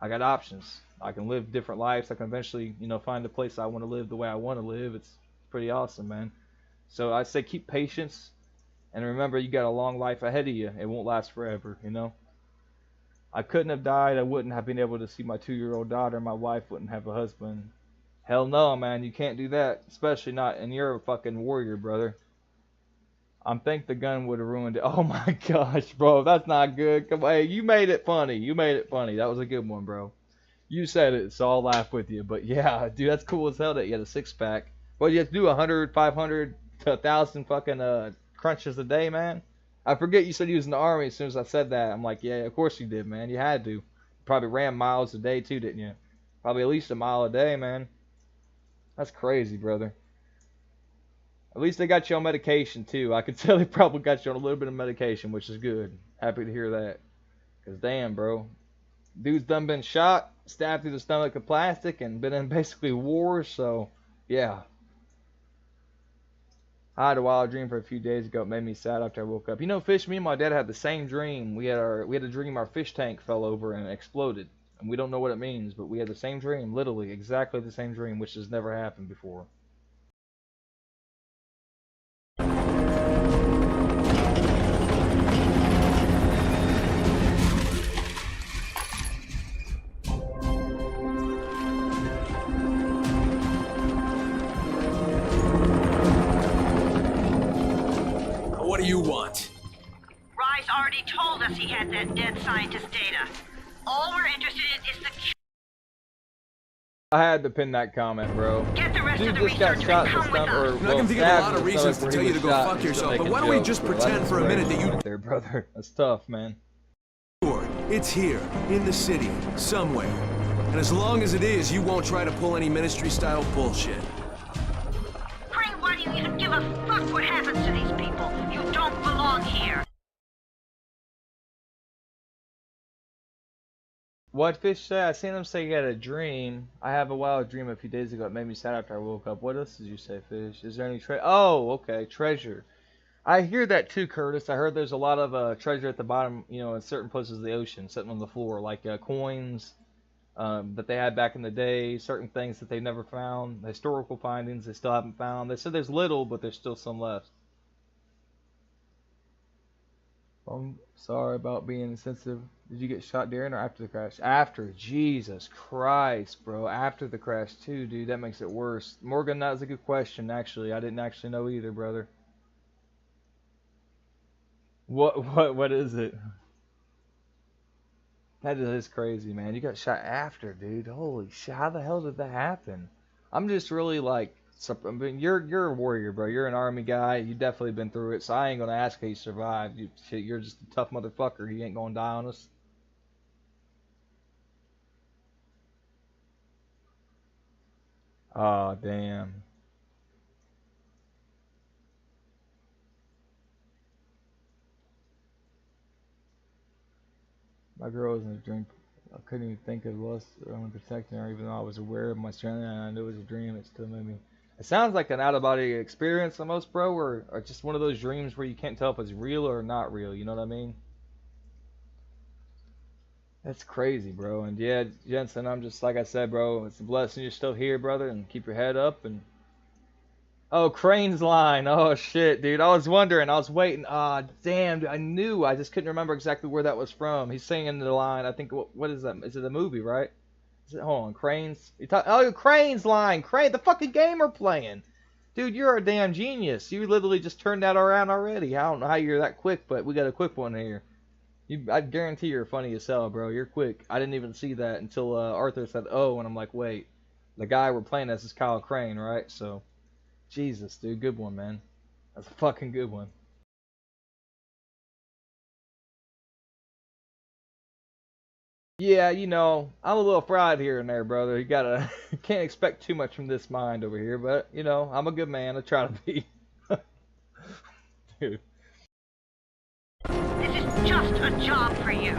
I got options. I can live different lives. I can eventually, you know, find the place I want to live the way I want to live. It's pretty awesome, man. So I say keep patience. And remember, you got a long life ahead of you. It won't last forever, you know. I couldn't have died. I wouldn't have been able to see my 2-year-old daughter. My wife wouldn't have a husband. Hell no, man, you can't do that, especially not, and you're a fucking warrior, brother. I think the gun would have ruined it. Oh my gosh, bro, that's not good. Come on, hey, you made it funny. You made it funny. That was a good one, bro. You said it, so I'll laugh with you. But yeah, dude, that's cool as hell that you had a six-pack. What, you have to do 100, 500 to 1,000 fucking crunches a day, man? I forget you said you was in the Army as soon as I said that. I'm like, yeah, of course you did, man. You had to. Probably ran miles a day too, didn't you? Probably at least a mile a day, man. That's crazy, brother. At least they got you on medication, too. I can tell they probably got you on a little bit of medication, which is good. Happy to hear that. Because, damn, bro. Dude's done been shot, stabbed through the stomach with plastic, and been in basically wars, so, yeah. I had a wild dream for a few days ago. It made me sad after I woke up. You know, Fish, me and my dad had the same dream. We had a dream our fish tank fell over and exploded. And we don't know what it means, but we had the same dream, literally, exactly the same dream, which has never happened before. What do you want? already told us he had that dead scientist data. All we're interested in is the cure. I had to pin that comment, bro. Get the rest Dude of the just got research shot and in the come with stomach, us. or I'm not well, gonna give you a stabbed lot in of the reasons stomach to where tell he you to was go shot fuck just to yourself, make but a why don't we joke, just bro. pretend That's for a minute crazy that you... there, brother. That's tough, man. It's here, in the city, somewhere. And as long as it is, you won't try to pull any ministry-style bullshit. Crane, why do you even give a fuck what happens to these people? You don't belong here. What Fish said, I seen him say he had a dream. I have a wild dream a few days ago. It made me sad after I woke up. What else did you say, Fish? Is there any Oh, okay, treasure. I hear that too, Curtis. I heard there's a lot of treasure at the bottom, you know, in certain places of the ocean, sitting on the floor, like coins that they had back in the day, certain things that they never found, historical findings they still haven't found. They said there's little, but there's still some left. I'm sorry about being insensitive. Did you get shot during or after the crash? After. Jesus Christ, bro. After the crash, too, dude. That makes it worse. Morgan, that was a good question, actually. I didn't actually know either, brother. What is it? That is crazy, man. You got shot after, dude. Holy shit. How the hell did that happen? I'm just really like... I mean, you're a warrior, bro. You're an army guy. You definitely been through it, so I ain't gonna ask how you survived. You're just a tough motherfucker. You ain't gonna die on us. Oh, damn. My girl was in a dream. I couldn't even think of lust or protecting her, even though I was aware of my strength and I knew it was a dream. It still made me. It sounds like an out-of-body experience almost, bro, or just one of those dreams where you can't tell if it's real or not real, you know what I mean? That's crazy, bro. And yeah, Jensen, I'm just, like I said, bro, it's a blessing you're still here, brother, and keep your head up. And oh, Crane's line. Oh, shit, dude. I was wondering. I was waiting. Ah, damn, dude. I knew. I just couldn't remember exactly where that was from. He's singing the line. I think, what is that? Is it a movie, right? Hold on, Crane's. Oh, Crane's line. Crane, the fucking game we're playing. Dude, you're a damn genius. You literally just turned that around already. I don't know how you're that quick, but we got a quick one here. I guarantee you're funny as hell, bro. You're quick. I didn't even see that until Arthur said, oh, and I'm like, wait. The guy we're playing as is Kyle Crane, right? So, Jesus, dude. Good one, man. That's a fucking good one. Yeah, you know, I'm a little fried here and there, brother. You gotta, can't expect too much from this mind over here, but, you know, I'm a good man. I try to be. Dude. This is just a job for you.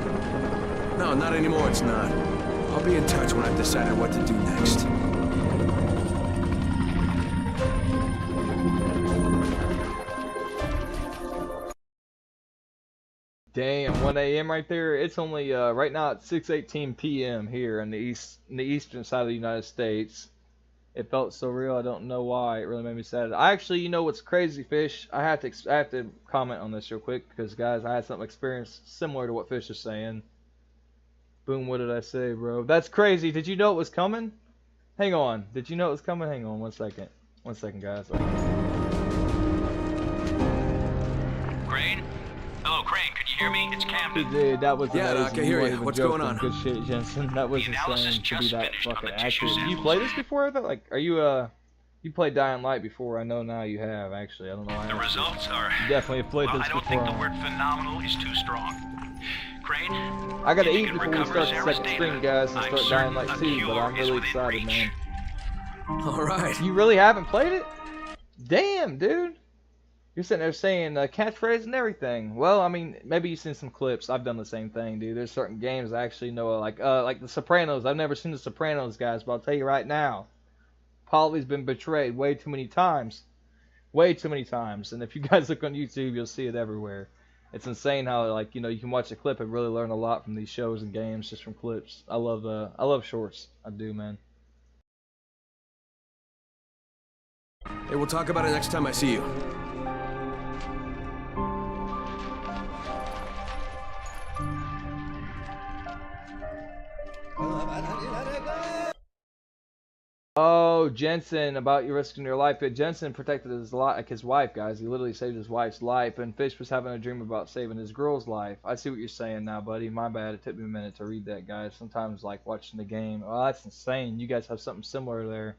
No, not anymore, it's not. I'll be in touch when I've decided what to do next. Damn, 1 a.m. right there. It's only right now it's 6:18 p.m. here in the eastern side of the United States. It felt so real. I don't know why. It really made me sad. I actually, you know what's crazy, Fish? I have to comment on this real quick because guys, I had something experience similar to what Fish is saying. Boom, what did I say, bro? That's crazy. Did you know it was coming? Hang on. Did you know it was coming? Hang on 1 second. 1 second, guys. Crane? Hello, Crane. Could you hear me? It's Camden. Dude, that was amazing. I can hear you. What's going on? Good shit, Jensen. That was insane to be that fucking accurate. You played this before? Like, are you you played Dying Light before? I know now you have. Actually, I don't know. The results are. You definitely have played this before. I don't think the word phenomenal is too strong. Crane. I gotta eat before we start the second stream, guys, and start Dying Light 2. But I'm really excited, man. All right. You really haven't played it? Damn, dude. You're sitting there saying catchphrase and everything. Well, I mean, maybe you've seen some clips. I've done the same thing, dude. There's certain games I actually know, like The Sopranos. I've never seen The Sopranos, guys, but I'll tell you right now, Polly's been betrayed way too many times. Way too many times. And if you guys look on YouTube, you'll see it everywhere. It's insane how, like, you know, you can watch a clip and really learn a lot from these shows and games just from clips. I love shorts. I do, man. Hey, we'll talk about it next time I see you. Oh, Jensen, about you risking your life. Yeah, Jensen protected his wife, guys. He literally saved his wife's life, and Fish was having a dream about saving his girl's life. I see what you're saying now, buddy. My bad. It took me a minute to read that, guys. Sometimes, like, watching the game. Oh, that's insane. You guys have something similar there.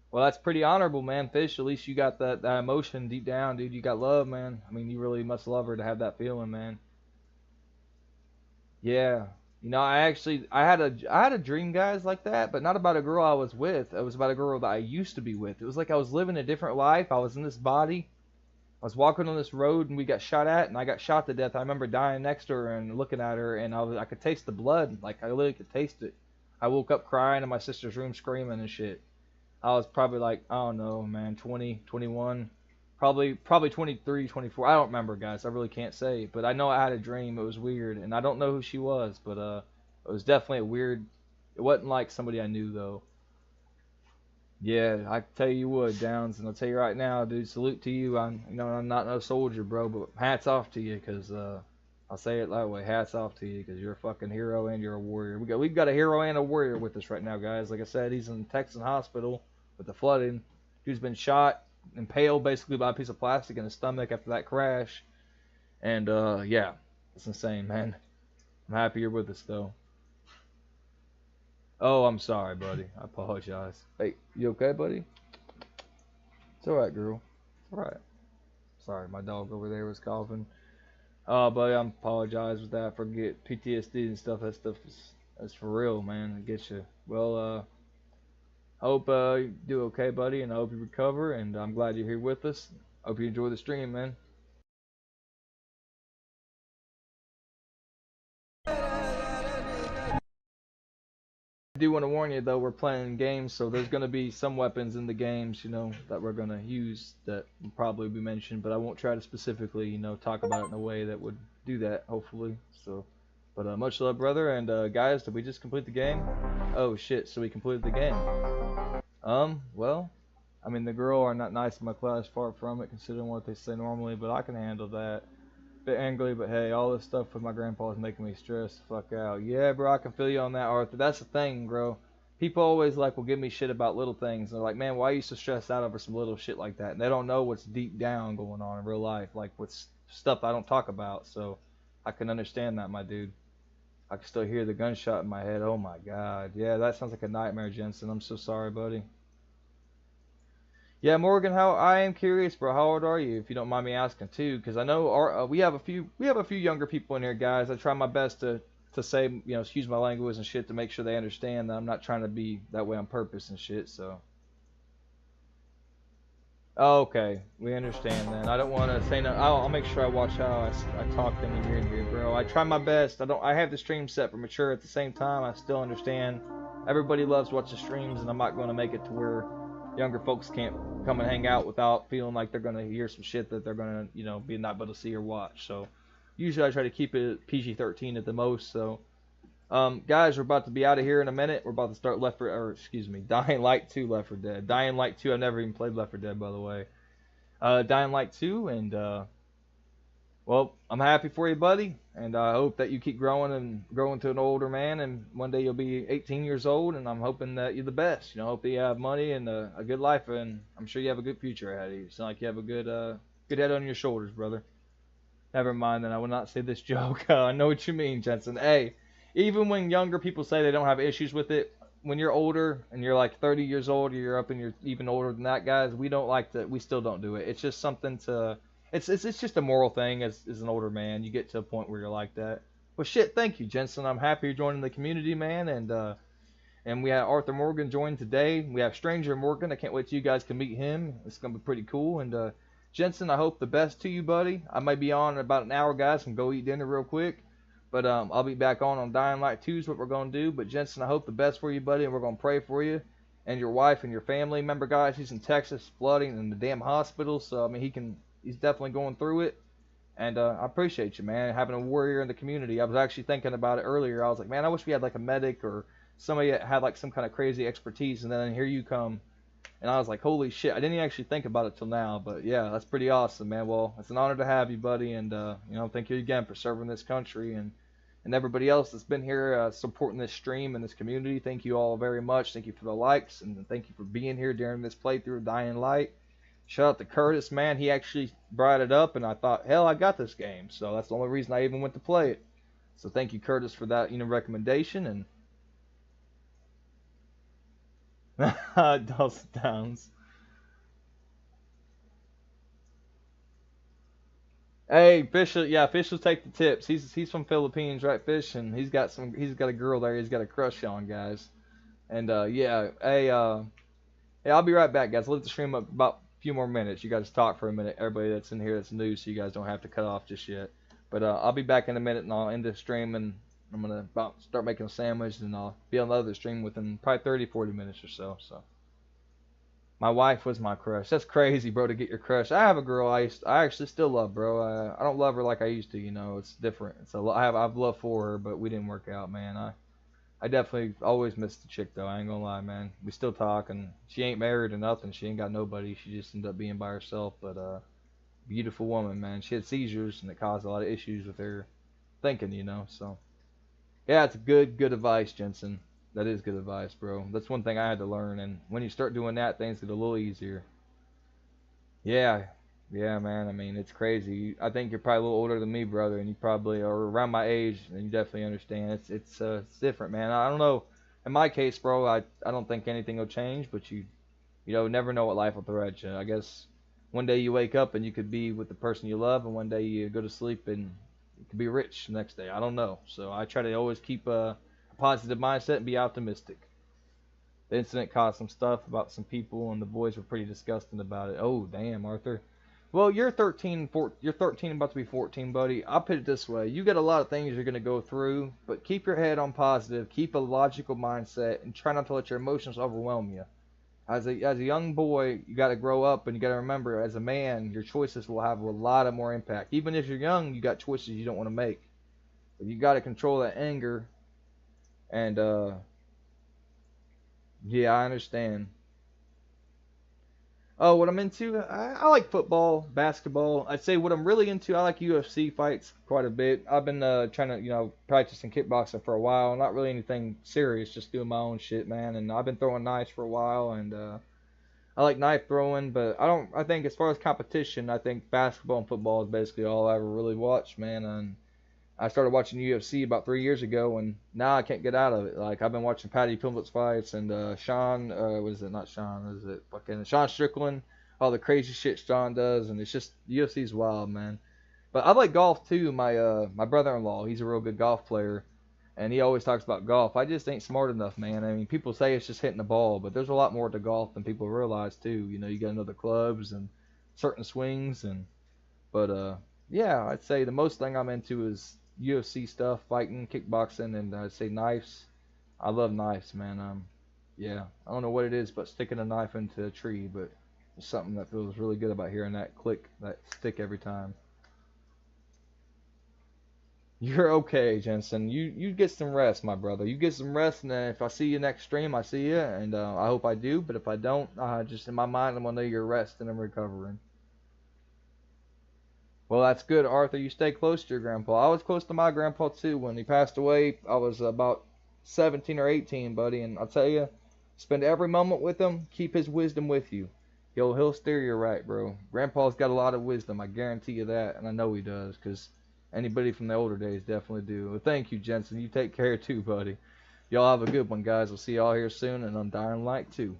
Well, that's pretty honorable, man. Fish, at least you got that emotion deep down, dude. You got love, man. I mean, you really must love her to have that feeling, man. Yeah. You know, I had a dream, guys, like that, but not about a girl I was with. It was about a girl that I used to be with. It was like I was living a different life. I was in this body. I was walking on this road, and we got shot at, and I got shot to death. I remember dying next to her and looking at her, and I could taste the blood. Like, I literally could taste it. I woke up crying in my sister's room screaming and shit. I was probably like, I don't know, man, 20, 21. Probably 23, 24. I don't remember, guys. I really can't say. But I know I had a dream. It was weird. And I don't know who she was. But it was definitely a weird... It wasn't like somebody I knew, though. Yeah, I tell you what, Downs. And I'll tell you right now, dude, salute to you. I'm not no soldier, bro. But hats off to you, because... I'll say it that way. Hats off to you, because you're a fucking hero and you're a warrior. We've got a hero and a warrior with us right now, guys. Like I said, he's in Texas hospital with the flooding. Dude's been shot, impaled basically by a piece of plastic in his stomach after that crash. And yeah, it's insane, man. I'm happy you're with us, though. Oh, I'm sorry, buddy. I apologize. Hey, you okay, buddy? It's alright, girl. It's alright. Sorry, my dog over there was coughing. Buddy, I apologize with that. I forget PTSD and stuff. That stuff that's for real, man. It gets you. Well, I hope you do okay, buddy, and I hope you recover, and I'm glad you're here with us. Hope you enjoy the stream, man. I do want to warn you, though, we're playing games, so there's going to be some weapons in the games, you know, that we're going to use that will probably be mentioned, but I won't try to specifically, you know, talk about it in a way that would do that, hopefully. So, but much love, brother, and guys, did we just complete the game? Oh, shit, so we completed the game. Well, I mean, the girl are not nice in my class, far from it, considering what they say normally, but I can handle that. Bit angry, but hey, all this stuff with my grandpa is making me stressed the fuck out. Yeah, bro, I can feel you on that, Arthur. That's the thing, bro. People always will give me shit about little things. They're like, man, why are you so stressed out over some little shit like that? And they don't know what's deep down going on in real life, like what's stuff I don't talk about. So I can understand that, my dude. I can still hear the gunshot in my head. Oh my god. Yeah, that sounds like a nightmare, Jensen. I'm so sorry, buddy. Yeah, Morgan, I am curious, bro. How old are you, if you don't mind me asking too? Because I know we have a few younger people in here, guys. I try my best to say, you know, excuse my language and shit, to make sure they understand that I'm not trying to be that way on purpose and shit. So, okay, we understand then. I don't want to say no. I'll make sure I watch how I talk in here, bro. I try my best. I have the stream set for mature. At the same time, I still understand everybody loves watching streams, and I'm not going to make it to where younger folks can't come and hang out without feeling like they're going to hear some shit that they're going to, you know, be not able to see or watch. So usually I try to keep it PG-13 at the most. So guys, we're about to be out of here in a minute. We're about to start Dying Light 2 Left 4 Dead. Dying Light 2, I've never even played Left 4 Dead, by the way. Dying Light 2, and well, I'm happy for you, buddy, and I hope that you keep growing to an older man, and one day you'll be 18 years old, and I'm hoping that you're the best. You know, hope that you have money and a good life, and I'm sure you have a good future ahead of you. You sound like you have a good head on your shoulders, brother. Never mind, then I will not say this joke. I know what you mean, Jensen. Hey, even when younger people say they don't have issues with it, when you're older and you're like 30 years old, or you're up and you're even older than that, guys, we still don't do it. It's just something to... It's just a moral thing as an older man. You get to a point where you're like that. Well, shit, thank you, Jensen. I'm happy you're joining the community, man. And we have Arthur Morgan join today. We have Stranger Morgan. I can't wait till you guys can meet him. It's going to be pretty cool. And Jensen, I hope the best to you, buddy. I may be on in about an hour, guys, and go eat dinner real quick. But I'll be back on Dying Light 2 is what we're going to do. But Jensen, I hope the best for you, buddy, and we're going to pray for you and your wife and your family. Remember, guys, he's in Texas, flooding in the damn hospital. So, I mean, he's definitely going through it, and I appreciate you, man, having a warrior in the community. I was actually thinking about it earlier. I was like, man, I wish we had like a medic or somebody that had like some kind of crazy expertise, and then here you come, and I was like, holy shit, I didn't actually think about it till now, but yeah, that's pretty awesome, man. Well, it's an honor to have you, buddy, and you know, thank you again for serving this country, and And everybody else that's been here supporting this stream and this community, thank you all very much. Thank you for the likes, and thank you for being here during this playthrough of Dying Light. Shout out to Curtis, man. He actually brought it up, and I thought, hell, I got this game. So that's the only reason I even went to play it. So thank you, Curtis, for that, recommendation. And Dawson Downs. Hey, Fish, yeah, Fish will take the tips. He's from Philippines, right, Fish? And he's got a girl there he's got a crush on, guys. And yeah, hey, I'll be right back, guys. I'll let the stream up about a few more minutes. You guys talk for a minute. Everybody that's in here that's new, so you guys don't have to cut off just yet. But I'll be back in a minute, and I'll end the stream, and I'm gonna start making a sandwich, and I'll be on the other stream within probably 30-40 minutes or so. So. My wife was my crush. That's crazy, bro, to get your crush. I have a girl I actually still love, bro. I don't love her like I used to, It's different. I've love for her, but we didn't work out, man. I definitely always miss the chick, though. I ain't gonna lie, man. We still talk, and she ain't married or nothing. She ain't got nobody. She just ended up being by herself. But beautiful woman, man. She had seizures, and it caused a lot of issues with her thinking, So yeah, it's good advice, Jensen. That is good advice, bro. That's one thing I had to learn, and when you start doing that, things get a little easier. Yeah, man. I mean, it's crazy. I think you're probably a little older than me, brother, and you probably are around my age, and you definitely understand. It's different, man. I don't know. In my case, bro, I don't think anything will change, but you never know what life will throw at you. I guess one day you wake up and you could be with the person you love, and one day you go to sleep and you could be rich the next day. I don't know. So I try to always keep a positive mindset and be optimistic. The incident caused some stuff about some people, and the boys were pretty disgusting about it. Oh, damn, Arthur. Well, you're 13, about to be 14, buddy. I'll put it this way. You got a lot of things you're going to go through, but keep your head on positive, keep a logical mindset, and try not to let your emotions overwhelm you. As a young boy, you got to grow up, and you got to remember, as a man, your choices will have a lot of more impact. Even if you're young, you got choices you don't want to make. But you got to control that anger. And, yeah, I understand. Oh, what I'm into? I like football, basketball. I'd say what I'm really into, I like UFC fights quite a bit. I've been trying to, practicing kickboxing for a while. Not really anything serious, just doing my own shit, man. And I've been throwing knives for a while, and I like knife throwing, but I think as far as competition, I think basketball and football is basically all I ever really watched, man. And I started watching UFC about 3 years ago, and now I can't get out of it. Like, I've been watching Paddy Pimblett's fights, and Sean Strickland, all the crazy shit Sean does, and it's just, UFC's wild, man. But I like golf, too. My brother-in-law, he's a real good golf player, and he always talks about golf. I just ain't smart enough, man. I mean, people say it's just hitting the ball, but there's a lot more to golf than people realize, too. You got to know the clubs and certain swings, but yeah, I'd say the most thing I'm into is UFC stuff, fighting, kickboxing, and I'd say knives. I love knives, man. Yeah, I don't know what it is, but sticking a knife into a tree, but it's something that feels really good about hearing that click, that stick every time. You're okay, Jensen. You get some rest, my brother. You get some rest, and then if I see you next stream, I see you, and I hope I do. But if I don't, just in my mind, I'm gonna know you're resting and recovering. Well, that's good, Arthur. You stay close to your grandpa. I was close to my grandpa, too. When he passed away, I was about 17 or 18, buddy. And I'll tell you, spend every moment with him. Keep his wisdom with you. He'll steer you right, bro. Grandpa's got a lot of wisdom. I guarantee you that. And I know he does, because anybody from the older days definitely do. Well, thank you, Jensen. You take care, too, buddy. Y'all have a good one, guys. We'll see y'all here soon. And on Dying Light 2.